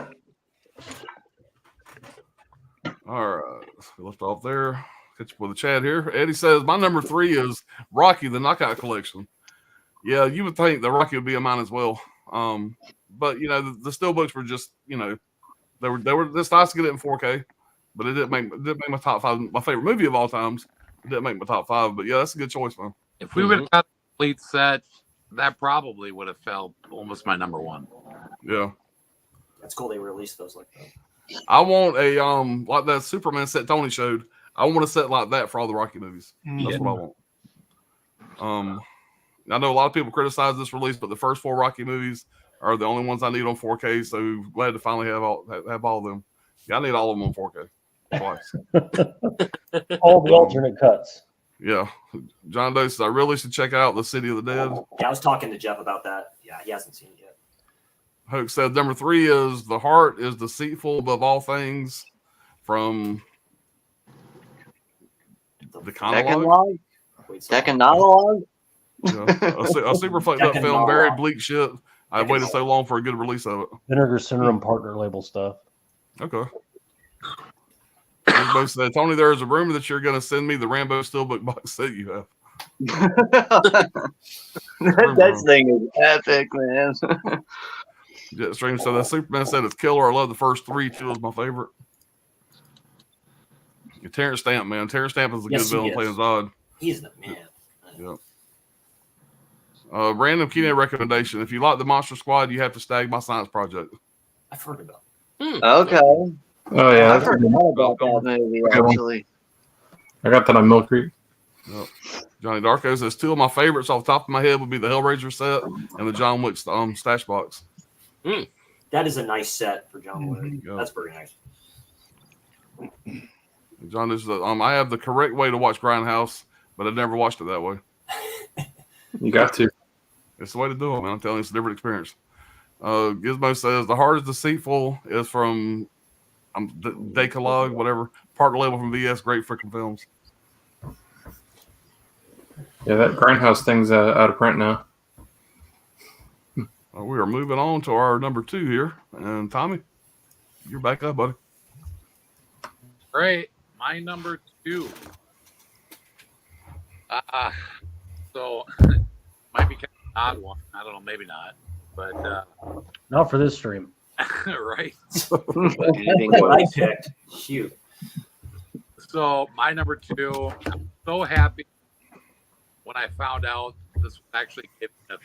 all right. We left off there. Catch up with the chat here. Eddie says my number 3 is Rocky: The Knockout Collection. Yeah, you would think that Rocky would be a mine as well. But the steelbooks were just they were just nice to get it in 4K, but it didn't make my top 5. My favorite movie of all times. It didn't make my top 5, but yeah, that's a good choice, man. If we would have got the complete set, that probably would have felt almost my number 1. Yeah. That's cool. They released those like that. I want a like that Superman set Tony showed. I want a set like that for all the Rocky movies. That's what I want. I know a lot of people criticize this release, but the first 4 Rocky movies are the only ones I need on 4K. So glad to finally have all of them. Yeah, I need all of them on 4K twice. All the alternate cuts. Yeah, John Doe says I really should check out The City of the Dead. Yeah, I was talking to Jeff about that. Yeah, he hasn't seen it yet. Hoke said number 3 is The Heart is Deceitful Above All Things from the Decanologue. Decanologue? A super fucked up film, very bleak shit. I waited so long for a good release of it. Vinegar Syndrome partner label stuff. Okay. Everybody said, Tony, there is a rumor that you're going to send me the Rambo Steelbook box set you have. That thing is epic, man. Jetstream said that Superman said it's killer. I love the first three. Two is my favorite. Terrence Stamp, man. Terrence Stamp is a Yes, good villain he playing is. Zod. He's the man. Yep. Random Keynote recommendation. If you like the Monster Squad, you have to Stag My Science Project. I've heard about. Okay. Oh yeah, I've heard about that movie, actually. I got that on Mill Creek. Yep. Johnny Darko says two of my favorites off the top of my head would be the Hellraiser set and the John Wick stash box. That is a nice set for John Wick. Yep. That's very nice. John, this is I have the correct way to watch Grindhouse, but I've never watched it that way. You got to. It's the way to do it, man. I'm telling you, it's a different experience. Gizmo says the Heart is Deceitful is from Decalogue, whatever, partner label from VS. Great freaking films. Yeah, that Grindhouse thing's out of print now. We are moving on to our number 2 here, and Tommy, you're back up, buddy. Great. My number 2. So might be kind of an odd one. I don't know, maybe not, but Not for this stream. right. What I picked. Shoot. So my number 2. I'm so happy when I found out this was actually given a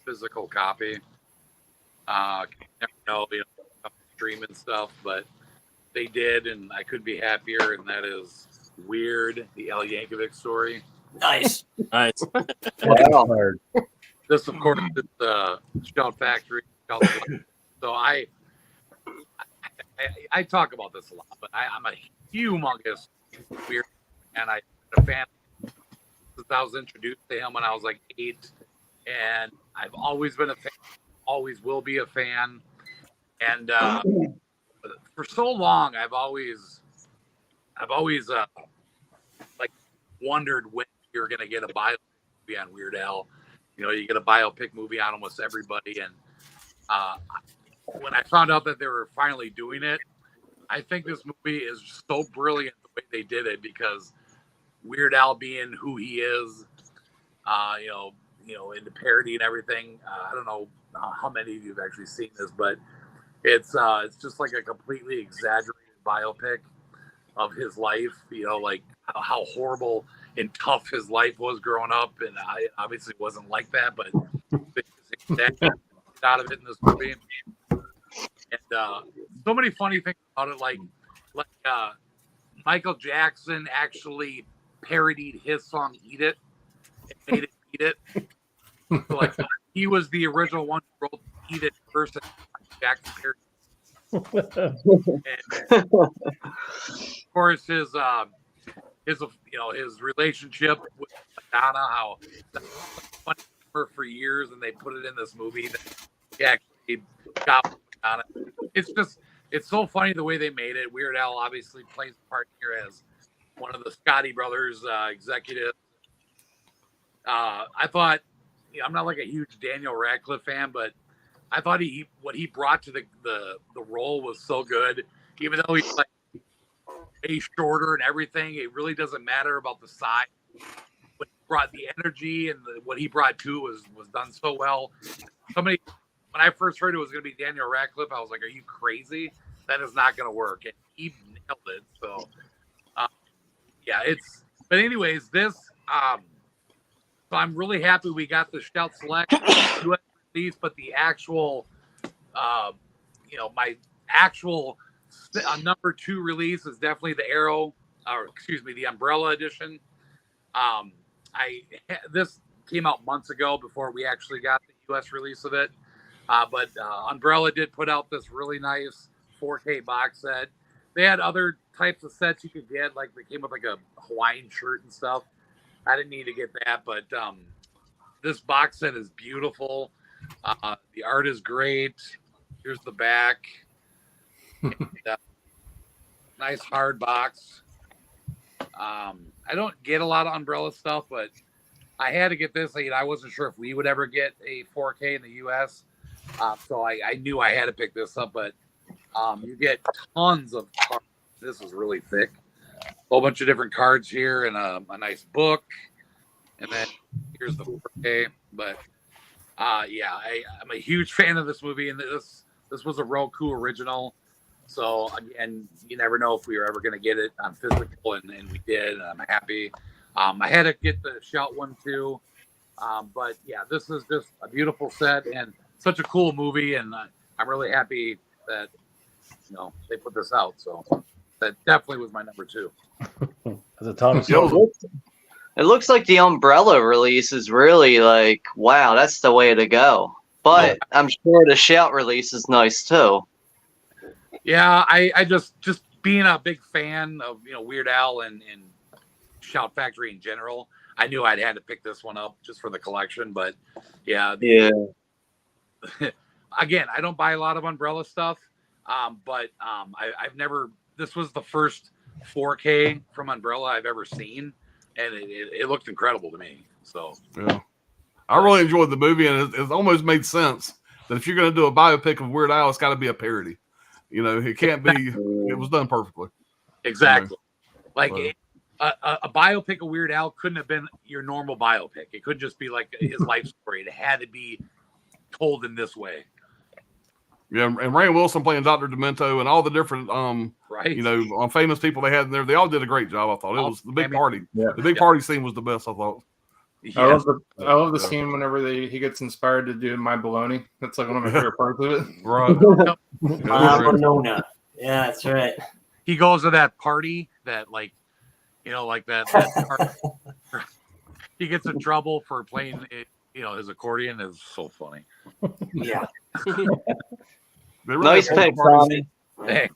physical copy. Never know, stream and stuff, but they did, and I couldn't be happier. And that is Weird, the Al Yankovic story. Nice. Nice. Wow. This, of course, is the Shout Factory. So I talk about this a lot, but I'm a humongous Weird, and I'm a fan since I was introduced to him when I was like 8, and I've always been a fan, always will be a fan, and for so long I've always like wondered when you're gonna get a biopic movie on Weird Al. You know, you get a biopic movie on almost everybody, and when I found out that they were finally doing it, I think this movie is so brilliant the way they did it, because Weird Al being who he is, you know, in the parody and everything. I don't know how many of you have actually seen this, but it's just like a completely exaggerated biopic of his life. You know, like how horrible and tough his life was growing up, and I obviously wasn't like that, but they just out of it in this movie. And so many funny things about it, like Michael Jackson actually parodied his song "Eat It" and made it "Eat It." So, like, he was the original one who wrote "Eat It" first, and Jackson parodied. And of course, his relationship with Madonna, how funny for years, and they put it in this movie that he actually got with Madonna. It's so funny the way they made it. Weird Al obviously plays the part here as one of the Scotty brothers executives. I thought, I'm not like a huge Daniel Radcliffe fan, but I thought what he brought to the role was so good. Even though he's like way shorter and everything, it really doesn't matter about the size. What he brought, the energy and what he brought to was done so well. When I first heard it was going to be Daniel Radcliffe, I was like, "Are you crazy? That is not going to work." And he nailed it. So, But anyways, this. So I'm really happy we got the Shout Select US release, but the actual, my actual number 2 release is definitely the Umbrella edition. This came out months ago before we actually got the US release of it. But Umbrella did put out this really nice 4K box set. They had other types of sets you could get, like they came with like a Hawaiian shirt and stuff. I didn't need to get that, but this box set is beautiful. The art is great. Here's the back. And, nice hard box. I don't get a lot of Umbrella stuff, but I had to get this. I wasn't sure if we would ever get a 4K in the US. So I knew I had to pick this up, but you get tons of cards. This is really thick. A whole bunch of different cards here and a nice book. and then here's the 4K. But yeah, I'm a huge fan of this movie, and this was a Roku original. So again, you never know if we were ever going to get it on physical, and we did. And I'm happy. I had to get the Shout one too, but yeah, this is just a beautiful set and such a cool movie, and I'm really happy that they put this out. So that definitely was my number 2. As a ton of It looks like the Umbrella release is really like, wow, that's the way to go. But I'm sure the Shout release is nice too. Yeah, I just being a big fan of Weird Al and Shout Factory in general, I knew I'd had to pick this one up just for the collection. But yeah. Again, I don't buy a lot of Umbrella stuff, but I've never. This was the first 4K from Umbrella I've ever seen, and it looked incredible to me. So yeah, I really enjoyed the movie, and it almost made sense that if you're going to do a biopic of Weird Al, it's got to be a parody. It can't be. It was done perfectly. Exactly. Like a biopic of Weird Al couldn't have been your normal biopic. It couldn't just be like his life story. It had to be told in this way. Yeah, and Rainn Wilson playing Dr. Demento and all the different right. Famous people they had in there. They all did a great job. I thought it was the big party. Yeah. The big party scene was the best. I thought. I love the scene whenever he gets inspired to do My Baloney. That's like one of my favorite parts of it. Right. Winona. Yeah, that's right. He goes to that party that that he gets in trouble for playing his accordion. Is so funny. Yeah. Nice pick, Tommy. Hey.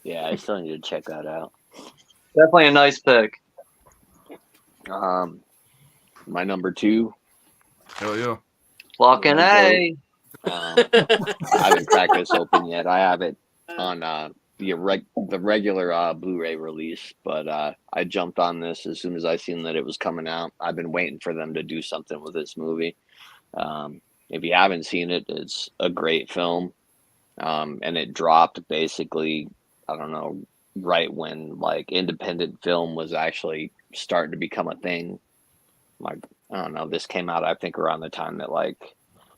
Yeah, I still need to check that out. Definitely a nice pick. My number 2. Hell yeah. Fucking A. I haven't cracked this open yet. I have it on the regular Blu-ray release, but I jumped on this as soon as I seen that it was coming out. I've been waiting for them to do something with this movie. If you haven't seen it, it's a great film, and it dropped basically, I don't know, right when like independent film was actually starting to become a thing. Like, I don't know, this came out I think around the time that like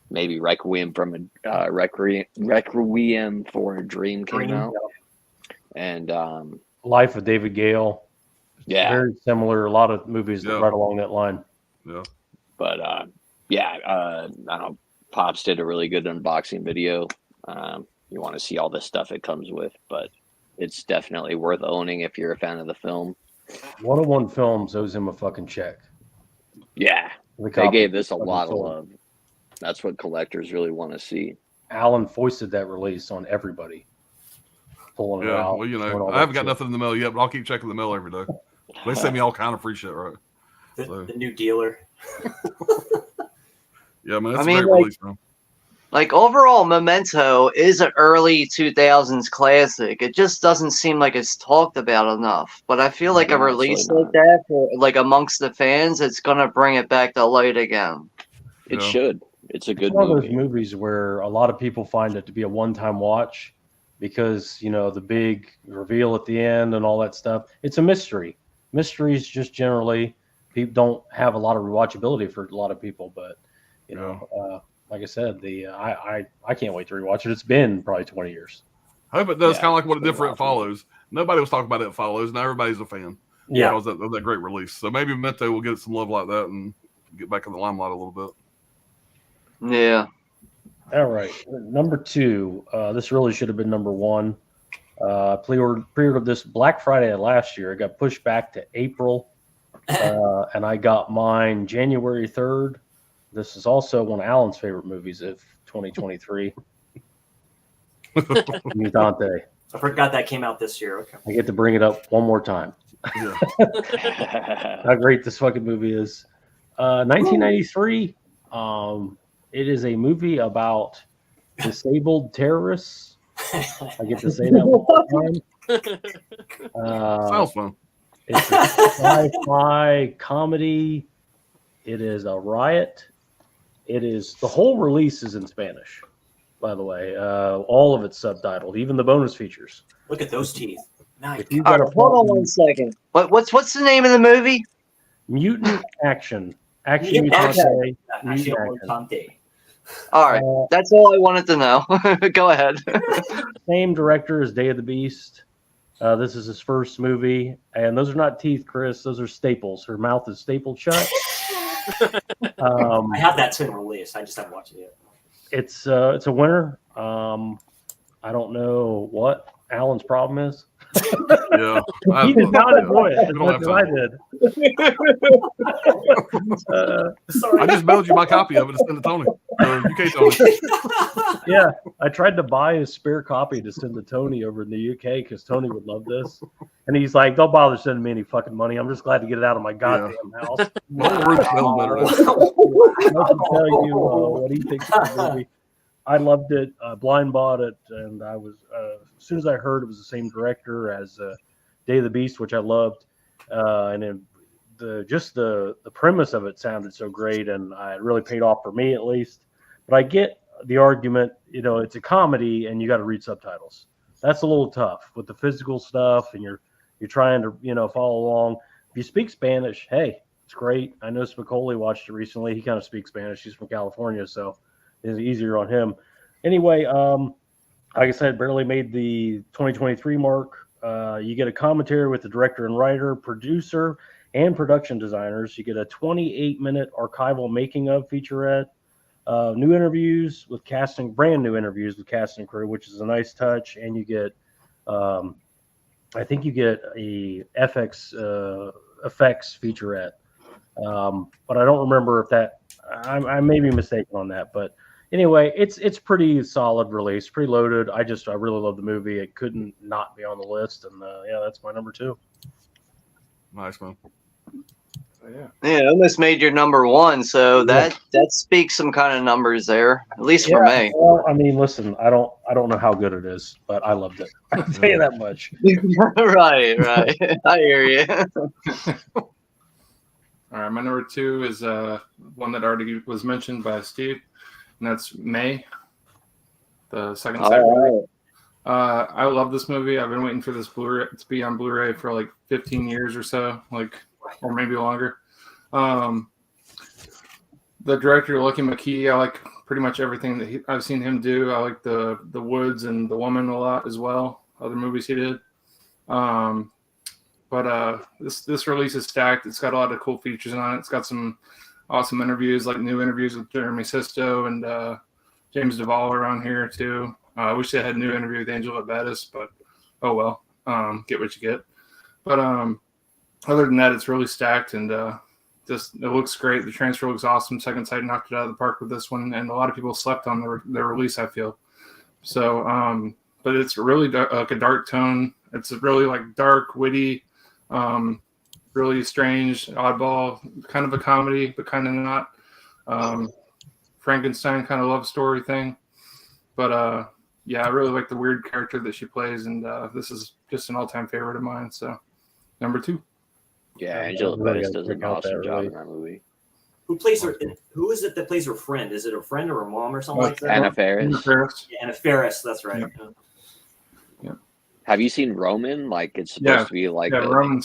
maybe Requiem for a Dream came out, and Life of David Gale. Yeah, very similar. A lot of movies that right along that line. Yeah, but I don't know. Pops did a really good unboxing video. You want to see all the stuff it comes with, but it's definitely worth owning if you're a fan of the film. 101 Films owes him a fucking check. Yeah, they gave this a lot of love. That's what collectors really want to see. Alan foisted that release on everybody. Pulling it out. Well, I haven't got nothing in the mail yet, but I'll keep checking the mail every day. They send me all kind of free shit, right? The new dealer. Yeah, man, that's a great release, man. Like overall, Memento is an early 2000s classic. It just doesn't seem like it's talked about enough. But I feel like a release like that, for, like amongst the fans, it's gonna bring it back to light again. It should. It's a good movie. One of movie. those movies where a lot of people find it to be a one-time watch because the big reveal at the end and all that stuff. It's a mystery. Mysteries just generally people don't have a lot of rewatchability for a lot of people, but like I said, I can't wait to rewatch it. It's been probably 20 years. I hope it does kind of like what a different Follows. Nobody was talking about it Follows. Now everybody's a fan. Yeah. Because of that great release. So maybe Memento will get some love like that and get back in the limelight a little bit. Yeah. All right. Number 2. This really should have been number 1. Pre-ordered this Black Friday of last year. It got pushed back to April. And I got mine January 3rd. This is also one of Alan's favorite movies of 2023. Dante. I forgot that came out this year. Okay. I get to bring it up one more time. Yeah. How great this fucking movie is. 1993. It is a movie about disabled terrorists. I get to say that one more time. Sounds fun. It's a sci-fi comedy. It is a riot. It is the whole release is in Spanish, by the way. All of it's subtitled, even the bonus features. Look at those teeth. Nice. If you've All got right, hold on one second. What's the name of the movie? Mutant Action. Action Action. Mutante. Mutante. All right, that's all I wanted to know. Go ahead. Same director as Day of the Beast. This is his first movie, and those are not teeth, Chris. Those are staples. Her mouth is stapled shut. I have that to release. I just haven't watched it yet. It's a winner. I don't know what Alan's problem is. Yeah, He did not enjoy it as don't much have as time. I did. Sorry. I just mailed you my copy of it to send to Tony. Or UK Tony. Yeah, I tried to buy a spare copy to send to Tony over in the UK because Tony would love this. And he's like, "Don't bother sending me any fucking money. I'm just glad to get it out of my goddamn house." Well, Ruth smells better. I can tell you what he thinks of the movie. I loved it. Blind bought it, and I was as soon as I heard it was the same director as Day of the Beast, which I loved, and then the premise of it sounded so great, and it really paid off for me at least. But I get the argument, it's a comedy, and you got to read subtitles. That's a little tough with the physical stuff, and you're trying to follow along. If you speak Spanish, hey, it's great. I know Spicoli watched it recently. He kind of speaks Spanish. He's from California, so it's easier on him. Anyway, like I said, barely made the 2023 mark. You get a commentary with the director and writer, producer, and production designers. You get a 28-minute archival making of featurette, new interviews with casting, brand new interviews with cast and crew, which is a nice touch. And you get, I think you get a FX effects featurette, but I don't remember if that. I may be mistaken on that, but anyway, it's pretty solid release, pretty loaded. I really love the movie. It couldn't not be on the list, and yeah, that's my number 2. Nice, man. Yeah, it almost made your number 1, so that speaks some kind of numbers there, at least for me. Well, I mean, listen, I don't know how good it is, but I loved it. I can tell you that much. right. I hear you. All right, my number 2 is one that already was mentioned by Steve, and that's May, the second segment. I love this movie. I've been waiting for this Blu-ray to be on Blu-ray for like 15 years or so, or maybe longer. The director, Lucky McKee, I like pretty much everything that I've seen him do. I like the Woods and The Woman a lot as well, other movies he did. But this release is stacked. It's got a lot of cool features on it. It's got some awesome interviews, like new interviews with Jeremy Sisto and James Duvall around here too. I wish they had a new interview with Angela Bettis, but oh well. Get what you get. But other than that, it's really stacked, and it looks great. The transfer looks awesome. Second Sight knocked it out of the park with this one, and a lot of people slept on their release, I feel. So, but it's really like a dark tone. It's really like dark, witty, really strange, oddball, kind of a comedy, but kind of not. Frankenstein kind of love story thing. But yeah, I really like the weird character that she plays, and this is just an all-time favorite of mine. So, number 2. Yeah, Angela Bettis does an awesome job in that movie. Who plays her? Who is it that plays her friend? Is it her friend or her mom or something like that? Anna Faris. Yeah, Anna Faris. That's right. Yeah. Have you seen Roman? Like it's supposed to be like Roman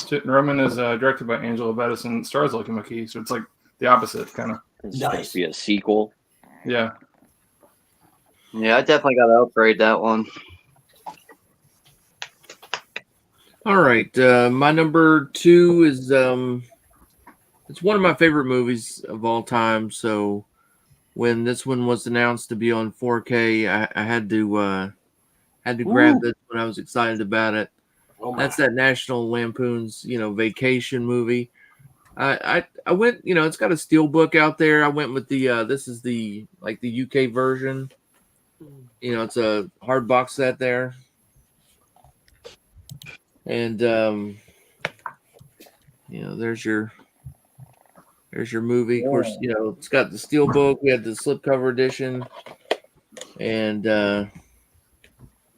is directed by Angela Bettis and stars Lucky McKee, so it's like the opposite kind of. It's supposed to be a sequel. Yeah. Yeah, I definitely got to upgrade that one. All right, my number 2 is it's one of my favorite movies of all time. So when this one was announced to be on 4K, I had to grab this when I was excited about it. That's that National Lampoon's Vacation movie. I went, it's got a steelbook out there. I went with the this is the UK version. It's a hard box set there. And there's your movie. Of course, it's got the steelbook. We had the slipcover edition, and then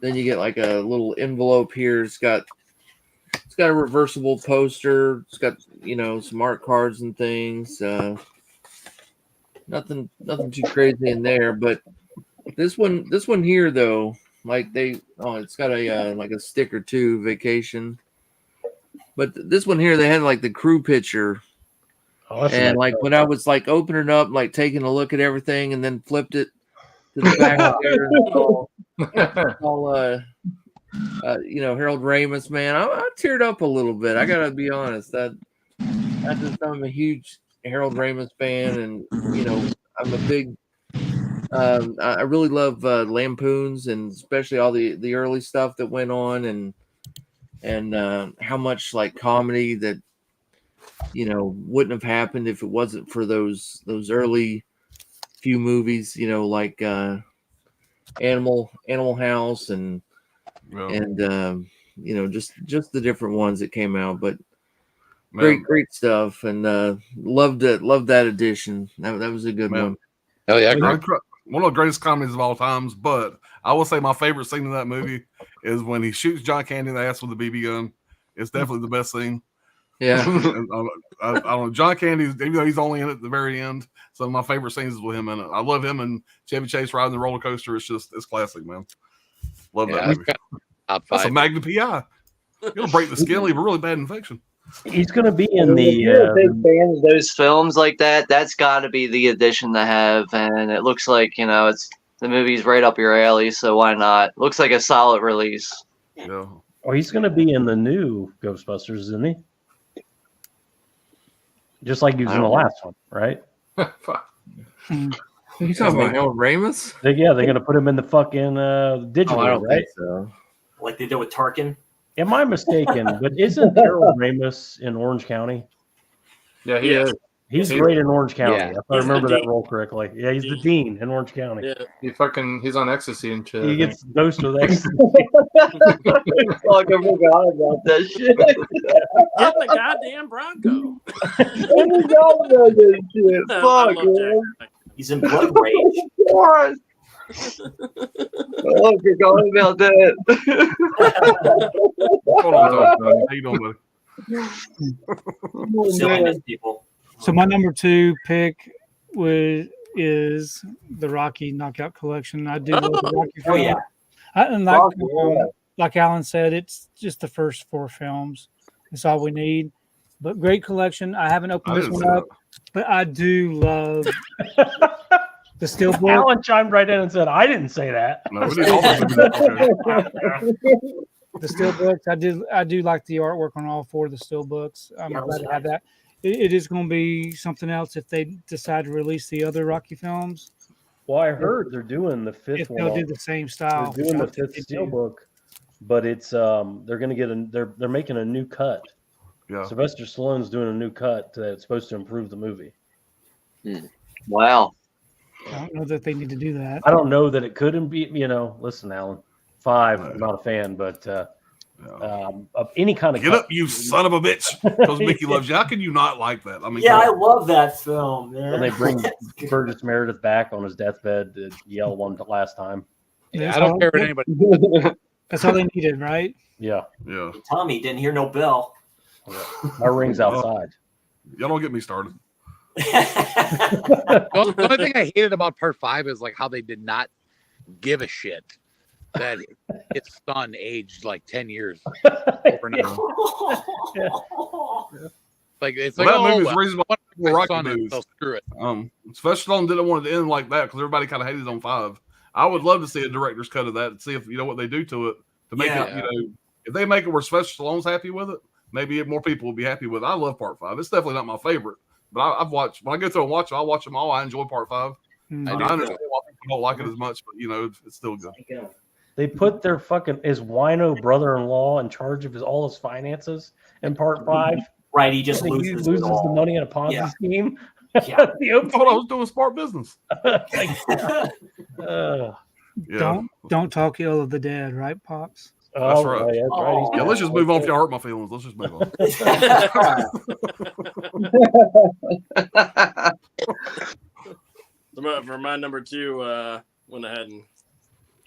you get like a little envelope here. It's got a reversible poster. It's got some art cards and things. Nothing too crazy in there, but this one here though. It's got a like a sticker too, Vacation. But this one here, they had like the crew picture Oh, that's a And nice like touch. when I was like opening up, like taking a look at everything, and then flipped it to the back there, all Harold Ramis, man, I teared up a little bit. I gotta be honest. I'm a huge Harold Ramis fan, and I'm a big. I really love Lampoons, and especially all the early stuff that went on, and how much like comedy that wouldn't have happened if it wasn't for those early few movies, like Animal House and just the different ones that came out. But great stuff, and loved that edition. That was a good one. Oh yeah, one of the greatest comedies of all times. But I will say my favorite scene in that movie is when he shoots John Candy in the ass with a BB gun. It's definitely the best scene. Yeah. I don't know. John Candy, even though he's only in it at the very end, some of my favorite scenes is with him in it. I love him and Chevy Chase riding the roller coaster. It's classic, man. Love that movie. That's a Magnum PI. It'll break the skin, leave a really bad infection. He's going to be in If the. you're a big fan of those films like that, that's got to be the edition to have. And it looks like it's the movie's right up your alley, so why not? Looks like a solid release. Yeah. Oh, he's going to be in the new Ghostbusters, isn't he? Just like he was in the last one, right? You talking about Harold Ramis? They're going to put him in the fucking digital, I don't right? think so. Like they did with Tarkin. Am I mistaken? But isn't Harold Ramis in Orange County? Yeah, he is. He's great in Orange County. Yeah. If I remember that role correctly. Yeah, he's the dean in Orange County. Yeah. He's on ecstasy and shit. He gets dosed with ecstasy. Fuck, I forgot about that shit. Get in the goddamn Bronco. I forgot about that shit. I Fuck, love man. Jack. He's in Blood Rage. Forrest. I forgot about that. Hold on, John. How you doing, buddy? Silliness, people. So my number 2 pick is the Rocky Knockout Collection. I do love the Rocky Oh film. yeah. Like Alan said, it's just the first 4 films. That's all we need. But great collection. I haven't opened this one up, but I do love the Steelbook. Alan chimed right in and said, "I didn't say that." No, we didn't all think that. The Steelbooks. I do like the artwork on all 4 of the Steelbooks. I'm Yeah, glad to that's have that. It is going to be something else if they decide to release the other Rocky films. Well, I heard they're doing the 5th If one. they'll do the same style. They're doing the That's what 5th they do. Steelbook, but it's they're going to get they're making a new cut. Yeah. Sylvester Stallone's doing a new cut that's supposed to improve the movie. Wow. I don't know that they need to do that. I don't know that it couldn't be. Listen, Alan, 5. I'm not a fan, but of any kind of Get cut, up, you son of a bitch! Because Mickey loves you. How can you not like that? I mean, Yeah, I come on. love that film, man. when they bring Burgess Meredith back on his deathbed to yell one last time. That's I don't all- care what anybody. That's all they needed, right? Yeah, Yeah. Tommy didn't hear no bell. my ring's outside. Y'all don't get me started. The only thing I hated about part 5 is like how they did not give a shit that his son aged like 10 years overnight. Like it's Well, like that movie's well, reasonable. one of my Rocky son is, movies. so screw it. Sylvester Stallone didn't want it to end like that because everybody kind of hated it on 5. I would love to see a director's cut of that and see if what they do to it to make Yeah. it. If they make it where Sylvester Stallone's happy with it, maybe more people will be happy with it. I love part 5. It's definitely not my favorite, but I've watched when I go through and watch them. I watch them all. I enjoy part 5. Mm. I understand why people don't like it as much, but it's still good. They put their his wino brother-in-law in charge of all his finances in part 5. Right, he just He loses, loses it all. the money in a Ponzi Yeah. scheme. Yeah. The I thought I was doing smart business. Yeah. Don't talk ill of the dead, right, Pops? That's right. That's right. Yeah, let's just move on. If y'all hurt my feelings, let's just move on. For my number 2, went ahead and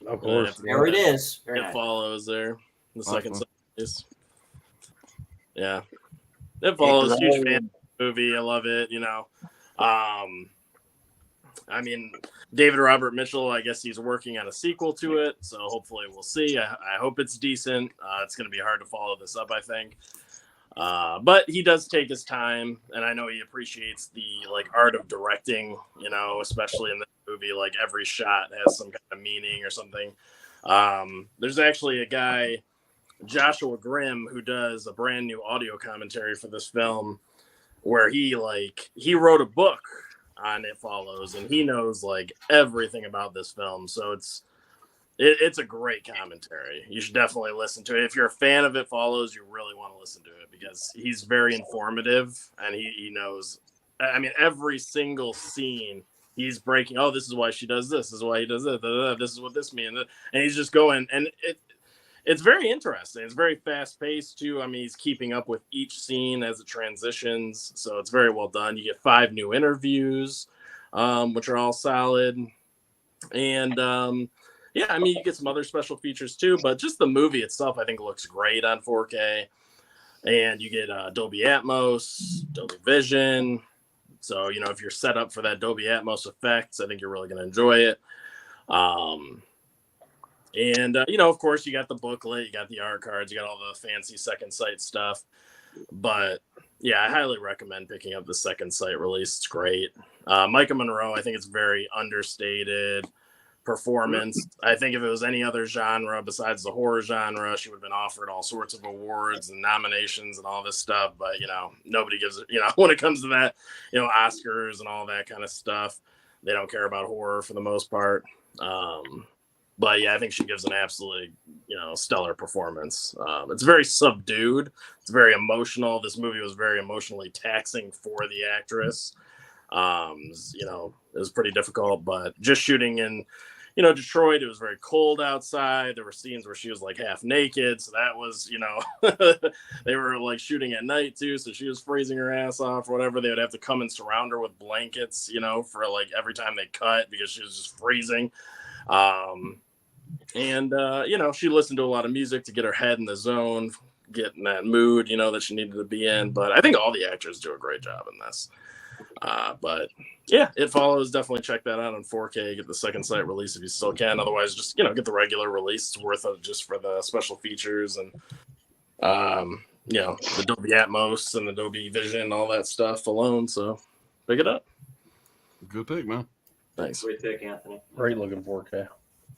Of course. There it is. Very it nice. follows there. The second Awesome. is yeah. It follows. Huge fan of the movie. I love it. I mean, David Robert Mitchell, I guess he's working on a sequel to it, so hopefully we'll see. I hope it's decent. It's going to be hard to follow this up, I think. But he does take his time, and I know he appreciates the like art of directing, you know, especially in the movie. Like every shot has some kind of meaning or something. There's actually a guy, Joshua Grimm, who does a brand new audio commentary for this film, where he wrote a book on It Follows, and he knows like everything about this film. So it's a great commentary. You should definitely listen to it. If you're a fan of It Follows, you really want to listen to it because he's very informative and he knows. I mean, every single scene he's breaking. Oh, this is why she does this. This is why he does this. This is what this means. And he's just going. And it's very interesting. It's very fast paced too. I mean, he's keeping up with each scene as it transitions. So it's very well done. You get 5 new interviews, which are all solid. And yeah, I mean, you get some other special features too, but just the movie itself, I think, looks great on 4K. And you get Dolby Atmos, Dolby Vision. So, you know, if you're set up for that Dolby Atmos effects, I think you're really going to enjoy it. You know, of course, you got the booklet, you got the art cards, you got all the fancy Second Sight stuff. But yeah, I highly recommend picking up the Second Sight release. It's great. Micah Monroe, I think it's very understated performance. I think if it was any other genre besides the horror genre, she would have been offered all sorts of awards and nominations and all this stuff. But, you know, nobody gives it, you know, when it comes to that, you know, Oscars and all that kind of stuff, they don't care about horror for the most part. But yeah, I think she gives an absolutely, you know, stellar performance. It's very subdued. It's very emotional. This movie was very emotionally taxing for the actress. You know, it was pretty difficult, but just shooting in, you know, Detroit, it was very cold outside. There were scenes where she was like half naked. So that was, you know, they were like shooting at night too. So she was freezing her ass off or whatever. They would have to come and surround her with blankets, you know, for like every time they cut because she was just freezing. You know, she listened to a lot of music to get her head in the zone, get in that mood, you know, that she needed to be in. But I think all the actors do a great job in this. But yeah, It Follows. Definitely check that out on 4K. Get the Second Sight release if you still can. Otherwise, just, you know, get the regular release. It's worth it just for the special features and, you know, the Dolby Atmos and the Dolby Vision, all that stuff alone. So pick it up. Good pick, man. Thanks. Great pick, Anthony. Great looking 4K.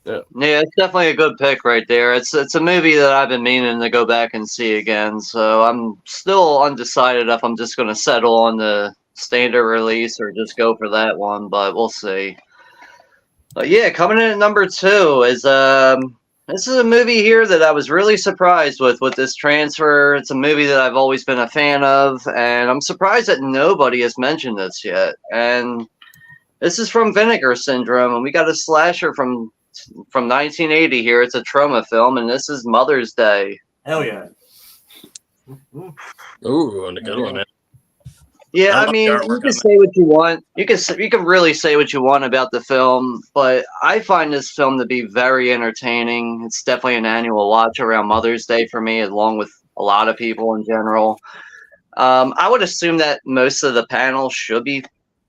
Yeah, it's definitely a good pick right there. It's a movie that I've been meaning to go back and see again. So I'm still undecided if I'm just going to settle on the standard release or just go for that one, but we'll see. But yeah, coming in at number 2 is this is a movie here that I was really surprised with this transfer. It's a movie that I've always been a fan of, and I'm surprised that nobody has mentioned this yet. And this is from Vinegar Syndrome, and we got a slasher from 1980 here. It's a trauma film, and this is Mother's Day. Hell yeah. Ooh, and a good one, man. Yeah, I mean, you can say what you want. You can really say what you want about the film, but I find this film to be very entertaining. It's definitely an annual watch around Mother's Day for me, along with a lot of people in general. I would assume that most of the panel should be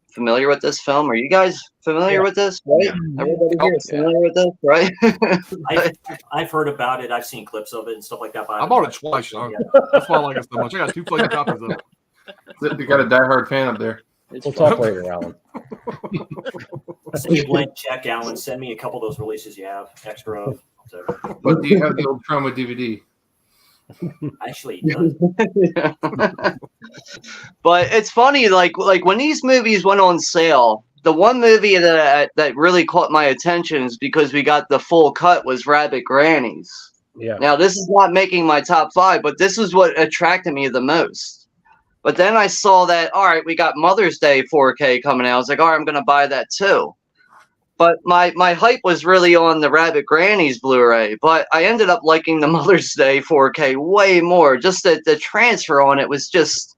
familiar with this film. Are you guys familiar with this? Right? Yeah. Everybody here is familiar with this, right? I've heard about it. I've seen clips of it and stuff like that. I bought it twice, so that's why I like it so much. I got 2 flaky copies of it. You got a diehard fan up there. We'll talk later, Alan. Send me a blank check, Alan. Send me a couple of those releases you have extra of. So. But do you have the old Trauma DVD? Actually, it does. But it's funny, like when these movies went on sale, the one movie that really caught my attention is because we got the full cut was Rabbit Grannies. Yeah. Now this is not making my top 5, but this is what attracted me the most. But then I saw that, all right, we got Mother's Day 4K coming out. I was like, all right, I'm going to buy that too. But my hype was really on the Rabbit Grannies Blu-ray. But I ended up liking the Mother's Day 4K way more. Just the transfer on it was just,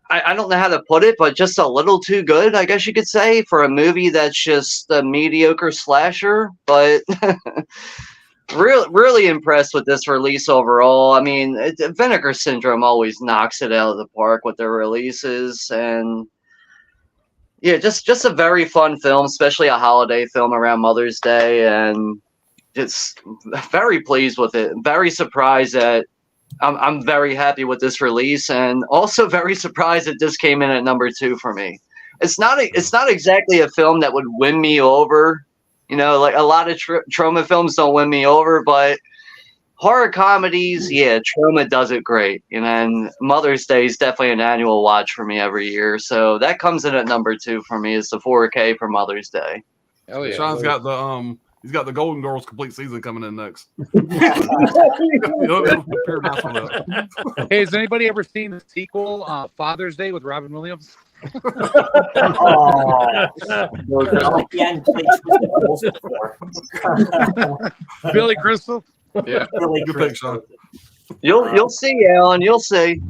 I don't know how to put it, but just a little too good, I guess you could say, for a movie that's just a mediocre slasher. But really impressed with this release overall. I mean, Vinegar Syndrome always knocks it out of the park with their releases, and yeah, just a very fun film, especially a holiday film around Mother's Day, and just very pleased with it. Very surprised that I'm very happy with this release, and also very surprised that this came in at number 2 for me. It's not exactly a film that would win me over. You know, like a lot of trauma films don't win me over, but horror comedies, yeah, Trauma does it great. And then Mother's Day is definitely an annual watch for me every year. So that comes in at number 2 for me, is the 4K for Mother's Day. Oh yeah. Sean's got the he's got the Golden Girls complete season coming in next. Hey, has anybody ever seen the sequel, Father's Day with Robin Williams? Billy Crystal. Yeah. Billy Good pick, Crystal. Sean. You'll see, Alan. You'll see.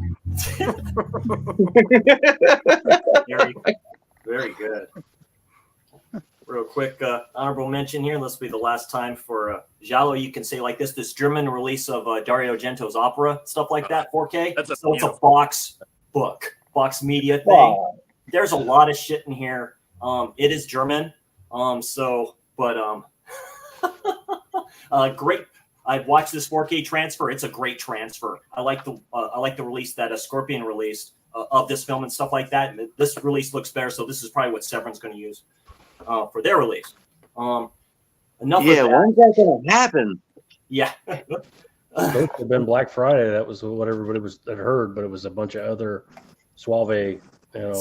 Very, very good. Real quick, honorable mention here. This will be the last time for Giallo. You can say like this German release of Dario Argento's opera, stuff like that, 4K. It's a box media thing. Wow. There's a lot of shit in here. It is German. Great. I've watched this 4K transfer. It's a great transfer. I like the release that Scorpion released of this film and stuff like that. This release looks better, so this is probably what Severin's going to use for their release. Enough of that. When's that going to happen? Yeah. It have been Black Friday. That was what everybody had heard, but it was a bunch of other Suave, movies. Dude,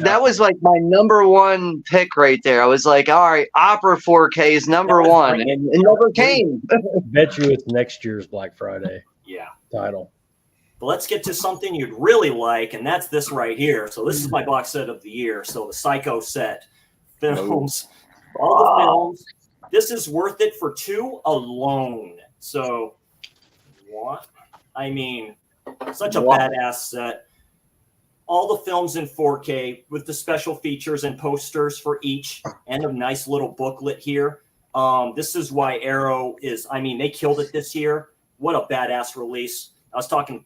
that was like my number 1 pick right there. I was like, all right, Opera 4K is number 1, and it never came. Bet you it's next year's Black Friday. Yeah. Title. But let's get to something you'd really like, and that's this right here. So this is my box set of the year. So the Psycho set films, all the films. This is worth it for 2 alone. So what? I mean, such a badass set. All the films in 4K with the special features and posters for each, and a nice little booklet here. This is why Arrow is. I mean, they killed it this year. What a badass release! I was talking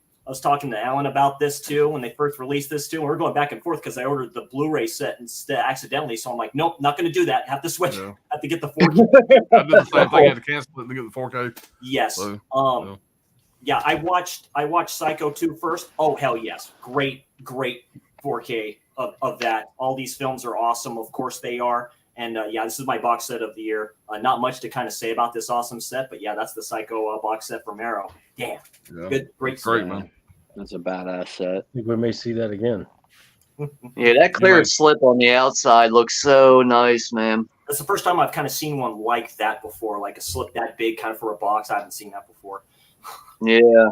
to Alan about this too when they first released this too. And we're going back and forth because I ordered the Blu-ray set instead accidentally. So I'm like, nope, not going to do that. Have to switch. Yeah. Have to get the 4K. I did the same thing. I had to cancel it to get the 4K. Yes. So, yeah, I watched Psycho 2 first. Oh hell yes, great 4K of that. All these films are awesome. Of course they are. And this is my box set of the year. Not much to kind of say about this awesome set, but yeah, that's the Psycho box set from Arrow. Damn, great, man. That's a badass set. I think we may see that again. Yeah, that clear slip on the outside looks so nice, man. That's the first time I've kind of seen one like that before, like a slip that big kind of for a box. I haven't seen that before. Yeah.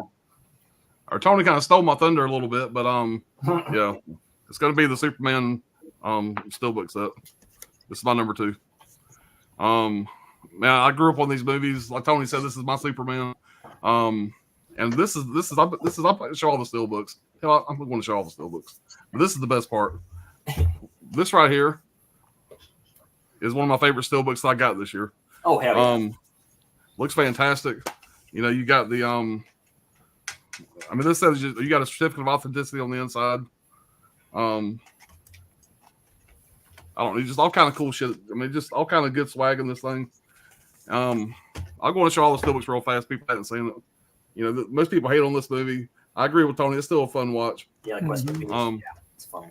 Or Tony kind of stole my thunder a little bit, but yeah, it's going to be the Superman steelbook set. This is my number 2. Man, I grew up on these movies. Like Tony said, this is my Superman. And this is I'm going to show all the steelbooks. Hell, I'm going to show all the steelbooks. But this is the best part. This right here is one of my favorite steelbooks that I got this year. Oh hell yeah. Looks fantastic. You know, you got the this says you got a certificate of authenticity on the inside. I don't know, just all kind of cool shit. I mean, just all kind of good swag in this thing. I'll go and show all the steelbooks real fast. People haven't seen it. You know, most people hate on this movie. I agree with Tony. It's still a fun watch. Yeah, like West Indies. It's fun.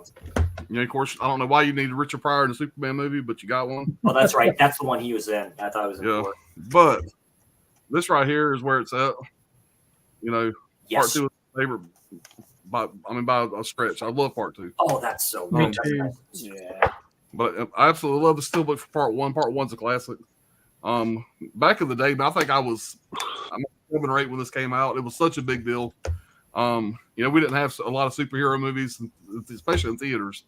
You know, of course, I don't know why you need Richard Pryor in a Superman movie, but you got one. Oh, that's right. That's the one he was in. I thought it was in. Yeah, 4. but this right here is where it's at. You know, Yes. part 2 is my favorite by a stretch. I love part 2. Oh, that's so Me good. too. Yeah. But I absolutely love the steelbook for part 1. Part 1's a classic. Back in the day, I'm 7 or 8 when this came out. It was such a big deal. You know, we didn't have a lot of superhero movies, especially in theaters.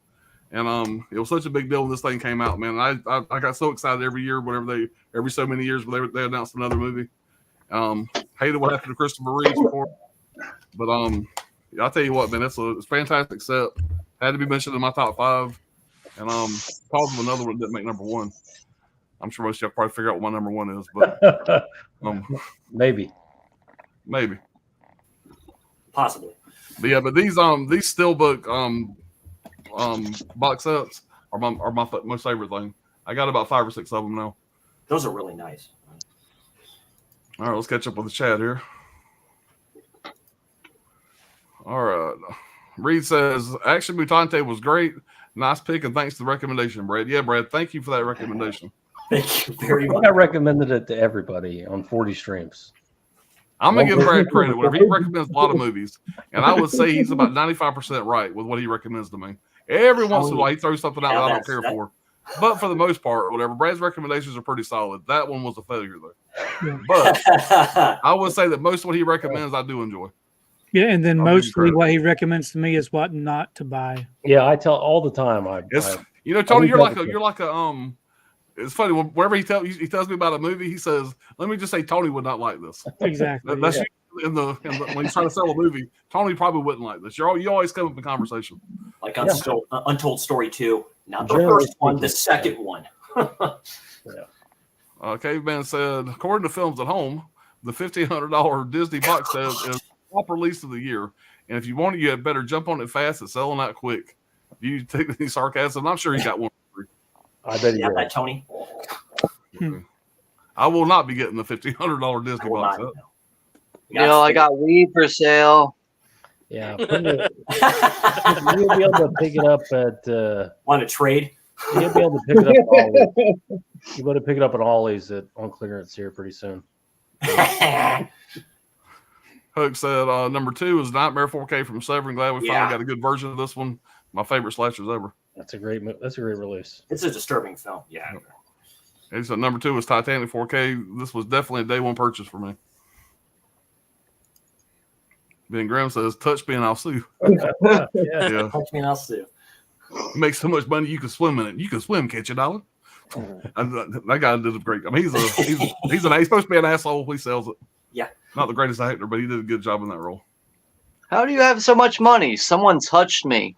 And it was such a big deal when this thing came out, man. I got so excited every year, every so many years, when they announced another movie. Hated what happened to Christopher Reeve before, but I'll tell you what, man, it's a fantastic set. Had to be mentioned in my top 5, and called them another one that didn't make number 1. I'm sure most of y'all probably figure out what my number 1 is, but Maybe. Possibly. But yeah, but these steelbook box sets are my most favorite thing. I got about 5 or 6 of them now. Those are really nice. All right, let's catch up with the chat here. All right. Reed says, Action Mutante was great. Nice pick, and thanks for the recommendation, Brad. Yeah, Brad, thank you for that recommendation. Thank you very much. I recommended it to everybody on 40 streams. I'm going to give Brad credit. Whenever he recommends a lot of movies, and I would say he's about 95% right with what he recommends to me. Every once in a while, he throws something out that I don't care for. But for the most part, whatever, Brad's recommendations are pretty solid. That one was a failure, though. But I would say that most of what he recommends, I do enjoy. Yeah, and then mostly what he recommends to me is what not to buy. Yeah, I tell all the time. You know, Tony, you're like a it's funny whenever he tells me about a movie, he says, "Let me just say Tony would not like this." Exactly. That's in the when he's trying to sell a movie. Tony probably wouldn't like this. You always come up in conversation. Like Untold Story 2, not the first one, the second one. Caveman said, according to Films at Home, the $1,500 Disney box set is the top release of the year, and if you want it, you had better jump on it fast. It's selling out quick. Do you take any sarcasm? I'm sure he got one. I bet you that, Tony. I will not be getting the $1,500 Disney box set. I got weed for sale. Yeah, you'll be able to pick it up at. Want to trade? You'll be able to pick it up. At Ollie's. You'll be able to pick it up at Ollie's on clearance here pretty soon. Hook said number 2 is Nightmare 4K from Severin. Glad we finally got a good version of this one. My favorite slashers ever. That's a great release. It's a disturbing film. Yeah. He said number 2 was Titanic 4K. This was definitely a day one purchase for me. Ben Graham says, "Touch me and I'll sue." Yeah. Touch me and I'll sue. You make so much money you can swim in it. You can swim, can't you, darling? That guy did a great. I mean, he's supposed to be an asshole. He sells it. Yeah. Not the greatest actor, but he did a good job in that role. How do you have so much money? Someone touched me.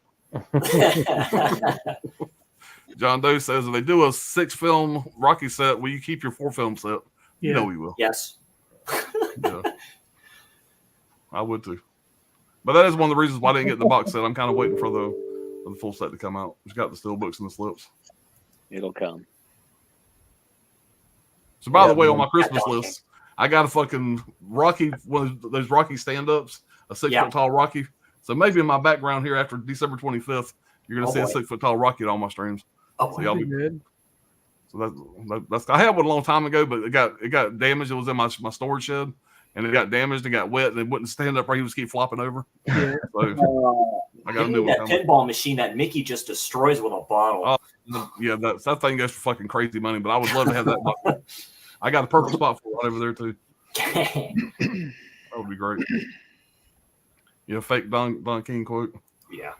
John Doe says, if they do a 6-film Rocky set, will you keep your 4-film set? Yeah. You know we will. Yes. Yeah. I would too. But that is one of the reasons why I didn't get the box set. I'm kind of waiting for the full set to come out. It's got the steel books and the slips. It'll come. So by the way, on my Christmas list, I got a fucking Rocky, one of those Rocky stand-ups, a 6-foot tall Rocky. So maybe in my background here after December 25th, you're going to see a 6-foot tall Rocky at all my streams. Oh, so y'all be good. So that's I had one a long time ago, but it got damaged. It was in my storage shed, and it got damaged and got wet, and it wouldn't stand up right. He was keep flopping over. Yeah. So I got a new one. That pinball machine that Mickey just destroys with a bottle. Yeah, that thing goes for fucking crazy money, but I would love to have that. I got a perfect spot for it over there too. That would be great. Yeah, fake Don King quote. Yeah.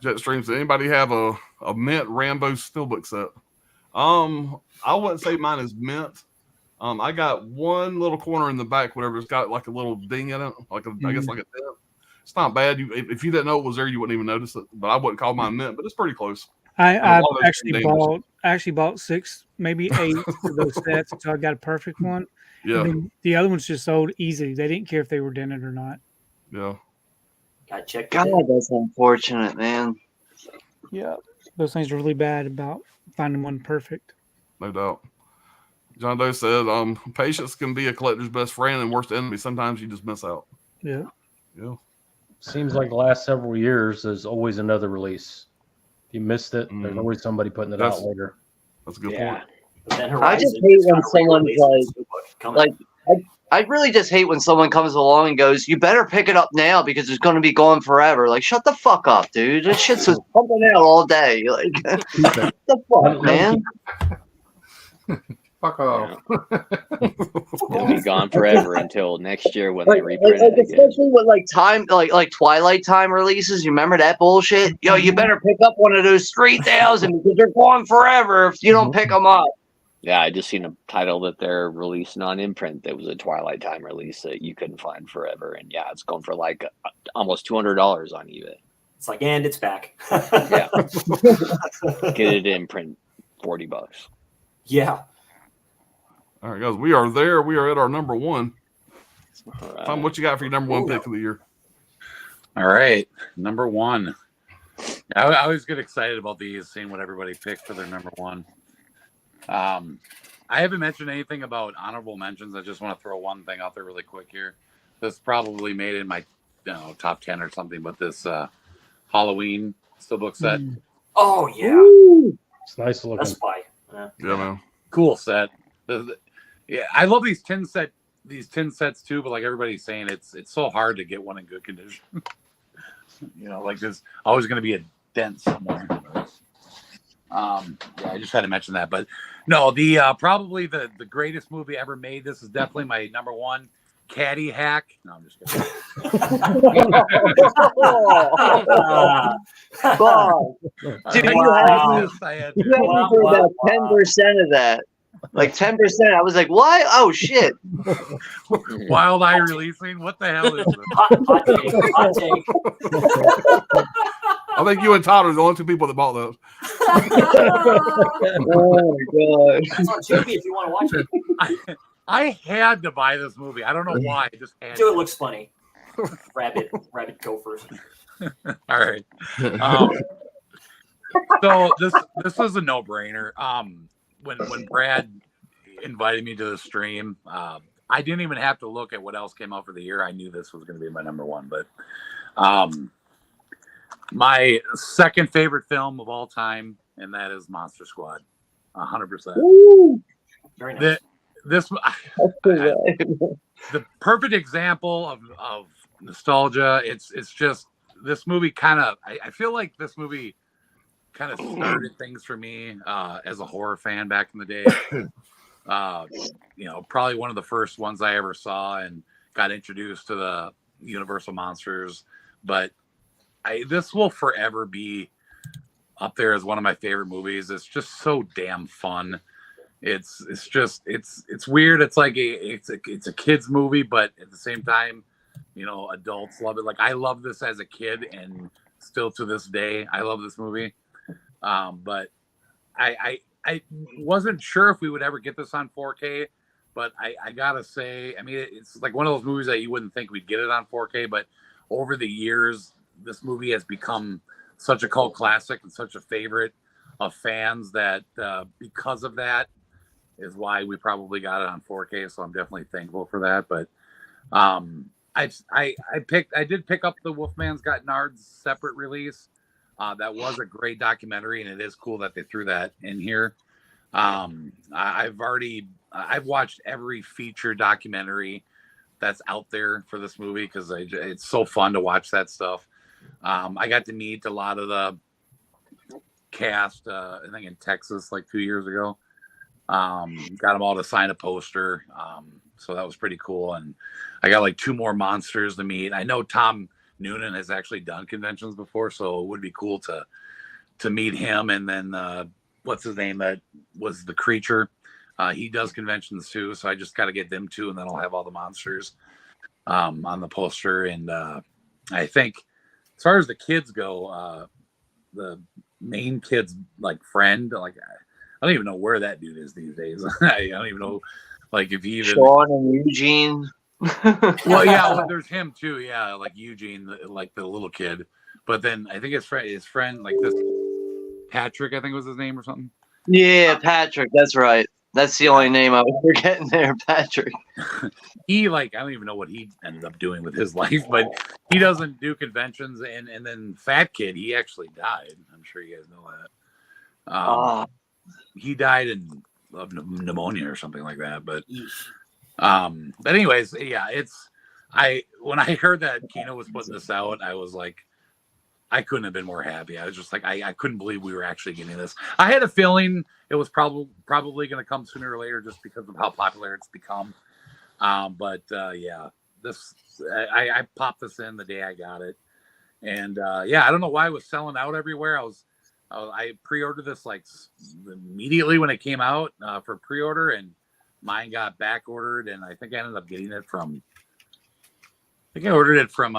Jetstream, does anybody have a mint Rambo steelbook set? I wouldn't say mine is mint. I got one little corner in the back, whatever. It's got like a little ding in it, I guess like a dent. It's not bad. If you didn't know it was there, you wouldn't even notice it. But I wouldn't call mine mint, but it's pretty close. I actually bought 6, maybe 8 of those sets until I got a perfect one. Yeah. And then the other ones just sold easy. They didn't care if they were dented or not. Yeah. Got checked. God, that's unfortunate, man. Yeah. Those things are really bad about finding one perfect. No doubt. John Doe said, patience can be a collector's best friend and worst enemy. Sometimes you just miss out. Yeah. Yeah. Seems like the last several years, there's always another release. If you missed it, there's always somebody putting it out later. That's a good point. I just hate when someone's like I really just hate when someone comes along and goes, "You better pick it up now because it's going to be gone forever." Like, shut the fuck up, dude. This shit's just pumping out all day. Like, what the fuck, man? Fuck off. It'll be gone forever until next year when they reprint it again. Especially with like Twilight Time releases. You remember that bullshit? Yo, you better pick up one of those 3,000 because they're gone forever if you don't pick them up. Yeah, I just seen a title that they're releasing on imprint that was a Twilight Time release that you couldn't find forever. And yeah, it's going for like almost $200 on eBay. It's like, and it's back. Yeah. Get it in print, $40. Yeah. All right, guys, we are there. We are at our number 1. Right. Tom, what you got for your number 1 pick of the year? All right, number 1. I always get excited about these, seeing what everybody picked for their number 1. I haven't mentioned anything about honorable mentions. I just want to throw one thing out there really quick here. This probably made it in my top 10 or something, but this Halloween Steelbook set. Oh yeah, It's nice looking. that's why. Yeah, man. Cool set. Yeah, I love these tin sets too, but like everybody's saying, it's so hard to get one in good condition. Like there's always going to be a dent somewhere. Yeah, I just had to mention that. But no, the probably the greatest movie ever made. This is definitely my number one. Caddy Hack. No, I'm just kidding. Dude, Wow. I had you had me for about 10% of that. Like 10%. I was like, what? Oh shit. Wild Eye Releasing. What the hell is this? Hot take. Hot take. I think you and Todd are the only two people that bought those. Oh my god. It's on Tubi if you want to watch it. I had to buy this movie. I don't know why. I just had Dude, it to. looks funny. Rabbit gophers. All right. So this is a no-brainer. When Brad invited me to the stream, I didn't even have to look at what else came out for the year. I knew this was going to be my number one. But my second favorite film of all time, and that is Monster Squad, 100%. Very nice. The perfect example of nostalgia. It's just this movie kind of. I feel like this movie kind of started things for me as a horror fan back in the day. Probably one of the first ones I ever saw and got introduced to the Universal monsters. But this will forever be up there as one of my favorite movies. It's just so damn fun. It's weird. It's like it's a kid's movie, but at the same time, adults love it. Like I love this as a kid, and still to this day, I love this movie. But I wasn't sure if we would ever get this on 4K, but I gotta say, I mean, it's like one of those movies that you wouldn't think we'd get it on 4K, but over the years, this movie has become such a cult classic and such a favorite of fans that because of that is why we probably got it on 4K. So I'm definitely thankful for that. But I did pick up the Wolfman's Got Nards separate release. That was a great documentary, and it is cool that they threw that in here. I've watched every feature documentary that's out there for this movie because it's so fun to watch that stuff. I got to meet a lot of the cast, I think in Texas like 2 years ago. Got them all to sign a poster. So that was pretty cool. And I got like 2 more monsters to meet. I know Tom Noonan has actually done conventions before, so it would be cool to meet him. And then what's his name? That was the Creature. He does conventions too, so I just got to get them too, and then I'll have all the monsters on the poster. And I think as far as the kids go, the main kid's like friend, like I don't even know where that dude is these days. I don't even know, like if he even Sean and Eugene. Well, yeah, there's him too. Yeah, like Eugene, like the little kid. But then I think his friend, like this Patrick, I think was his name or something. Yeah, Patrick. That's right. That's the only name I was forgetting there, Patrick. He I don't even know what he ended up doing with his life, but he doesn't do conventions. And then Fat Kid, he actually died. I'm sure you guys know that. He died of pneumonia or something like that. But anyways, yeah, when I heard that Kino was putting this out, I was like, I couldn't have been more happy. I was just like, I couldn't believe we were actually getting this. I had a feeling it was probably going to come sooner or later just because of how popular it's become. But yeah, I popped this in the day I got it. And yeah, I don't know why it was selling out everywhere. I pre-ordered this like immediately when it came out for pre-order, and mine got back ordered, and I think I ended up getting it from I ordered it from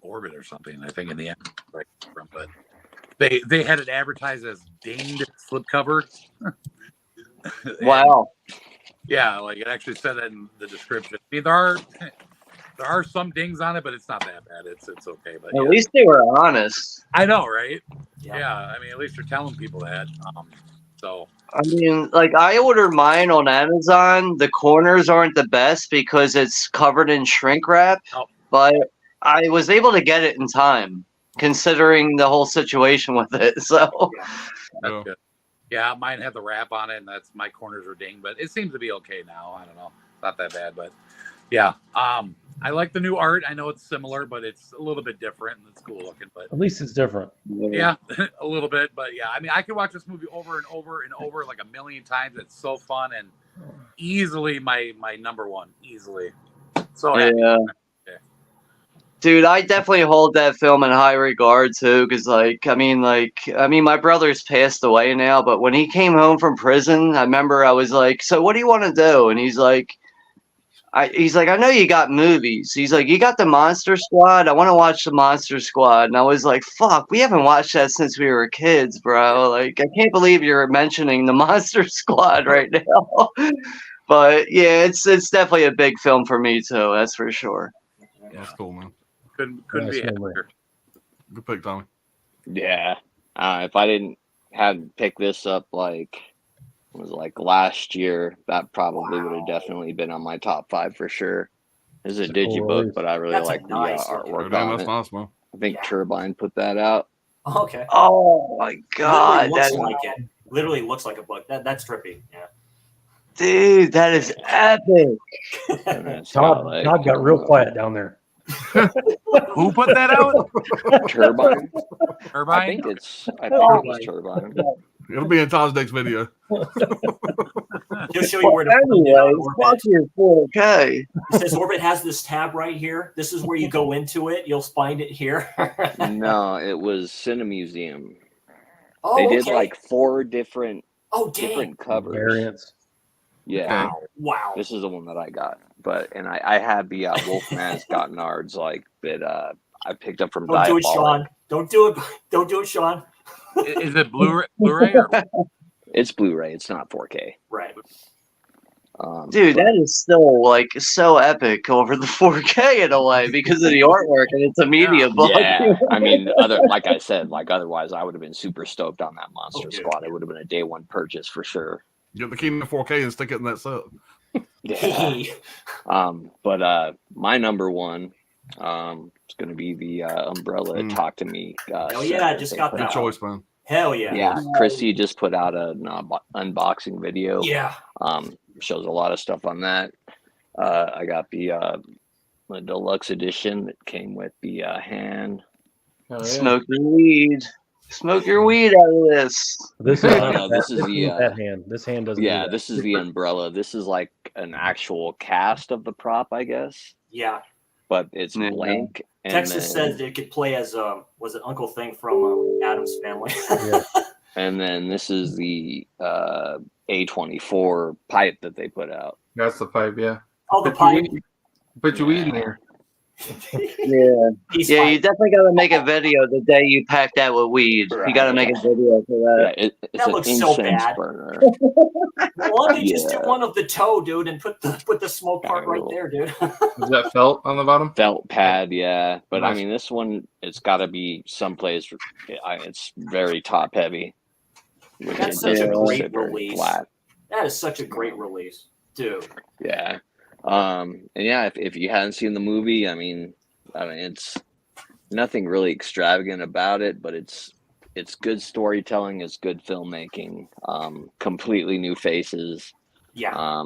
Orbit or something, I think in the end. But they had it advertised as dinged slipcover. Wow. Yeah, like it actually said that in the description. I mean, there are some dings on it, but it's not that bad. It's okay. But at least they were honest. I know, right? Yeah. I mean, at least they're telling people that. So I mean, like I ordered mine on Amazon. The corners aren't the best because it's covered in shrink wrap, Oh. but I was able to get it in time, considering the whole situation with it. So that's Yeah. good. Yeah, mine had the wrap on it, and that's my corners were dinged, but it seems to be okay now. I don't know, not that bad, but yeah. I like the new art. I know it's similar, but it's a little bit different, and it's cool looking. But At least it's different. yeah, a little bit. But yeah, I mean, I could watch this movie over and over and over like a million times. It's so fun and easily my number one. Easily. So happy. yeah. Dude, I definitely hold that film in high regard too, because I mean, my brother's passed away now, but when he came home from prison, I remember I was like, "So what do you want to do?" And he's like, I know you got movies. He's like, "You got the Monster Squad? I want to watch the Monster Squad." And I was like, "Fuck, we haven't watched that since we were kids, bro. Like, I can't believe you're mentioning the Monster Squad right now." But yeah, it's definitely a big film for me too. That's for sure. That's cool, man. Couldn't Nice be memory. happier. Good pick, Tommy. Yeah. If I didn't have picked this up last year, that probably would have definitely been on my top 5 for sure. This is a It's a cool digibook, release. but I really That's a like the nice looking artwork Damn, on that's it. nice, man. I think Yeah. Turbine put that out. Okay. Oh my god, Literally looks that like it. Literally looks like a book. That's trippy. Yeah. dude, that is epic. And it's got, Todd got real quiet down there. Who put that out? Turbine. I Turbine. think it's Turbine. It'll be in Todd's next video. He'll show you where to put it Anyway, on Orbit. fuck your 4K. It says Orbit has this tab right here. This is where you go into it. You'll find it here. No, it was Cinemuseum. Oh, They did okay. like 4 different Oh, dang. different covers. Variants. Yeah. Wow. This is the one that I got. But I had the Wolfman's Got Nards that I picked up from Don't do it, Diabolic. Sean. Don't do it. Don't do it, Sean. Is it Blu-ray or It's Blu-ray. It's not 4K. Right. Dude, but- that is still like so epic over the 4K in a way because of the artwork and it's a media book. yeah. I mean, like I said, otherwise I would have been super stoked on that Monster Oh, dude. Squad. It would have been a day one purchase for sure. Get the Kingdom 4K and stick it in that set. Yeah. But my number one is going to be the Umbrella Talk to Me. Hell yeah, set just they got put Good that. out. choice, man. Hell yeah. Yeah, Chrissy just put out an unboxing video. Yeah. Shows a lot of stuff on that. I got the deluxe edition that came with the hand. Smoke your weed. Smoke your weed out of this. This No, this is the that hand. This hand doesn't. yeah, do that. this is the Umbrella. This is like an actual cast of the prop, I guess, Yeah. but it's Yeah. blank. And Texas then, said it could play as was it Uncle Thing from Adam's Family? Yeah. and then this is the A24 pipe that they put out. That's the pipe, yeah. Oh, the Put pipe. your weed- Put your weed in there. Yeah. He's Yeah, fine. you definitely got to make a video the day you pack that with weed. You got to make a video for that. Yeah, it's That an looks so incense bad. burner. Why don't they just do Yeah. one of the toe, dude, and put the smoke part right there, dude? Is that felt on the bottom? Felt pad, yeah. But I Nice. mean, this one, it's got to be someplace. It's very top heavy. which That's is such a just great sit very release. Flat. That is such a great release, dude. Yeah. And yeah, if you hadn't seen the movie, I mean, it's nothing really extravagant about it, but it's good storytelling, it's good filmmaking, completely new faces. Yeah.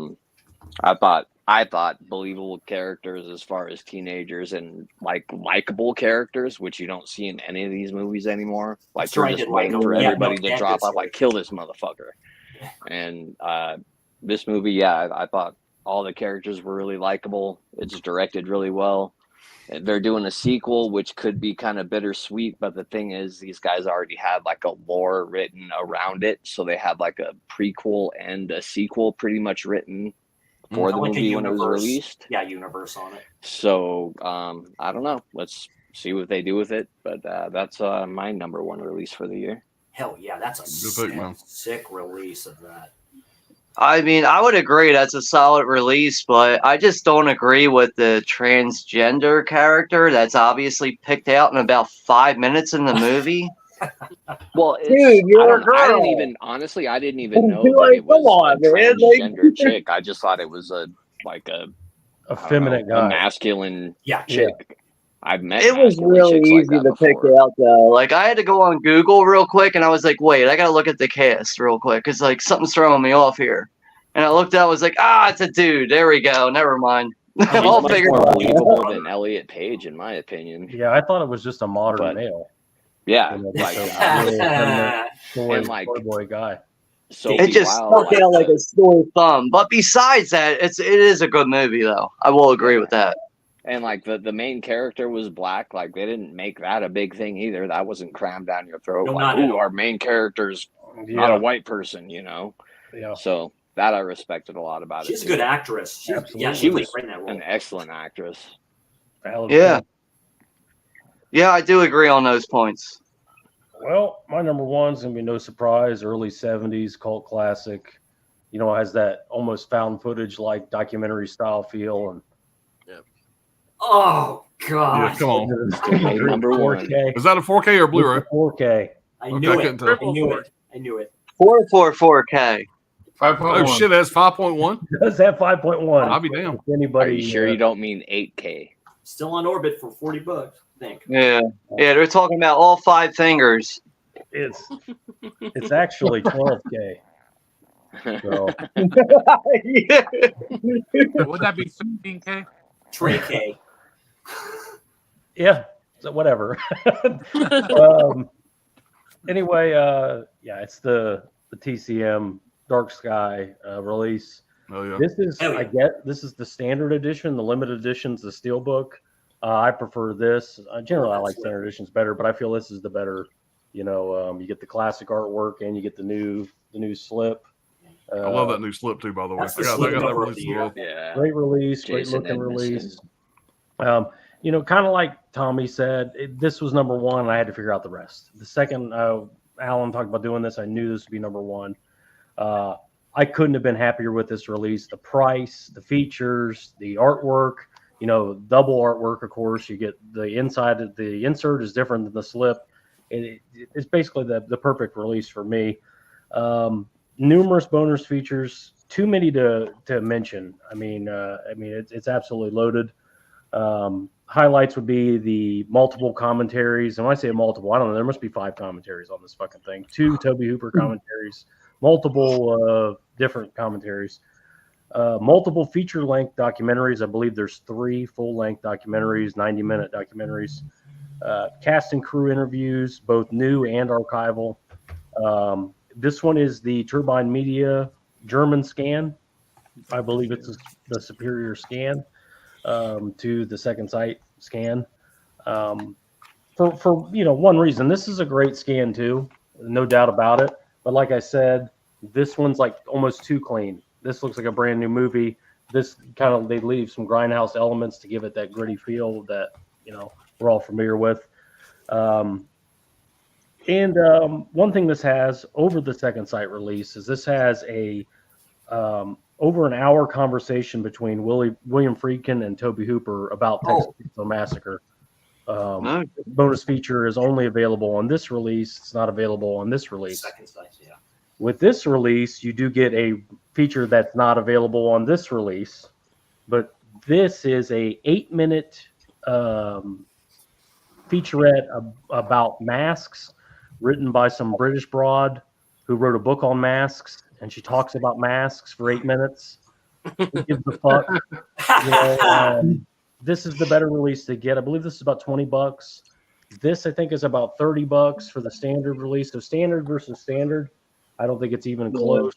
I thought believable characters as far as teenagers and likable characters, which you don't see in any of these movies anymore. Like That's they're right, just did like waiting a- for yeah, everybody no, to drop Candace off, like kill this motherfucker. And this movie, yeah, I thought all the characters were really likable. It's directed really well. They're doing a sequel, which could be kind of bittersweet, but the thing is, these guys already had like a lore written around it, so they had like a prequel and a sequel pretty much written for the Like a movie when it was universe. released. Yeah, universe on it. So I don't know. Let's see what they do with it. But that's my number one release for the year. Hell yeah, that's a Good pick, man. sick release of that. I mean, I would agree that's a solid release, but I just don't agree with the transgender character that's obviously picked out in about 5 minutes in the movie. Well, Dude, you're a I didn't girl. even honestly. I didn't even know Like, that it was come on, a man, like- transgender chick. I just thought it was a I don't Effeminate know, a guy. masculine Yeah. chick. I've met. It was masculine really chicks easy like that to pick before. it out though. Like I had to go on Google real quick, and I was like, "Wait, I gotta look at the cast real quick, cause like something's throwing me off here." And I looked out, I was like, "Ah, it's a dude." There we go. Never mind. I'll Much figure it more out. believable than Elliot Page, in my opinion. Yeah, I thought it was just a modern But- male. Yeah, You know, like just a really effeminate boy, and, like, boy guy. Sophie It just Wilde, stuck out like a sore thumb. But besides that, it is a good movie though. I will agree with that. and like the main character was black. Like they didn't make that a big thing either. That wasn't crammed down your throat. No, like, not at ooh, all. our main character's not Yeah, a white person, you know. yeah. So that I respected a lot about She's it. a good actress. She's, Absolutely. yeah, She she was was right in that role. An excellent actress. Valid Yeah. point. Yeah, I do agree on those points. Well, my number one's gonna be no surprise. Early '70s cult classic. You know, it has that almost found footage like documentary style feel, and Oh Yeah, God! come on. Okay, number one. 4K. Is that a 4K or Blu-ray? 4K. I Okay, knew I it. couldn't tell. I knew it. I knew it. 444K. 5.1. Oh shit, that's 5.1. Does have 5.1? I'll be damned. If anybody, Are you sure you don't mean 8K? Still on orbit for $40, I think. Yeah. Yeah, they're talking about all 5 fingers. It's actually 12K. So Yeah. Would that be 15K? Trey K. yeah, so whatever. Anyway, yeah, it's the TCM Dark Sky release. Oh yeah. This is, Hell yeah. I get, this is the standard edition. The limited edition's the steelbook. I prefer this. Generally, I like standard editions better, but I feel this is the better. You know, you get the classic artwork and you get the new slip. I love that new slip too, by the way. That's the I slip got that cover of release the as well. Yeah. Great release, great Jason looking Edmondson. release. You know, kind of like Tommy said, this was number one, and I had to figure out the rest. The second Alan talked about doing this, I knew this would be number one. I couldn't have been happier with this release. The price, the features, the artwork, you know, double artwork, of course. You get the inside, the insert is different than the slip. It's basically the perfect release for me. Numerous bonus features, too many to mention. I mean, it's absolutely loaded. Highlights would be the multiple commentaries. And when I say multiple, I don't know, there must be 5 commentaries on this fucking thing. 2 Toby Hooper commentaries, multiple different commentaries, multiple feature-length documentaries. I believe there's 3 full-length documentaries, 90-minute documentaries, cast and crew interviews, both new and archival. This one is the Turbine Media German scan. I believe it's the superior scan to the Second Sight scan. For you know, one reason, this is a great scan too, no doubt about it. But like I said, this one's like almost too clean. This looks like a brand new movie. This kind of, they leave some grindhouse elements to give it that gritty feel that, you know, we're all familiar with. One thing this has over the Second Sight release is this has a over an hour conversation between William Friedkin and Toby Hooper about Texas Chainsaw Massacre. No. Bonus feature is only available on this release. It's not available on this release. Second size, yeah. With this release, you do get a feature that's not available on this release, but this is a 8-minute featurette about masks, written by some British broad who wrote a book on masks, and she talks about masks for 8 minutes. Who gives a fuck? You know, this is the better release to get. I believe this is about $20. This, I think, is about $30 for the standard release. So standard versus standard, I don't think it's even close.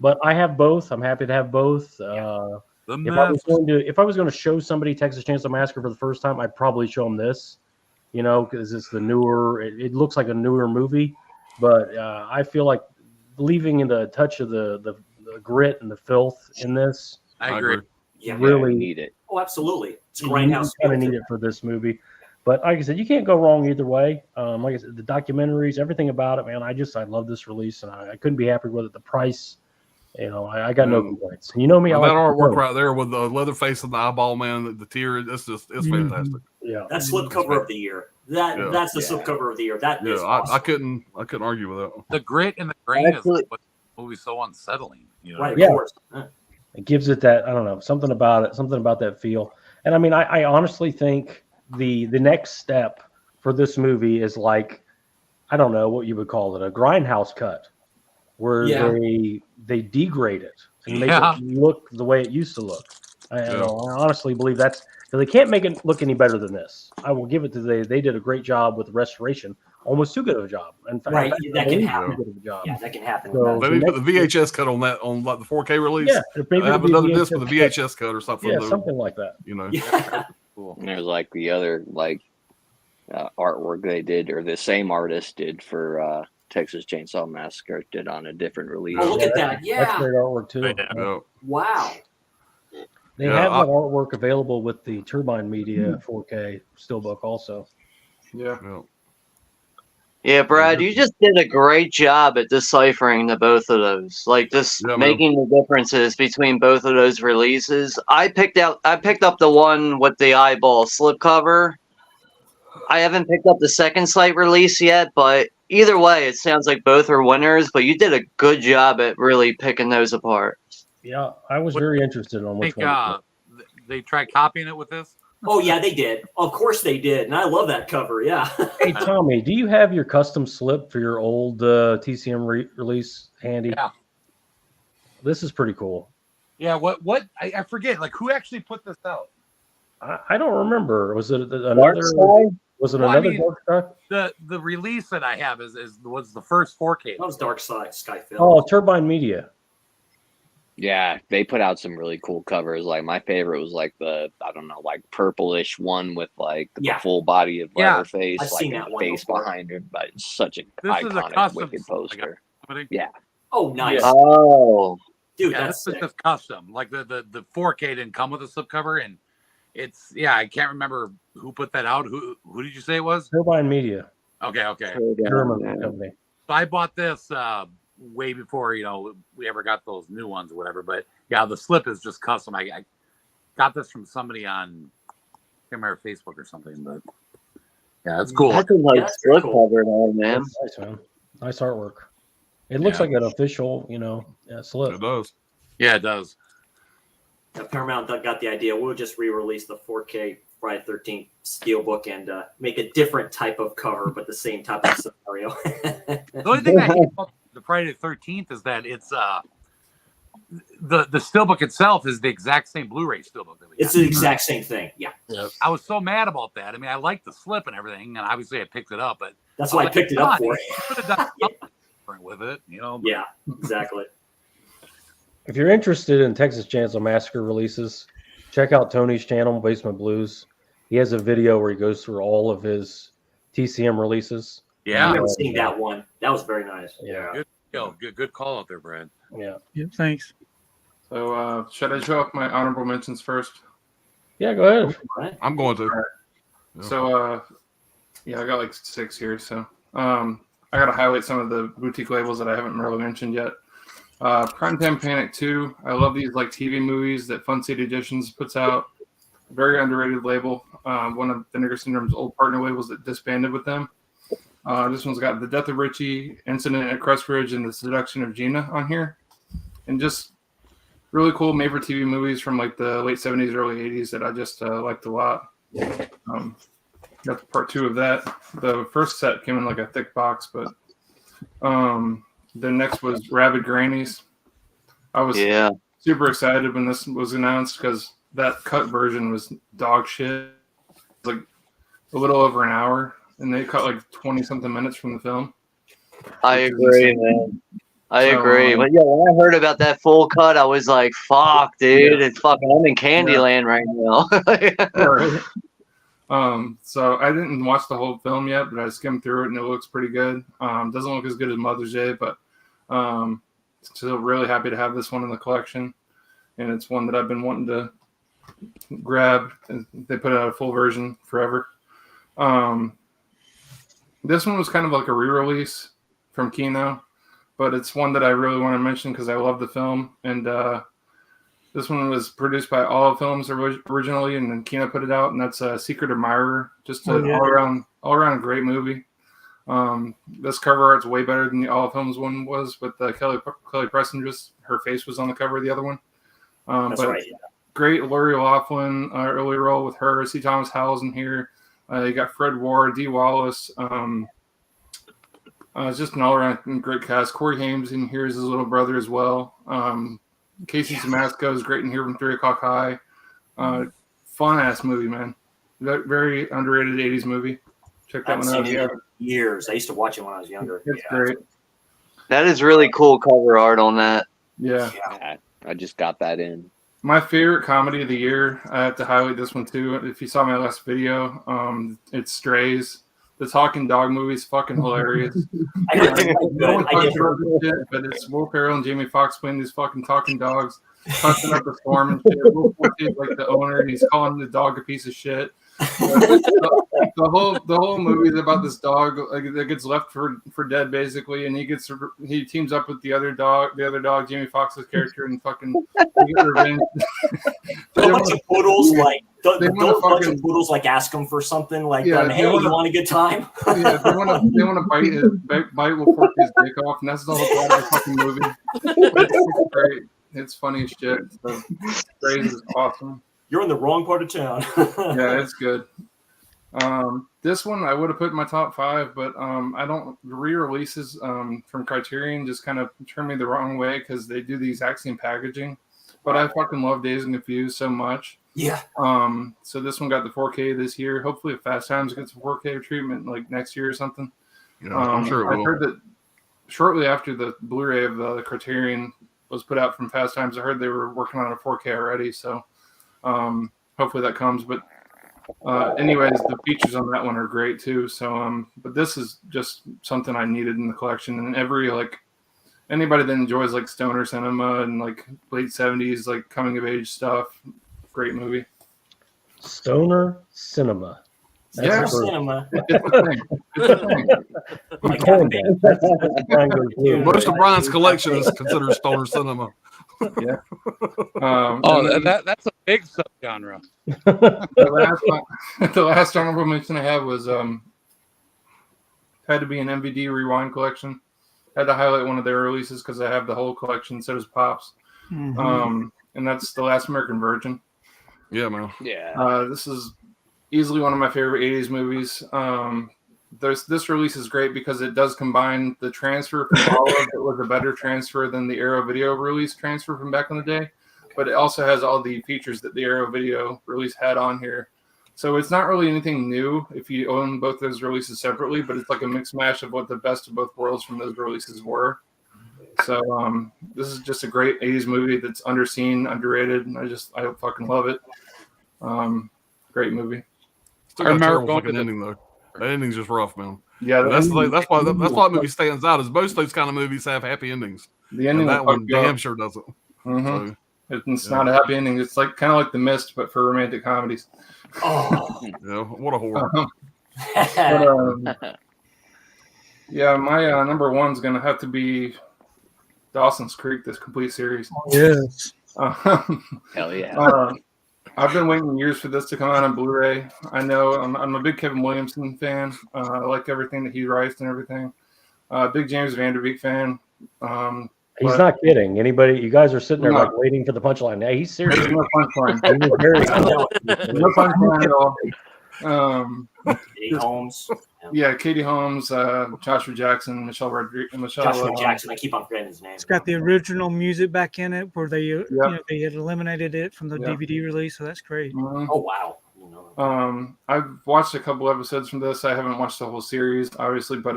But I have both. I'm happy to have both. If I was going to show somebody Texas Chainsaw Massacre for the first time, I'd probably show them this. You know, because it's the newer. It looks like a newer movie, but I feel like leaving in the touch of the grit and the filth in this. I agree. Yeah. Really need it. Oh, absolutely. It's you grindhouse. kind of need it for this movie. But like I said, you can't go wrong either way. Like I said, the documentaries, everything about it, man. I love this release, and I couldn't be happier with it. The price You know, I got no complaints. You know me, I And like that artwork the right there with the Leatherface and the eyeball man, the tear. It's fantastic. Yeah, That's slipcover of the year. That's the slipcover of the year. That is awesome. I couldn't argue with that. The grit and the grain is Actually- what the movie's so unsettling. You know? Right, Yeah. of course. it gives it that, I don't know, something about it, something about that feel. And I mean, I honestly think the next step for this movie is like, I don't know what you would call it, a grindhouse cut, where Yeah. they degrade it and make Yeah. it look the way it used to look. I honestly believe that's, so they can't make it look any better than this. I will give it to they did a great job with restoration, almost too good of a job. In fact, Right, I that can believe happen. too good of a job. Yeah, that can happen. So- They need to put the VHS cut on that, on like the 4K release. Yeah, maybe Have it'll be another disc with a VHS VHS cut or something. Yeah, for the- something like that. You know. Yeah. Cool. And there's like the other artwork they did, or the same artist did for Texas Chainsaw Massacre, did on a different release. Oh, look at that. That's Yeah. great artwork too. Yeah. Wow. They Yeah, have that artwork available with the Turbine Media 4K Steelbook also. Yeah. Yeah. Yeah, Brad, you just did a great job at deciphering the both of those. Like just Yeah, man. making the differences between both of those releases. I picked up the one with the eyeball slipcover. I haven't picked up the second site release yet, but either way, it sounds like both are winners. But you did a good job at really picking those apart. Yeah, I was very interested on I which think one. they tried copying it with this. Oh yeah, they did. Of course they did, and I love that cover. Yeah. Hey Tommy, do you have your custom slip for your old TCM release handy? Yeah. This is pretty cool. Yeah. What? I forget. Like, who actually put this out? I don't remember. Was it Dark another? Side? Was it Well, I another mean, Dark Sky? The release that I have was the first 4K. That was Dark Side Skyfilm. Oh, Turbine Media. Yeah, they put out some really cool covers. Like my favorite was like the, I don't know, like purplish one with like the Yeah. full body of Yeah, Leatherface, I've like seen a that one face before. behind it, but it's such an This is a iconic custom wicked slip I poster. Somebody- Yeah. Oh, nice. Oh, Dude, Yeah, that's this is sick. just custom. Like the 4K didn't come with a slipcover, and it's I can't remember who put that out. Who did you say it was? Turbine Media. Okay. German company. So I bought this way before we ever got those new ones or whatever. But yeah, the slip is just custom. I got this from somebody on I can't remember Facebook or something, but yeah, it's cool. that's a nice That's pretty slip cool. cover, though, man. Nice, man. Nice artwork. It looks Yeah. like an official, slip. It does. Yeah, it does. Paramount got the idea. We'll just re-release the 4K Friday 13th Steelbook and make a different type of cover, but the same type of scenario. The only thing I hate about the Friday the 13th is that it's the steelbook itself is the exact same Blu-ray steelbook that we It's got. the exact same thing. Yeah, I was so mad about that. I mean, I liked the slip and everything, and obviously I picked it up, but that's why I like, picked it up God, for. you could have done something different with it, but- Yeah, exactly. If you're interested in Texas Chainsaw Massacre releases, check out Tony's channel, Basement Blues. He has a video where he goes through all of his TCM releases. I've Yeah, never seen that one. That was very nice. Yeah. good call out there, Brad. Yeah. Yep, thanks. So should I show off my honorable mentions first? Yeah, go ahead. Right. I'm going to. Yeah. So I got like 6 here. So I got to highlight some of the boutique labels that I haven't really mentioned yet. Primetime Panic 2. I love these like TV movies that Fun City Editions puts out. Very underrated label. One of Vinegar Syndrome's old partner labels that disbanded with them. This one's got The Death of Richie, Incident at Crest Ridge, and The Seduction of Gina on here. And just really cool made-for-TV movies from like the late 70s, early 80s that I just liked a lot. Got part 2 of that. The first set came in like a thick box, but the next was Rabid Grannies. I was super excited when this was announced because that cut version was dog shit. It's like a little over an hour, and they cut like 20-something minutes from the film. I agree, man. I agree. But yeah, when I heard about that full cut, I was like, "Fuck, dude! It's fucking. I'm in Candyland right now." So I didn't watch the whole film yet, but I skimmed through it and it looks pretty good. Doesn't look as good as Mother's Day, but still really happy to have this one in the collection. And it's one that I've been wanting to grab. And they put out a full version forever. This one was kind of like a re-release from Kino. but it's one that I really want to mention because I love the film. And this one was produced by Olive Films originally, and then Kino put it out, and that's Secret Admirer. Just an all around great movie. This cover art's way better than the Olive Films one was, but Kelly Preston, just her face was on the cover of the other one. That's but right. Yeah. Great Lori Loughlin early role with her. C. Thomas Howell's in here. You got Fred Ward, Dee Wallace. It's just an all-around great cast. Corey Haim's in here as his little brother as well. Casey Simasco is great in here from 3 O'Clock High. Fun-ass movie, man. Very underrated 80s movie. Check that one out. It in years. I used to watch it when I was younger. It's great. That is really cool cover art on that. Yeah. I just got that in. My favorite comedy of the year, I have to highlight this one too. If you saw my last video, it's Strays. The talking dog movie is fucking hilarious. I heard it's No one good. I talks did. about this shit, but it's Will Ferrell and Jamie Foxx playing these fucking talking dogs, punching up the storm and shit. Will Forte is like the owner, and he's calling the dog a piece of shit. The whole movie is about this dog that gets left for dead basically, and he teams up with the other dog, Jamie Foxx's character, and fucking they get revenge. Don't a bunch of poodles like don't they a wanna bunch fucking- of poodles like ask him for something like Yeah, they hey, wanna- you want a good time? Yeah, they want to bite Will Forte's dick off, and that's the whole part of the fucking movie. It's great. It's funny as shit. So, Strays is awesome. You're in the wrong part of town. Yeah, it's good. This one I would have put in my top 5, but I don't re-releases from Criterion just kind of turn me the wrong way because they do the exact same packaging. But I fucking love Dazed and Confused so much. Yeah. So this one got the 4K this year. Hopefully, if Fast Times gets a 4K treatment like next year or something. Yeah, I'm sure it I will. heard that shortly after the Blu-ray of the Criterion was put out from Fast Times, I heard they were working on a 4K already. So hopefully that comes. But anyways, the features on that one are great too. So but this is just something I needed in the collection. And every anybody that enjoys like stoner cinema and like late 70s like coming of age stuff, great movie. Stoner cinema. That's Yeah. the first- Cinema. It's a thing. It's a thing. I'm calling that. That's Brian goes blue. Most of Brian's collection is considered stoner cinema. Yeah. That's a big subgenre. The last honorable mention I have was had to be an MVD Rewind collection. Had to highlight one of their releases because I have the whole collection. So does Pops. Mhm. And that's The Last American Virgin. Yeah, man. Yeah. This is easily one of my favorite 80s movies. This release is great because it does combine the transfer from Olive that was a better transfer than the Arrow Video release transfer from back in the day, but it also has all the features that the Arrow Video release had on here. So it's not really anything new if you own both those releases separately, but it's like a mix mash of what the best of both worlds from those releases were. So this is just a great 80s movie that's underseen, underrated, and I fucking love it. Great movie. Still I got a remember terrible going fucking to the- ending though. The ending's just rough, man. Yeah, And that's why that movie stands out. Is most of those kind of movies have happy endings. the And ending. that one damn damn sure doesn't. Mm-hmm. So, It's Yeah. not a happy ending. It's like kind of like The Mist, but for romantic comedies. Oh. yeah, what a horror. But, yeah, my number one's gonna have to be Dawson's Creek. This complete series. Yes. Hell yeah. I've been waiting years for this to come out on Blu-ray. I know I'm a big Kevin Williamson fan. I like everything that he writes and everything. Big James Van Der Beek fan. He's But- not kidding. Anybody, you guys are sitting there No. like waiting for the punchline. Yeah, he's serious. There's no punchline. He was very No punchline at all. Eddie Holmes. Yeah, Katie Holmes, Joshua Jackson, Michelle Rodriguez, Joshua Jackson. I keep on forgetting his name. It's got the original music back in it where they they had eliminated it from the Yeah. DVD release, so that's great. Mhm. Oh wow. You know. I've watched a couple episodes from this. I haven't watched the whole series, obviously, but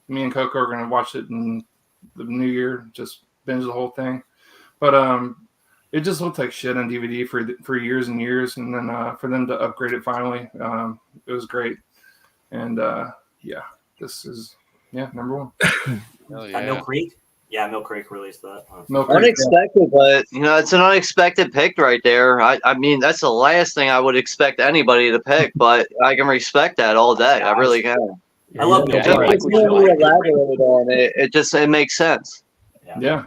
me and Coco are gonna watch it in the new year. Just binge the whole thing. But it just looked like shit on DVD for years and years, and then for them to upgrade it finally, it was great. And yeah, this is number one. Hell Mill Creek. Yeah, Mill Creek released that. Milk Creek, Unexpected, but it's an unexpected pick right there. I mean, that's the last thing I would expect anybody to pick, but I can respect that all day. I really can. I love Yeah, Mill like Creek. we Just should when you like elaborate on it, it makes sense. Yeah.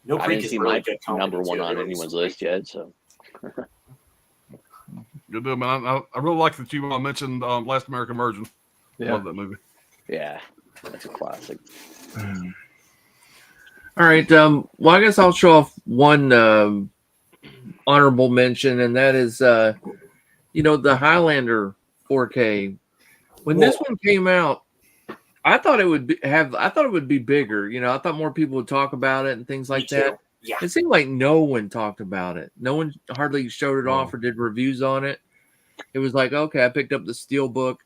Mill I Creek didn't is see really my good company, number one too. on They're anyone's really list yet. So Good deal, man. I really like that you mentioned Last American Virgin. Yeah. Love that movie. yeah, that's a classic. All right. Well, I guess I'll show off one honorable mention, and that is, the Highlander 4K. When this one came out, I thought it would be bigger. I thought more people would talk about it and things like too. that. Yeah. It seemed like no one talked about it. No one hardly showed it off or did reviews on it. It was like, okay, I picked up the Steelbook,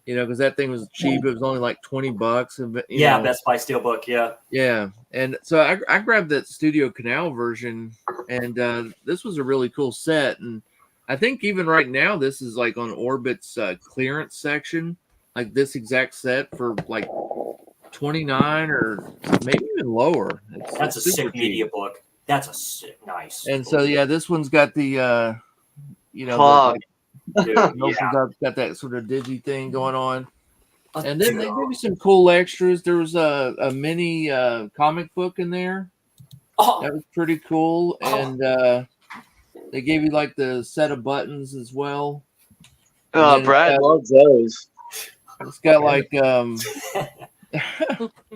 because that thing was cheap. It was only like $20. Yeah, Best Buy Steelbook. Yeah. Yeah, and so I grabbed that Studio Canal version, and this was a really cool set. And I think even right now, this is like on Orbit's clearance section, like this exact set for like $29 or maybe even lower. That's a super sick cheap. media book. That's a sick, nice. And so yeah, this one's got the Fuck. Dude, opens yeah. up, got that sort of digi thing going on. Oh, And then they dude. gave you some cool extras. There was a mini comic book in there. Oh, That was pretty cool. And they gave you like the set of buttons as well. Oh, then Brad it's got- loves those. It's got like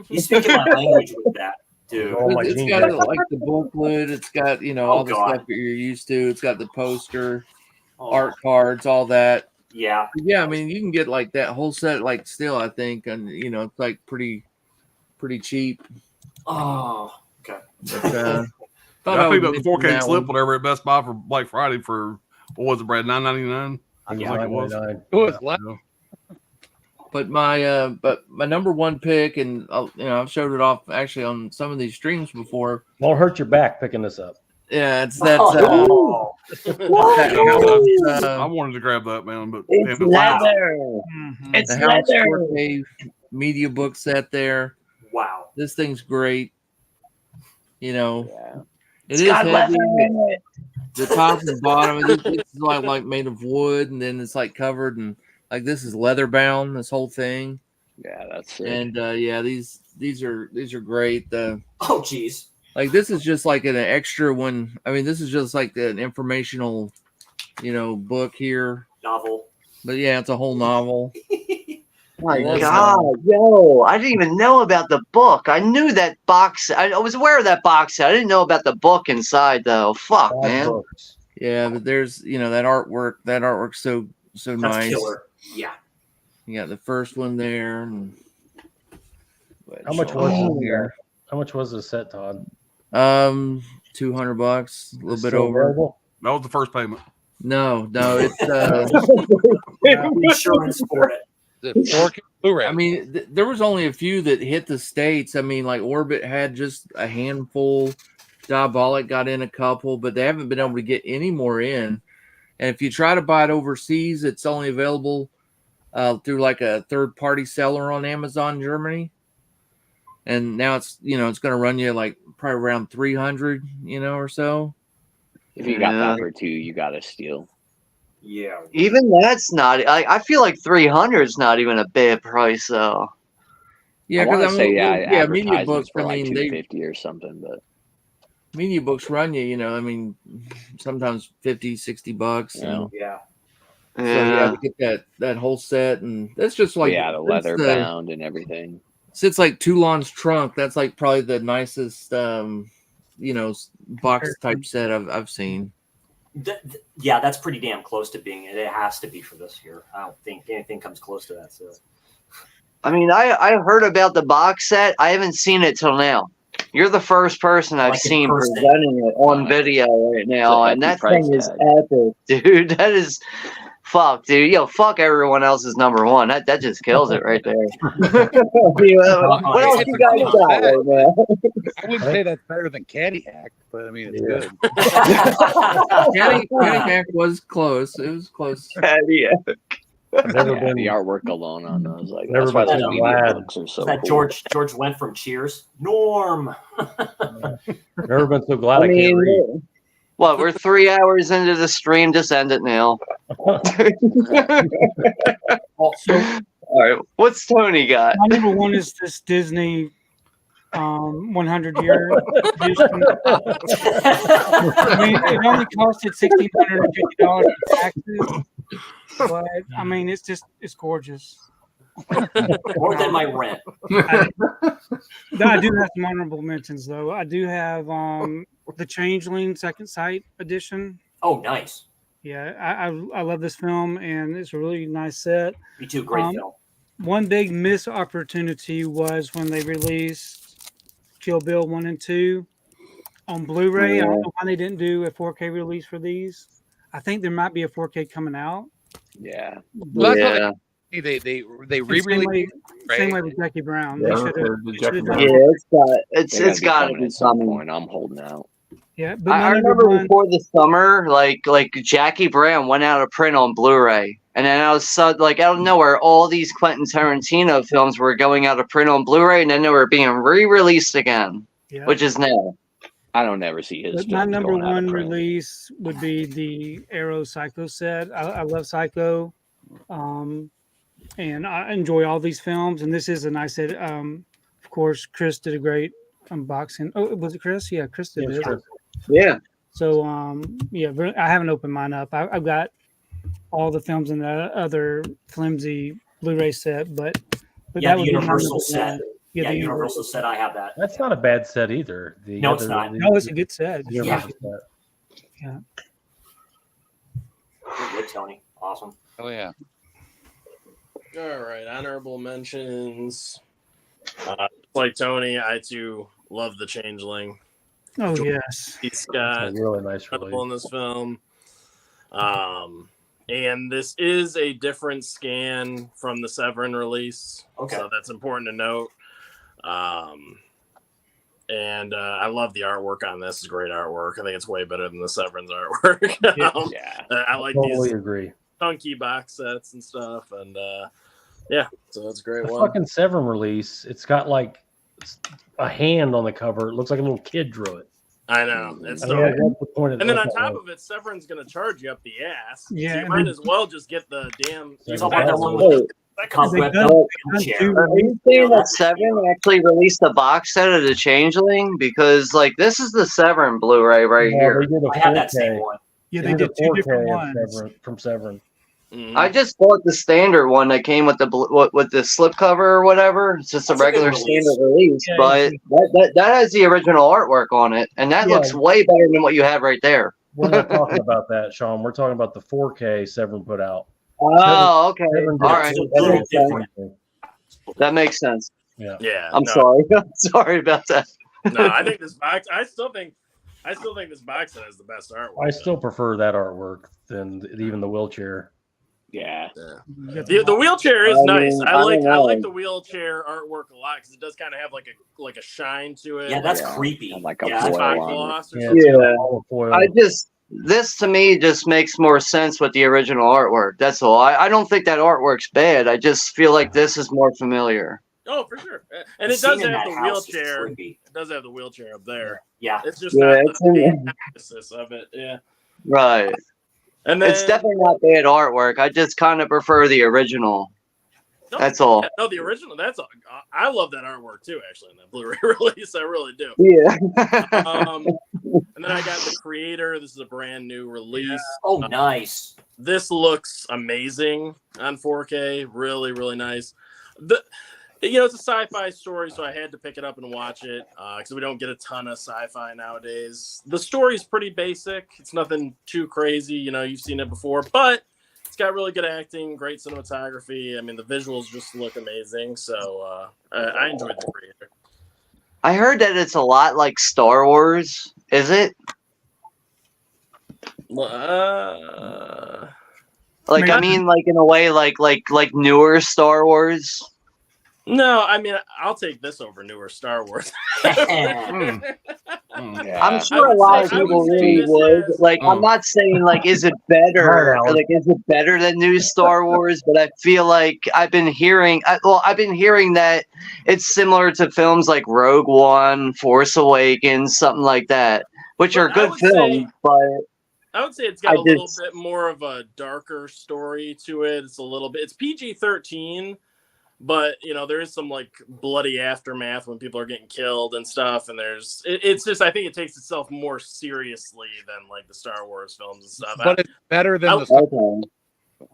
he's speaking my language with that, dude. Oh, my it's jeans got are- like the booklet. It's got all the God. stuff that you're used to. It's got the poster, Oh, art cards, all that. yeah. Yeah, I mean you can get like that whole set like still I think, and it's like pretty cheap. Oh, okay. But, I would picked up the mention 4K that slip one. whatever at Best Buy for Black Friday for what was it, Brad? $9.99. I think it was. $9.99. It was left. Yeah. But my number one pick, and I've showed it off actually on some of these streams before. Won't hurt your back picking this up. Yeah, it's that. Oh, I wanted to grab that, man, but damn it. wow. The House 4K media book set there. Wow. This thing's great. Yeah. It is heavy. The top and bottom, it's like made of wood, and then it's like covered and like this is leather bound. This whole thing, Yeah, that's sick. and these are great. Oh, geez. Like this is just like an extra one. I mean, this is just like an informational, book here. Novel. But yeah, it's a whole novel. My That's God, yo, I didn't even know about the book. I knew that box. I was aware of that box set. I didn't know about the book inside, though. Fuck, 5 man. books. Yeah, but there's that artwork. That artwork's so That's nice. killer. Yeah. You got the first one there. And How much was it? How much was the set, Todd? $200, a little bit Still over. available? That was the first payment. No, it's Insurance for it. The 4K Blu-ray. I mean, there was only a few that hit the States. I mean, like Orbit had just a handful. Diabolic got in a couple, but they haven't been able to get any more in. And if you try to buy it overseas, it's only available through like a third-party seller on Amazon Germany. And now it's it's going to run you like probably around 300, or so. If you got Yeah. that for 2, you got to steal. Yeah. Even that's not. I feel like 300 is not even a bad price, though. Yeah, I want to because say media books. advertisements for I like mean, they $250 or something, but media books run you. I mean, sometimes $50-$60. Yeah. Yeah. So yeah, we get that whole set, and that's just like yeah, the that's leather bound and everything. Sits like Toulon's trunk. That's like probably the nicest, box type set I've seen. Yeah, that's pretty damn close to being it. It has to be for this year. I don't think anything comes close to that. So. I mean, I heard about the box set. I haven't seen it till now. You're the first person I've Like in seen person. presenting it on video right now, It's a and that hefty thing price is tag. epic, dude. That is, fuck, dude. Yo, fuck everyone else's number one. That just kills it right there. What else you guys got right now? I wouldn't say that's better than Caddy Hack, but I mean, it's Yeah. good. Caddy Hack was close. It was close. Yeah. Never Yeah, been. the artwork alone on those, like Never that's why been those so media glad. books are so that cool. George went from Cheers. Norm. Never been so glad I, I can't mean, read. what? We're 3 hours into the stream. Just end it now. Also, All right, what's Tony got? My number one is this Disney 100-year edition. I mean, it only costed $1,650 in taxes, but I mean, it's gorgeous. More than my rent. I do have some honorable mentions though. I do have the Changeling Second Sight edition. Oh, nice. Yeah, I love this film, and it's a really nice set. Me too. Great film. One big missed opportunity was when they released Kill Bill 1 and 2 on Blu-ray. I don't know why they didn't do a 4K release for these. I think there might be a 4K coming out. Yeah. Well, that's Yeah. what they Same re-released. way, right? same way with Jackie Brown. They Yeah, should the Jackie have. Brown. Yeah, it's They it's got to coming be at some something. point. I'm holding out. Yeah, but I my number remember one, before the summer, like Jackie Brown went out of print on Blu-ray, and then I was like out of nowhere, all these Quentin Tarantino films were going out of print on Blu-ray, and then they were being re-released again, yeah. which is now. I don't ever see his. But my films number going out of one print. release would be the Arrow Psycho set. I love Psycho, and I enjoy all these films. And this is a nice set. Of course, Chris did a great unboxing. Oh, was it Chris? Yeah, Chris did it. Chris. Yeah. So, yeah, I haven't opened mine up. I've got all the films in the other flimsy Blu-ray set, but Yeah, that the would be my Universal number set. one. Yeah, the Universal set. I have that. That's not a bad set either. The No, it's not. No, it's a good set. Universal set. Good, Tony. Awesome. Oh yeah. All right, honorable mentions. Like Tony, I too love the Changeling. Oh yes, He's It's got a really nice incredible release. in this film. And this is a different scan from the Severin release. Okay. So that's important to note. And I love the artwork on this. It's great artwork. I think it's way better than the Severin's artwork. Yeah. I like Totally these agree. chunky box sets and stuff. And yeah, so that's a great The one. fucking Severin release, it's got like a hand on the cover. It looks like a little kid drew it. I know. It's I so mean, what's the point of And then on that? top of it, Severin's going to charge you up the ass. Yeah, So you and might they- as well just get the damn. Yeah, Talk about that one with Wait, the cobweb done- wheelchair. are you saying that Severin actually released a box set of the Changeling? Because like this is the Severin Blu-ray right Yeah, here. they did a I have that 4K. same one. yeah, They they did did a two different 4K of ones. Severin, from Severin. Mhm. I just bought the standard one that came with the with the slipcover or whatever. It's just a That's a good regular release. standard release, Yeah, but that has the original artwork on it, and that Yeah. looks way better than what you have right there. We're not talking about that, Sean. We're talking about the 4K Severin put out. Oh, okay, Severin did all a right, So 4K a little that makes sense. different. That makes sense. Yeah. Yeah. I'm no, sorry, sorry about that. No, I think this box. I still think this box set has the best artwork. I still prefer that artwork than even the wheelchair. Yeah. You got The wheelchair is I nice. mean, I I like don't I know. like the wheelchair artwork a lot because it does kind of have like a shine to it. Yeah, that's Yeah. creepy. And like a yeah, foil that's Spy on it. gloss or Yeah, something. Yeah. all foil. This to me just makes more sense with the original artwork. That's all. I don't think that artwork's bad. I just feel like this is more familiar. Oh, for sure. And The it does scene in have that the house is wheelchair. creepy. It does have the wheelchair up there. Yeah. It's just Yeah, not it's the in main there. emphasis of it. Yeah. Right. And then It's definitely not bad artwork. I just kind of prefer the original. No, That's all. yeah, no, the original. I love that artwork too. Actually, in that Blu-ray release, I really do. Yeah. And then I got the Creator. This is a brand new release. Oh, nice. This looks amazing on 4K. Really, really nice. It's a sci-fi story, so I had to pick it up and watch it because we don't get a ton of sci-fi nowadays. The story's pretty basic. It's nothing too crazy. You've seen it before, but it's got really good acting, great cinematography. I mean, the visuals just look amazing. So I enjoyed the Creator. I heard that it's a lot like Star Wars. Is it? Like I mean, like in a way, like newer Star Wars. No, I mean, I'll take this over newer Star Wars. Yeah. I'm sure a lot of people really would. Like, I'm not saying like, is it better? Right, Alan. Like, is it better than new Star Wars? But I feel like I've been hearing that it's similar to films like Rogue One, Force Awakens, something like that, which Well, are good I would say- films. But I would say it's got I a little just- bit more of a darker story to it. It's PG-13, but you know, there is some like bloody aftermath when people are getting killed and stuff, and it's just, I think it takes itself more seriously than like the Star Wars films and stuff. But it's better than the. Okay.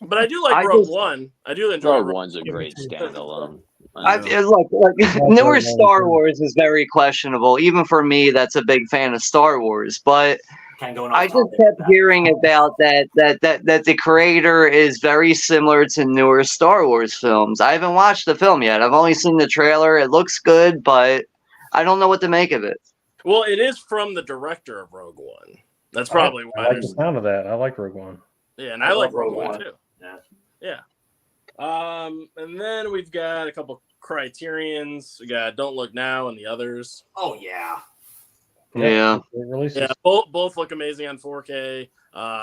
But I do like I Rogue just- One. I do enjoy Rogue One's a great standalone. Look, newer Star Wars is very questionable. Even for me, that's a big fan of Star Wars. But Kind of going I off just topic. kept hearing about that the creator is very similar to newer Star Wars films. I haven't watched the film yet. I've only seen the trailer. It looks good, but I don't know what to make of it. Well, it is from the director of Rogue One. That's probably I why. like the there's- sound of that. I like Rogue One. Yeah, and I like love Rogue Rogue One One. too. Yeah. Yeah. And then we've got a couple Criterions. We got Don't Look Now and the others. Oh yeah. Yeah. It releases. Yeah, both look amazing on 4K.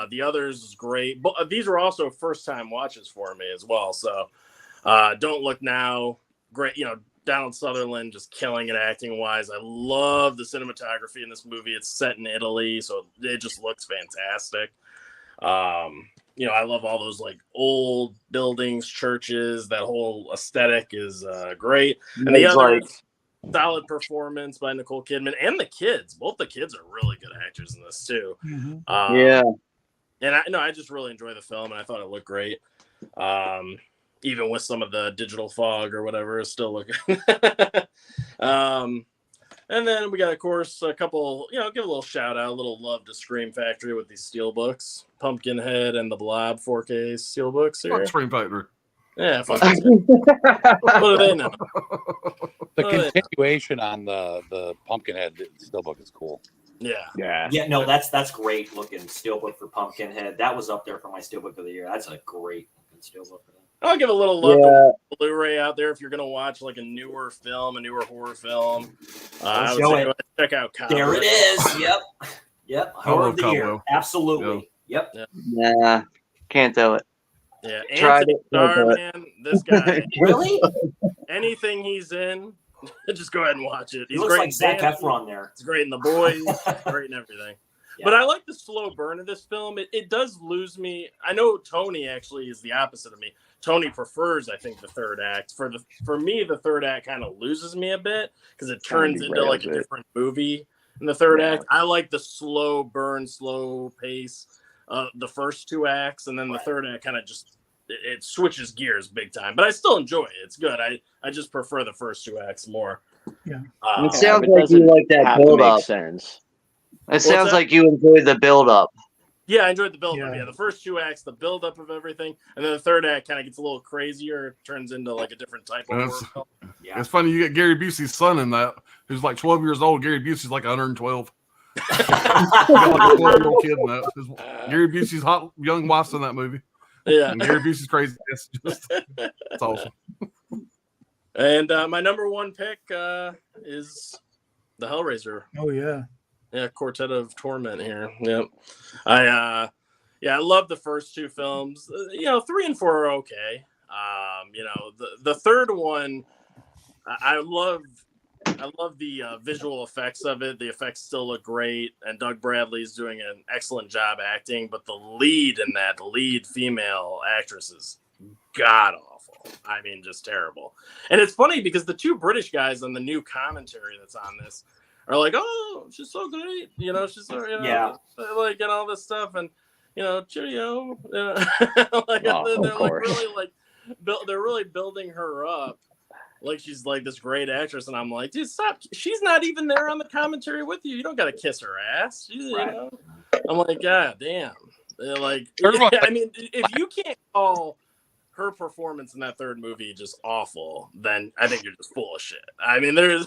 The others is great. But these are also first time watches for me as well. So Don't Look Now, great. You know, Donald Sutherland just killing it acting wise. I love the cinematography in this movie. It's set in Italy, so it just looks fantastic. You know, I love all those like old buildings, churches. That whole aesthetic is great. And the It's other like- solid performance by Nicole Kidman and the kids. Both the kids are really good actors in this too. Mhm. Yeah. And I just really enjoy the film, and I thought it looked great. Even with some of the digital fog or whatever, it's still looking. And then we got, of course, a couple, you know, give a little shout out, a little love to Scream Factory with these steelbooks, Pumpkinhead and the Blob 4K steelbooks here. Fuck Scream Factory. Yeah, fuck these guys. What do they know? The Oh, yeah. continuation on the Pumpkinhead steelbook is cool. Yeah. Yeah. Yeah, no, that's great looking steelbook for Pumpkinhead. That was up there for my steelbook of the year. That's a great looking steelbook for them. I'll give a little love Yeah. to Blu-ray out there if you're gonna watch like a newer film, a newer horror film. I would show say it. go ahead and check out Cobweb. There it is. Yep. Yep. Horror love of the year. Cobweb. Absolutely. Yep. Nah, can't do it. Yeah, Tried Anthony it, Starr, can't do it. man, this guy, Really? anything he's in, just go ahead and watch it. He He's looks great like in Zac Dancing. Efron there. He's great in The Boys, great in everything. Yeah. But I like the slow burn of this film. It does lose me. I know Tony actually is the opposite of me. Tony prefers, I think, the third act. For me, the third act kind of loses me a bit because it turns into like a derails it. different movie in the third Yeah. act. I like the slow burn, slow pace, the first two acts, and then the third act kind of just it switches gears big time. But I still enjoy it. It's good. I just prefer the first two acts more. Yeah. It sounds it like you doesn't like that have to build make up. sense. It sounds that? like you enjoy the build up. Yeah, I enjoyed the build up. Yeah. Yeah, the first two acts, the build up of everything, and then the third act kind of gets a little crazier. It turns into like a different type of That's- horror film. Yeah. It's funny you get Gary Busey's son in that, who's like 12 years old. Gary Busey's like 112. You got like a 12-year-old kid in that. Gary Busey's hot young wife's in that movie. Yeah. And Gary Busey's crazy. It's awesome. And my number one pick is the Hellraiser. Oh yeah. Yeah, Quartet of Torment here. Yep. I love the first two films. You know, 3 and 4 are okay. You know, the third one, I love the visual effects of it. The effects still look great, and Doug Bradley's doing an excellent job acting. But the lead in that, the lead female actress, is god awful. I mean, just terrible. And it's funny because the two British guys on the new commentary that's on this are like, "Oh, she's so great," you know, she's so, you know, Yeah. like, and all this stuff, and you know, cheerio. Like, Oh, they're of like course. really like, they're really building her up. Like she's like this great actress, and I'm like, dude, stop! She's not even there on the commentary with you. You don't got to kiss her ass. You Right. know? I'm like, God damn! They're like, Third one- I mean, if you can't call her performance in that third movie just awful, then I think you're just full of shit. I mean, there's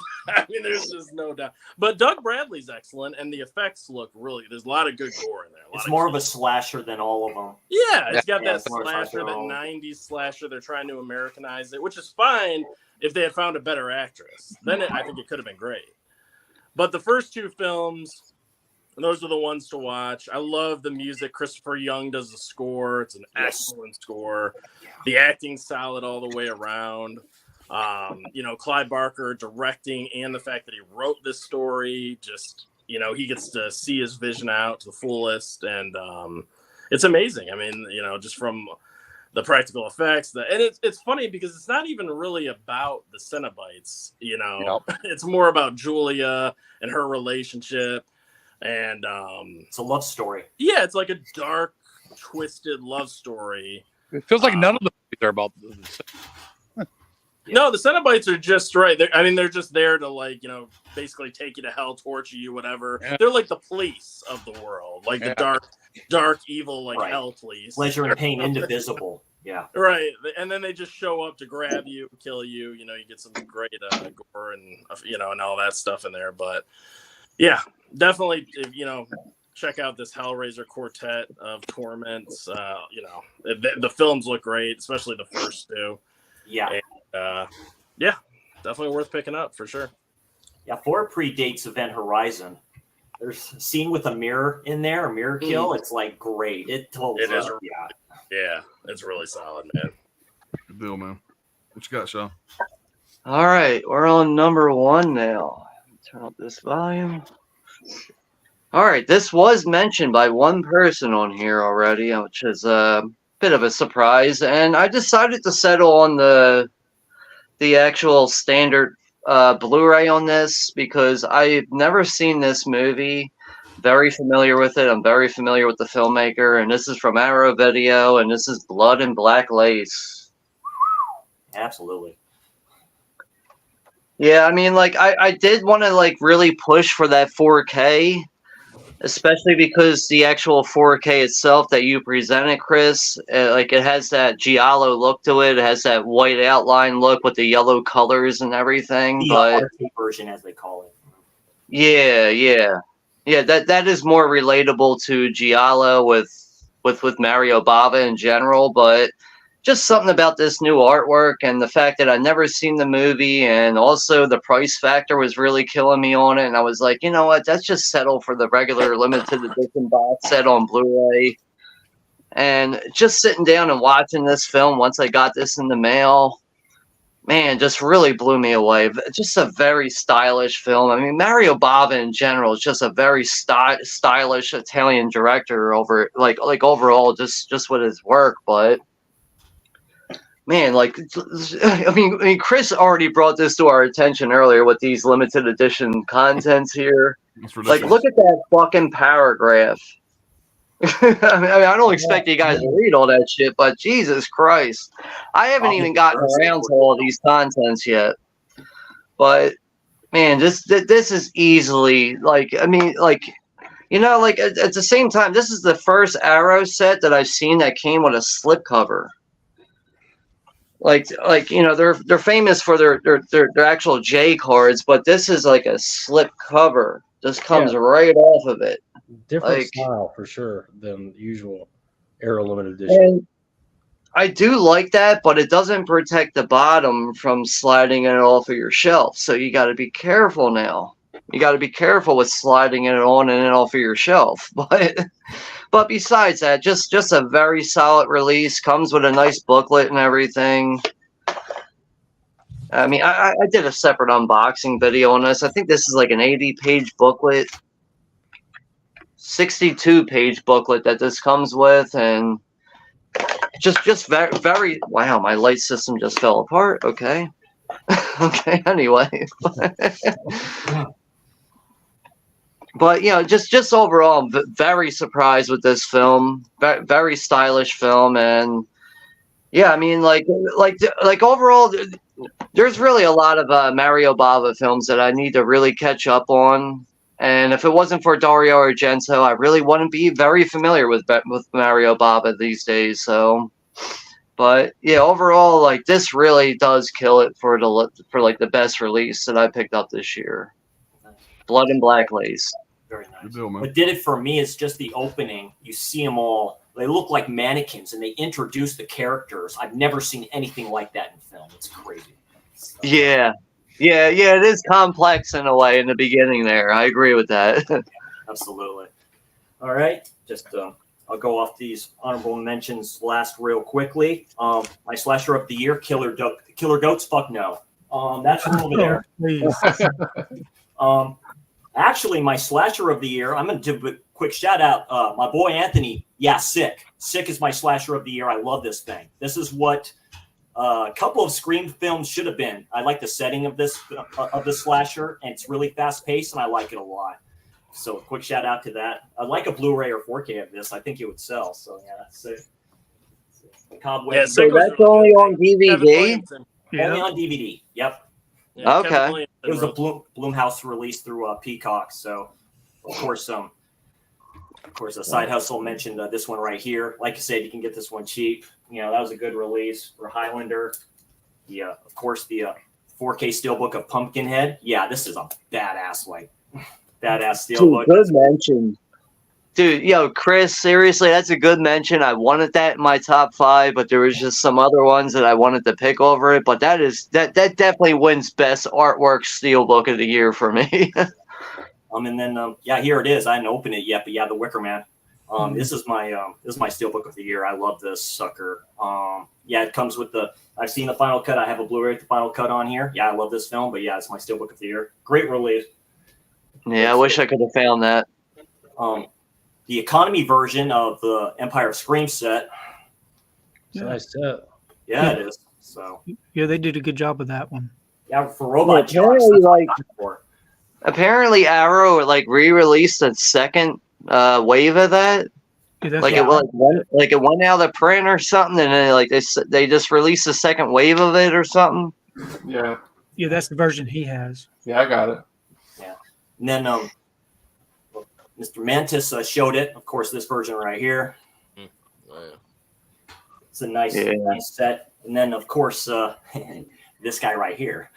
just no doubt. But Doug Bradley's excellent, and the effects look really. There's a lot of good gore in there. It's more of a slasher than all of them. Yeah, it's got Yeah, that it's more slasher, that slasher. 90s slasher. They're trying to Americanize it, which is fine if they had found a better actress. Then I think it could have been great. But the first two films, those are the ones to watch. I love the music. Christopher Young does the score. It's an excellent score. The acting's solid all the way around. You know, Clive Barker directing, and the fact that he wrote this story, just, you know, he gets to see his vision out to the fullest. And it's amazing. I mean, you know, just from the practical effects. And it's funny because it's not even really about the Cenobites, you know. It's more about Julia and her relationship, and it's a love story. Yeah, it's like a dark, twisted love story. It feels like none of the movies are about. No, the Cenobites are just right. They're just there to, like, you know, basically take you to hell, torture you, whatever. Yeah. They're like the police of the world, like the dark, evil, like hell police. Pleasure and pain, indivisible. Yeah. Right, and then they just show up to grab you, kill you. You know, you get some great gore and and all that stuff in there. But yeah, definitely, check out this Hellraiser quartet of torments. The films look great, especially the first two. Yeah. And, definitely worth picking up for sure. Yeah, before it predates Event Horizon. There's a scene with a mirror in there, a mirror kill. It's like great. It holds It is. up. Yeah, it's really solid, man. Good deal, man. What you got, Sean? All right, we're on number 1 now. Turn up this volume. All right, this was mentioned by one person on here already, which is a bit of a surprise, and I decided to settle on the actual standard Blu-ray on this because I've never seen this movie. Very familiar with it. I'm very familiar with the filmmaker, and this is from Arrow Video, and this is Blood and Black Lace. Absolutely. Yeah, I mean, like, I did want to, like, really push for that 4K, especially because the actual 4K itself that you presented, Chris, like, it has that Giallo look to it. It has that white outline look with the yellow colors and everything. The but arcade version, as they call it. Yeah, that is more relatable to Giallo with Mario Bava in general, but just something about this new artwork and the fact that I'd never seen the movie, and also the price factor was really killing me on it. And I was like, you know what? Let's just settle for the regular limited edition box set on Blu-ray. And just sitting down and watching this film once I got this in the mail, man, just really blew me away. Just a very stylish film. I mean, Mario Bava in general is just a very stylish Italian director over overall, just with his work. But man, I mean, Chris already brought this to our attention earlier with these limited edition contents here. Like, look at that fucking paragraph. I mean, I don't expect you guys to read all that shit, but Jesus Christ, I haven't even gotten around to all these contents yet. But man, this is easily at the same time, this is the first Arrow set that I've seen that came with a slipcover. They're famous for their actual J cards, but this is like a slip cover. Just comes right off of it. Different style for sure than usual Arrow limited edition. And I do like that, but it doesn't protect the bottom from sliding it off of your shelf. So you got to be careful now. You got to be careful with sliding it on and off of your shelf. But besides that, just a very solid release. Comes with a nice booklet and everything. I mean, I did a separate unboxing video on this. I think this is like an 80-page booklet, 62-page booklet that this comes with, and just very wow. My light system just fell apart. Okay, okay. Anyway, but just overall, I'm very surprised with this film. Very stylish film, and yeah, I mean, like overall. There's really a lot of Mario Bava films that I need to really catch up on, and if it wasn't for Dario Argento, I really wouldn't be very familiar with Mario Bava these days. So, but yeah, overall, like, this really does kill it for the best release that I picked up this year. Blood and Black Lace. Very nice. Good deal, man. What did it for me is just the opening. You see them all. They look like mannequins, and they introduce the characters. I've never seen anything like that in film. It's crazy. Yeah, it is complex in a way in the beginning there. I agree with that. Absolutely. All right, just I'll go off these honorable mentions last real quickly. My slasher of the year, Killer Goats. Fuck no. That's from over there. Please. Actually, my slasher of the year, I'm going to do a quick shout out. My boy Anthony, yeah, sick. Sick is my slasher of the year. I love this thing. This is what a couple of Scream films should have been. I like the setting of this slasher, and it's really fast paced, and I like it a lot. So quick shout out to that. I'd like a Blu-ray or 4K of this. I think it would sell. So yeah, that's it. Cobweb. Yeah, So that's only on Kevin DVD. Williamson. Only on DVD. Yep. Yeah, Okay. Kevin Williamson It was a wrote- Blumhouse release through Peacock. So of course, a Side Hustle mentioned this one right here. Like I said, you can get this one cheap. You know, that was a good release for Highlander. Yeah, of course, the 4K Steelbook of Pumpkinhead. Yeah, this is a badass Steelbook. Good mention. Dude, yo, Chris, seriously, that's a good mention. I wanted that in my top 5, but there was just some other ones that I wanted to pick over it. But that definitely wins best artwork Steelbook of the year for me. And then here it is. I didn't open it yet, but yeah, the Wicker Man. This is my Steelbook of the year. I love this sucker. It comes with I've seen the final cut. I have a Blu-ray with the final cut on here. Yeah, I love this film, but yeah, it's my Steelbook of the year. Great release. Yeah, I wish I could have found that. The economy version of the Empire of Scream set. It's a nice set. Yeah, it is. So Yeah, they did a good job with that one. yeah, for Robot Yeah, Jocks, apparently, that's what I'm like- looking for. Apparently, Arrow re-released a second wave of that. Yeah, that's Like it went out of print or something, and then they just released a second wave of it or something. Yeah, yeah, that's the version he has. yeah, I got it. And then Mr. Mantis showed it. Of course, this version right here. Oh, yeah. It's a nice set. And then, of course, this guy right here.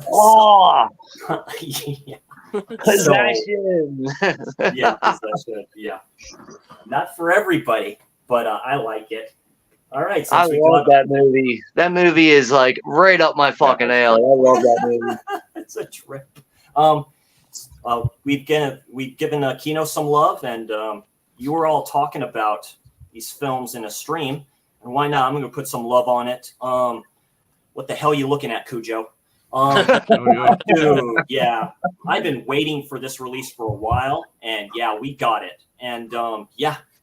Oh, yeah. possession! Yeah, possession. Yeah. Not for everybody, but I like it. All right. I love that movie. That movie is like right up my fucking alley. I love that movie. It's a trip. We've given Kino some love, and you were all talking about these films in a stream, and why not? I'm going to put some love on it. What the hell are you looking at, Cujo? Dude, yeah, I've been waiting for this release for a while, and yeah, we got it. And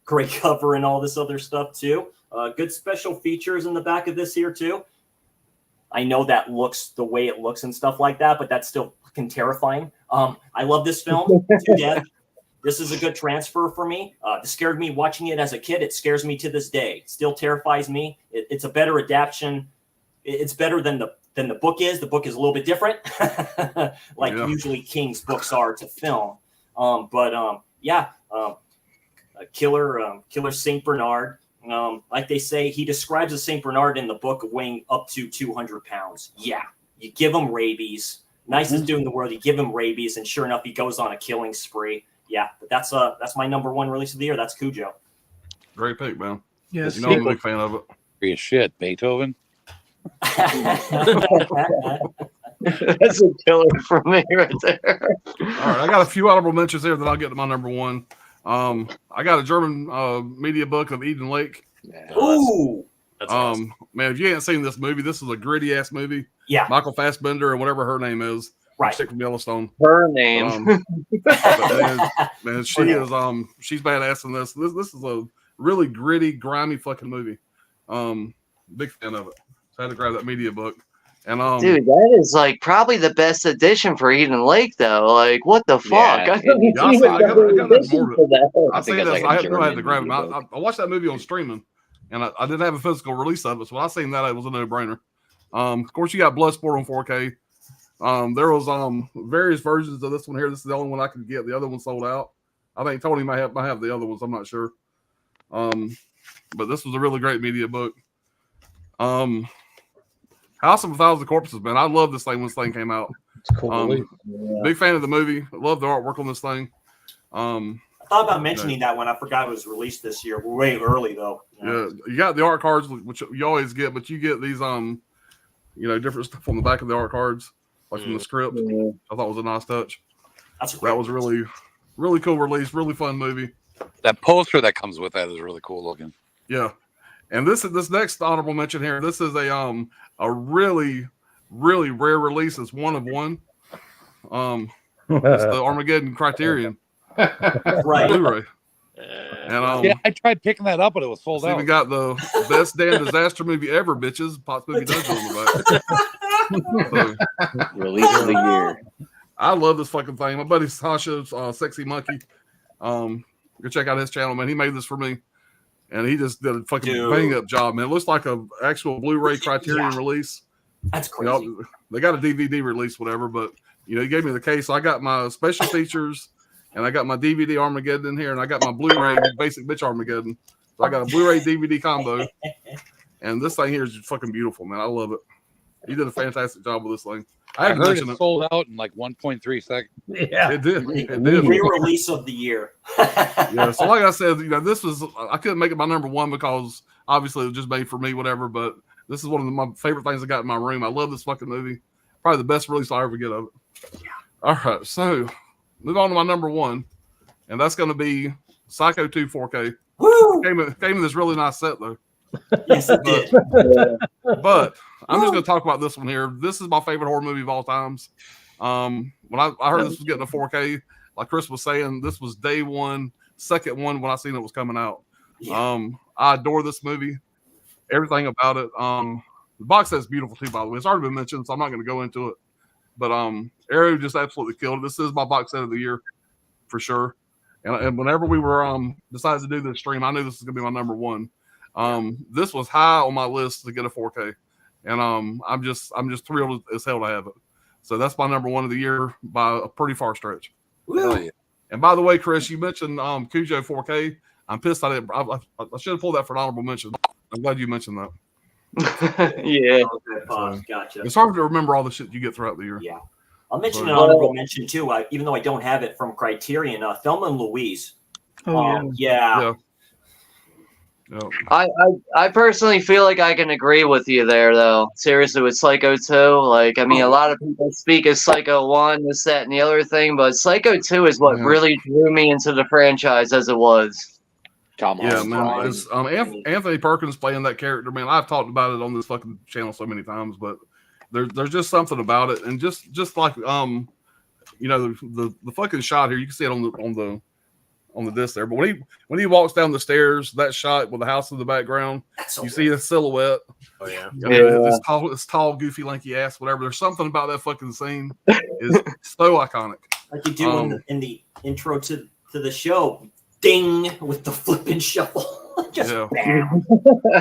great cover and all this other stuff too. Good special features in the back of this here too. I know that looks the way it looks and stuff like that, but that's still fucking terrifying. I love this film to death. This is a good transfer for me. It scared me watching it as a kid. It scares me to this day. It still terrifies me. It's a better adaptation. It's better than the book is. The book is a little bit different, usually King's books are to film. Killer Saint Bernard. Like they say, he describes a Saint Bernard in the book weighing up to 200 pounds. Yeah, you give him rabies. Nicest dude in the world. You give him rabies, and sure enough, he goes on a killing spree. Yeah, but that's my number one release of the year. That's Cujo. Great pick, man. Yes. You know I'm a big fan of it. Free as shit, Beethoven. That's a killer for me right there. All right, I got a few honorable mentions here that I'll get to my number one. I got a German media book of Eden Lake. Ooh. That's awesome. Man, if you ain't seen this movie, this is a gritty ass movie. Yeah. Michael Fassbender or whatever her name is. Right. Chick from Yellowstone. Her name. Man, she is she's badass in this. This is a really gritty, grimy fucking movie. Big fan of it. So I had to grab that media book. And Dude, that is like probably the best edition for Eden Lake, though. Like, what the fuck? Yeah, I don't yeah, I even got know the that edition board. for that. I think seen it's this. like a I had to German grab it. media I watched that movie on streaming, and I didn't have a physical release of it. So when I seen that, it was a no-brainer. Of course, you got Bloodsport on 4K. There was various versions of this one here. This is the only one I could get. The other one sold out. I think Tony might have the other ones. I'm not sure. But this was a really great media book. House of a Thousand Corpses, man. I love this thing when this thing came out. It's cool. Big fan of the movie. Love the artwork on this thing. I thought about mentioning that when I forgot it was released this year. We're way early though. Yeah, you got the art cards, which you always get, but you get these different stuff on the back of the art cards, like from the script. I thought was a nice touch. That was really, really cool release, really fun movie. That poster that comes with that is really cool looking. Yeah. And this next honorable mention here, this is a really, really rare release. It's one of one. It's the Armageddon Criterion Right. Blu-ray. And Yeah, I tried picking that up, but it was sold it's out. even got the best damn disaster movie ever, bitches. Potts Movie Dojo on the back. So, Release of the year. I love this fucking thing. My buddy Sasha's Sexy Monkey. Go check out his channel, man. He made this for me, and he just did a fucking bang up job, man. It looks like a actual Blu-ray Criterion release. That's You crazy. know, they got a DVD release, whatever, but you know, he gave me the case. So I got my special features, and I got my DVD Armageddon in here, and I got my Blu-ray Basic Bitch Armageddon. So I got a Blu-ray DVD combo, and this thing here is just fucking beautiful, man. I love it. He did a fantastic job with this thing. I had to heard mention it it. sold out in like 1.3 seconds. Yeah, It did. It did. Re-release of the year. Yeah. So like I said, you know, this was I couldn't make it my number one because obviously it was just made for me, whatever. But this is one of my favorite things I got in my room. I love this fucking movie. Probably the best release I ever get of it. All right, so move on to my number one, and that's going to be Psycho 2 4K. Woo! Came in this really nice set though. Yes, it did. But I'm just going to talk about this one here. This is my favorite horror movie of all times. When I heard this was getting a 4K, like Chris was saying, this was day one, second one when I seen it was coming out. I adore this movie, everything about it. The box set's beautiful too, by the way. It's already been mentioned, so I'm not going to go into it. But Arrow just absolutely killed it. This is my box set of the year for sure. And whenever we were decided to do this stream, I knew this was going to be my number one. This was high on my list to get a 4K, and I'm just thrilled as hell to have it. So that's my number one of the year by a pretty far stretch. Woo! And by the way, Chris, you mentioned Cujo 4K. I'm pissed I didn't. I should have pulled that for an honorable mention. I'm glad you mentioned that. Yeah. Okay, pause. Gotcha. It's hard to remember all the shit you get throughout the year. Yeah. I'll mention But- an honorable mention too, even though I don't have it from Criterion. Thelma and Louise. Oh, yeah. Yeah. I personally feel like I can agree with you there, though. Seriously, with Psycho 2, like, I mean, a lot of people speak of Psycho 1, this, that, and the other thing, but Psycho 2 is what Yeah. really drew me into the franchise as it was. Tom Yeah, Holland. man. It's, Anthony Perkins playing that character, man. I've talked about it on this fucking channel so many times, but there's just something about it, and just like you know, the fucking shot here, you can see it on the disc there. But when he walks down the stairs, that shot with the house in the background, you see the silhouette. Oh yeah. You know, this tall, goofy, lanky ass, whatever. There's something about that fucking scene is so iconic. Like you do in the intro to the show. Ding with the flipping shovel. Just bam.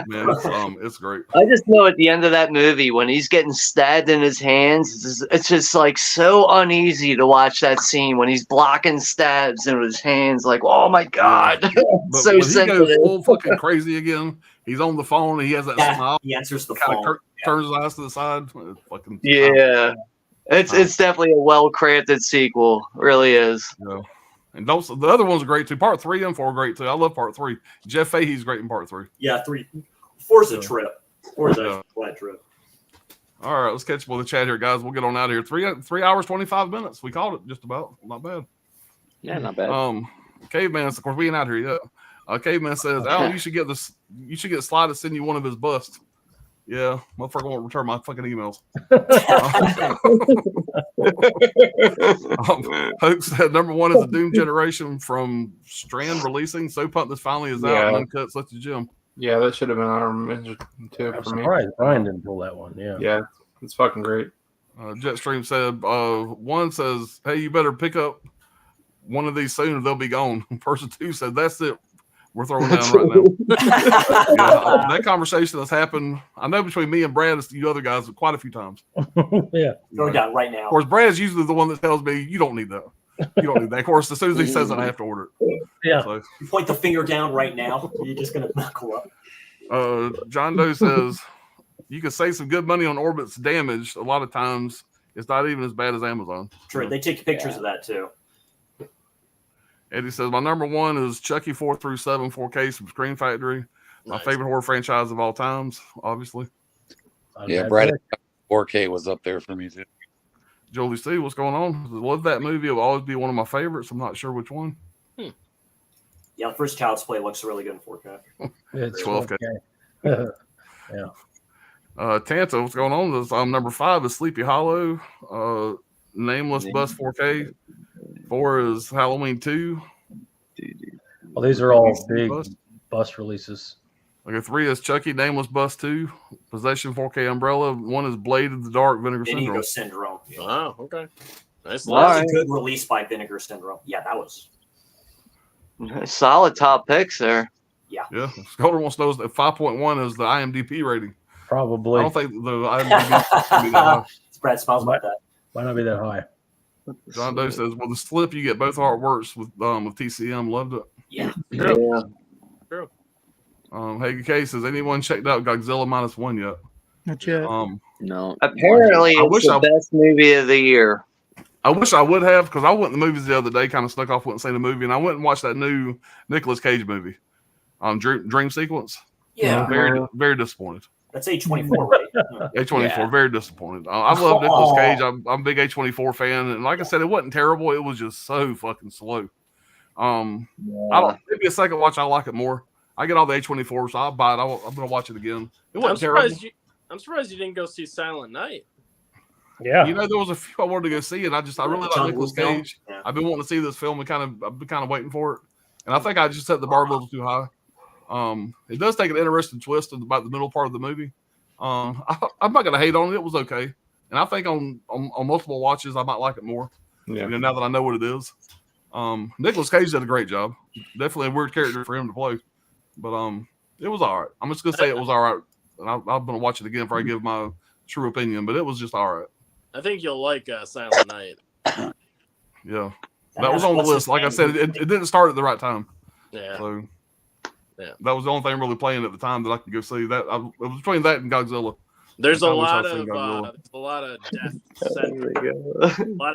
Man, it's great. I just know at the end of that movie, when he's getting stabbed in his hands, it's just like so uneasy to watch that scene when he's blocking stabs in his hands. Like, oh my god, But so when he sensitive. goes full fucking crazy again, he's on the phone and he has that smile. He answers the Kind phone. of turns his eyes to the side. It's fucking Yeah, it's definitely a well crafted sequel. Really is. Yeah. And those the other ones are great too. Part 3 and 4 are great too. I love part 3. Jeff Fahey's great in part 3. Yeah, 4's a Yeah. trip. 4's Yeah. a flat trip. All right, let's catch up with the chat here, guys. We'll get on out of here. 3 hours 25 minutes. We called it just about. Not bad. Yeah, not bad. Caveman. Of course, we ain't out here yet. Caveman says, "Alan, you should get this. You should get Sly to send you one of his busts." Yeah, motherfucker won't return my fucking emails. Hoax said number one is the Doom Generation from Strand releasing. So pumped this finally is out Yeah. and uncut such a gem. Yeah, that should have been honorable mention too I'm for me. surprised Brian didn't pull that one. Yeah. Yeah, it's fucking great. Jetstream said one says, "Hey, you better pick up one of these soon or they'll be gone." Person 2 said, "That's it. We're throwing down right now." Yeah, that conversation has happened. I know between me and Brad and you other guys quite a few times. Yeah. Throw down right now. Of course, Brad's usually the one that tells me you don't need that. You don't need that. Of course, as soon as he says it, I have to order it. Yeah. So, You point the finger down right now. You're just gonna knuckle up. John Doe says you can save some good money on Orbit's damage. A lot of times, it's not even as bad as Amazon. True. They take pictures of that too. Eddie says my number one is Chucky 4 through 7 4K from Screen Factory. My Nice. favorite horror franchise of all times, obviously. Yeah, Brad 4K was up there for me too. Jolie C, what's going on? Love that movie. It'll always be one of my favorites. I'm not sure which one. Yeah, the first Child's Play looks really good in 4K. It's 12K. Yeah. Tanta, what's going on? This, number 5 is Sleepy Hollow. Nameless Bus 4K. 4 is Halloween 2. Well, these are all big Bust. bus releases. Okay, 3 is Chucky, Nameless Bust 2, Possession 4K Umbrella. 1 is Blade in the Dark, Vinegar Vinegar Syndrome. Syndrome. Yeah. Oh, okay. Nice. Well, that was Alright. a good release by Vinegar Syndrome. Yeah, that was. Solid top picks there. Yeah, Sculder wants to know if 5.1 is the IMDb rating. I Probably don't think the IMDb should be that high. Brad smiles about that. might not be that high. John Doe says, "Well, the slip you get both artworks with TCM. Loved it." Yeah. Yeah. Hagen K says, "Anyone checked out Godzilla -1 yet?" Not yet. No. Apparently, I it's wish the I- best movie of the year. I wish I would have, because I went to the movies the other day, kind of snuck off, went and seen the movie, and I went and watched that new Nicolas Cage movie, Dream Sequence. Yeah. Very disappointed. That's A24, right? Yeah. A24, very disappointed. I love Nicolas Cage. I'm a big A24 fan, and like I said, it wasn't terrible. It was just so fucking slow. I don't. Maybe a second watch, I like it more. I get all the A24, so I'll buy it. I'm gonna watch it again. It wasn't terrible. I'm surprised you didn't go see Silent Night. Yeah. You know, there was a few I wanted to go see, and I really like John Nicolas Woo film? Cage. Yeah. I've been wanting to see this film, and I've been kind of waiting for it. And I think I just set the bar a little too high. It does take an interesting twist about the middle part of the movie. I'm not gonna hate on it. It was okay, and I think on multiple watches I might like it more. Yeah. You know, now that I know what it is. Nicolas Cage did a great job. Definitely a weird character for him to play, but it was all right. I'm just gonna say it was all right, and I'm gonna watch it again before I give my true opinion. But it was just all right. I think you'll like Silent Night. Yeah, that was on the list. Like I said, it didn't start at the right time. Yeah. So Yeah. that was the only thing really playing at the time that I could go see. It was between that and Godzilla. There's a I wish lot I'd seen Godzilla.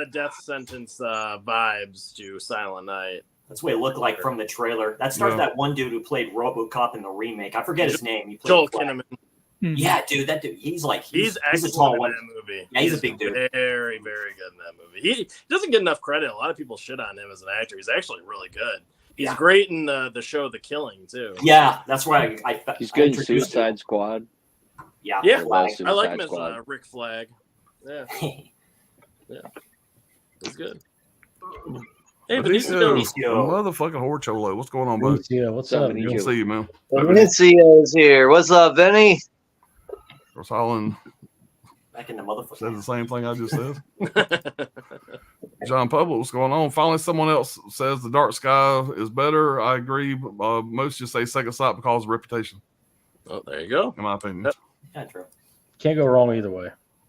of death sentence vibes to Silent Night. That's what it looked like from the trailer. That stars Yeah. that one dude who played RoboCop in the remake. I forget his name. He played Joel Flash. Kinnaman. Yeah, dude, that dude. He's He's a excellent tall in one. that movie. Yeah, he's a big dude. Very, very good in that movie. He doesn't get enough credit. A lot of people shit on him as an actor. He's actually really good. He's Yeah. great in the show The Killing too. Yeah, that's why I He's I good in introduced Suicide him. Squad. Yeah, Yeah, Flag. I like him Suicide as Squad. Rick Flag. Yeah, he's good. Hey, Benicio, Benicio. motherfucking Horcholo. What's going on, bud? Yeah, what's up? Benicio? Good to see you, man. Benicio's here. What's up, Vinny? Chris Holland back in the says motherfucker. the same thing I just said. John Public, what's going on? Finally, someone else says The Dark Sky is better. I agree. Most just say Second Sight because of reputation, Oh, there you go. in my opinion. Yep. Yeah, true. Can't go wrong either way.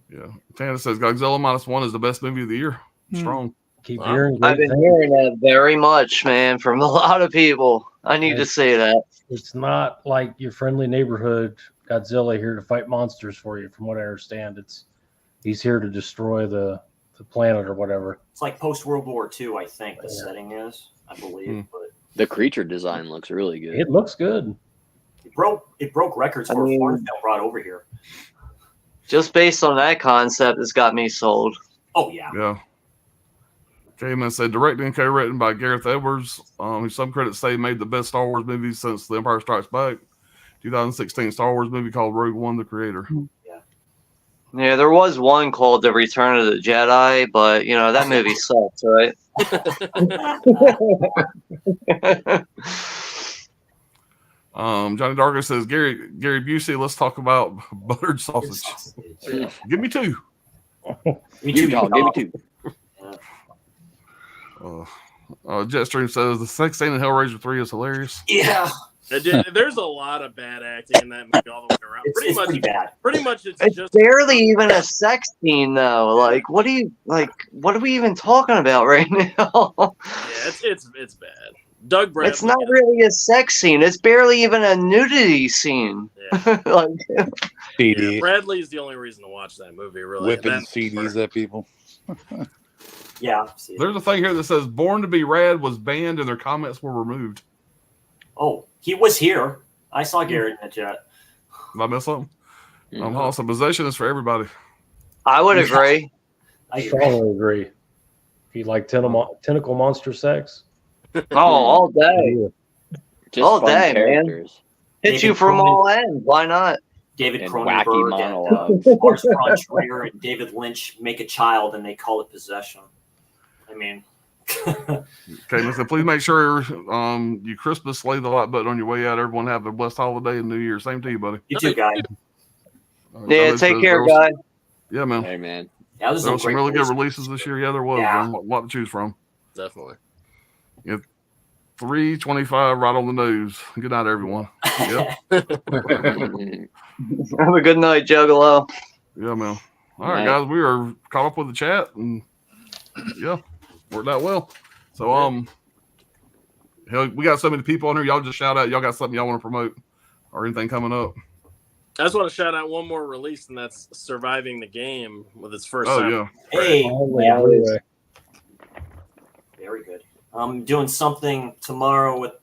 Yeah. Tana says Godzilla -1 is the best movie of the year. Strong. Keep Wow. hearing I've great been things. hearing that very much, man, from a lot of people. I need to say that. It's not like your friendly neighborhood Godzilla here to fight monsters for you. From what I understand, he's here to destroy the planet or whatever. It's like post World War II, I think the setting is. I believe, but The creature design looks really good. It looks good. it broke records for a foreign film brought over here. Just based on that concept, it's got me sold. Oh yeah. Yeah. Cayman said directed and co-written by Gareth Edwards, who some critics say made the best Star Wars movie since The Empire Strikes Back. 2016 Star Wars movie called Rogue One: The Creator. Yeah, there was one called The Return of the Jedi, but you know that movie sucks, right? Johnny Darko says Gary Busey. Let's talk about buttered sausage. Give me two. Utah, give me two. Jetstream says the sex scene in Hellraiser 3 is hilarious. Yeah. There's a lot of bad acting in that movie all the way around. It's pretty bad. Pretty much, it's It's just barely even a sex scene, though. Like, what are we even talking about right now? yeah, it's bad. Doug Bradley. It's not really a sex scene. It's barely even a nudity scene. Yeah. Like, Yeah, Bradley's the only reason to watch that movie. Really, whipping And then- CDs at people. Yeah. See. There's a thing here that says Born to Be Rad was banned and their comments were removed. Oh, he was here. I saw Garrett in the chat. Did I miss something? Also, possession is for everybody. I would agree. I agree. Strongly agree. If you like tentacle monster sex, Oh, all day. Just All fun day, man. characters Hit you from all ends. Why not? David and wacky Cronenberg monologues. and Lars von Trier and David Lynch make a child and they call it possession. I mean, Okay, listen, please make sure you Christmas slay the like button on your way out. Everyone have a blessed holiday and New Year. Same to you, buddy. You too, guy. Yeah, take care, guy. Yeah, man. Hey, man. Yeah, this is There a was some great really good release. releases this year. Yeah, there was. Yeah. A lot to choose from. Definitely. 325 right on the nose. Good night, everyone. Yep. Have a good night, Juggalo. Yeah, man. All right, Night. guys, we are caught up with the chat and yeah, worked out well. So hell, we got so many people on here. Y'all just shout out. Y'all got something y'all want to promote or anything coming up? I just want to shout out one more release, and that's Surviving the Game with its first Oh time. yeah. Hey, Yeah, anyway. very good. I'm doing something tomorrow with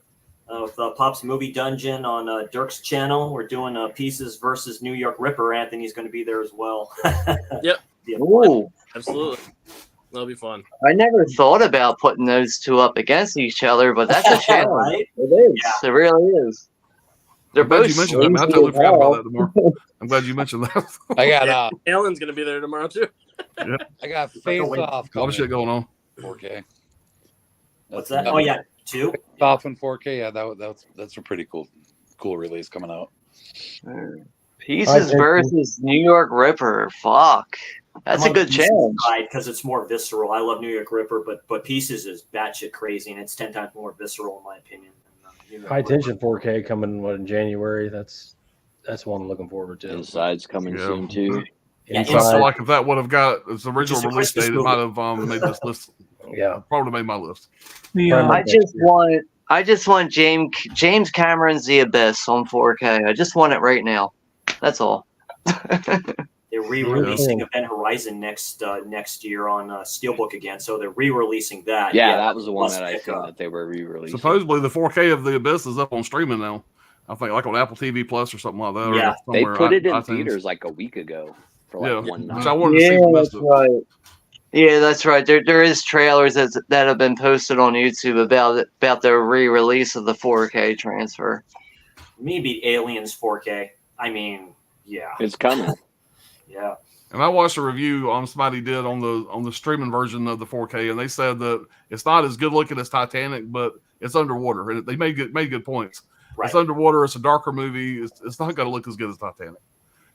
Pop's Movie Dungeon on Dirk's channel. We're doing Pieces versus New York Ripper. Anthony's going to be there as well. Yep. Yeah. Ooh, Absolutely. That'll be fun. I never thought about putting those two up against each other, but that's a challenge. Right? It is. Yeah. It really is. They're I'm glad both you mentioned that. Man. I sleazy totally as forgot about hell. that tomorrow. I'm glad you mentioned that. I got Alan's going to be there tomorrow, too. I got Face Off A lot of coming shit going on. 4K. What's that? Oh, yeah. 2? Off in 4K. Yeah, that's a pretty cool release coming out. Pieces versus New York Ripper. Fuck. That's a good challenge. Because it's more visceral. I love New York Ripper, but Pieces is batshit crazy, and it's 10 times more visceral, in my opinion. New York High Ripper. Tension 4K coming in January. That's one I'm looking forward to. Inside's coming Yeah. soon too. Yeah, I feel Inside. like if that would have got its original Just a release Christmas date, it movie. might have made this list. Yeah. Probably made my list. The, I just want James Cameron's The Abyss on 4K. I just want it right now. That's all. They're re-releasing Event Horizon next year on Steelbook again, so they're re-releasing that. Yeah, that was the one must that I pick saw up. that they were re-releasing. Supposedly, the 4K of The Abyss is up on streaming now. I think like on Apple TV Plus or something like that. Yeah. or They somewhere. put it in iTunes. theaters like a week ago for like Yeah, one which night. I wanted to see. Yeah, if I missed that's it. right. Yeah, that's right. There is trailers that have been posted on YouTube about the re-release of the 4K transfer. Maybe Aliens 4K. I mean, yeah, It's coming. yeah. And I watched a review somebody did on the streaming version of the 4K, and they said that it's not as good looking as Titanic, but it's underwater, and they made good points. Right. It's underwater. It's a darker movie. It's not going to look as good as Titanic.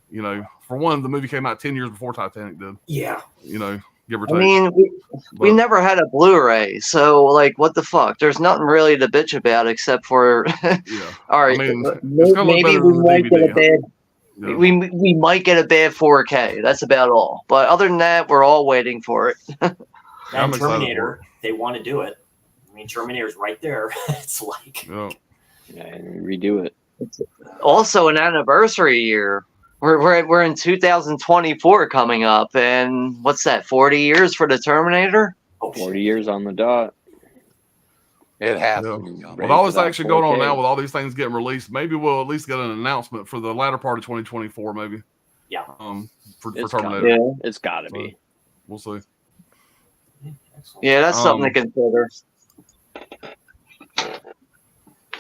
You know, for one, the movie came out 10 years before Titanic did. Yeah. You know, give or I take. mean, we But- never had a Blu-ray, so like, what the fuck? There's nothing really to bitch about except for. Yeah. All right, I mean, it's gonna look maybe better we than the might get a DVD. bad. Yeah. We might get a bad 4K. That's about all. But other than that, we're all waiting for it. I'm And excited Terminator, they want to do it. I mean, Terminator's right there. It's like, Yeah. Yeah, and redo it. Also, an anniversary year. We're in 2024 coming up, and what's that? 40 years for the Terminator. oh, 40 years on the dot. It has Yeah. to be coming. With all this for that action going on 4K. now, with all these things getting released, maybe we'll at least get an announcement for the latter part of 2024, maybe. Yeah. For It's Terminator. Yeah, It's got to be. We'll see. excellent. yeah, that's something to consider.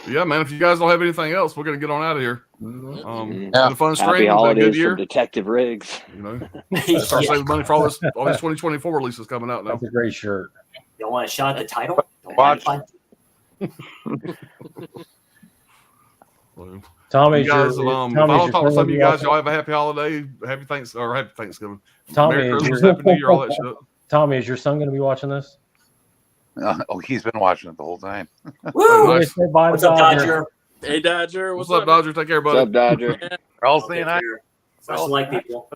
Yeah, man. If you guys don't have anything else, we're gonna get on out of here. Mhm. It's been a fun Happy stream. It's been a holidays good from year. Detective Riggs. You know, Yeah. start saving money for all these 2024 releases coming out now. That's a great shirt. Don't want a shot at the title? Don't Watch. mind So, Tommy, you guys, if I don't talk to some of you guys, y'all have a happy holiday, happy Thanksgiving, Tommy, Merry is Christmas, your, Happy New Year, all that shit. Tommy, is your son going to be watching this? Oh, he's been watching it the whole time. Woo! Nice. Say bye to What's up, Dodger? Hey, Dodger. What's up, Dodger? Take care, What's buddy. up, Dodger? We're all Okay, saying hi. fair. Special like people.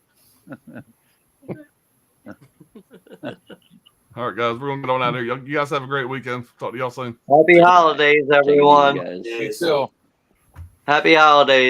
All right, guys, we're gonna get on out of here. You guys have a great weekend. Talk to y'all soon. Happy holidays, Take it easy, everyone. guys. Yeah, You so- too. Happy holidays.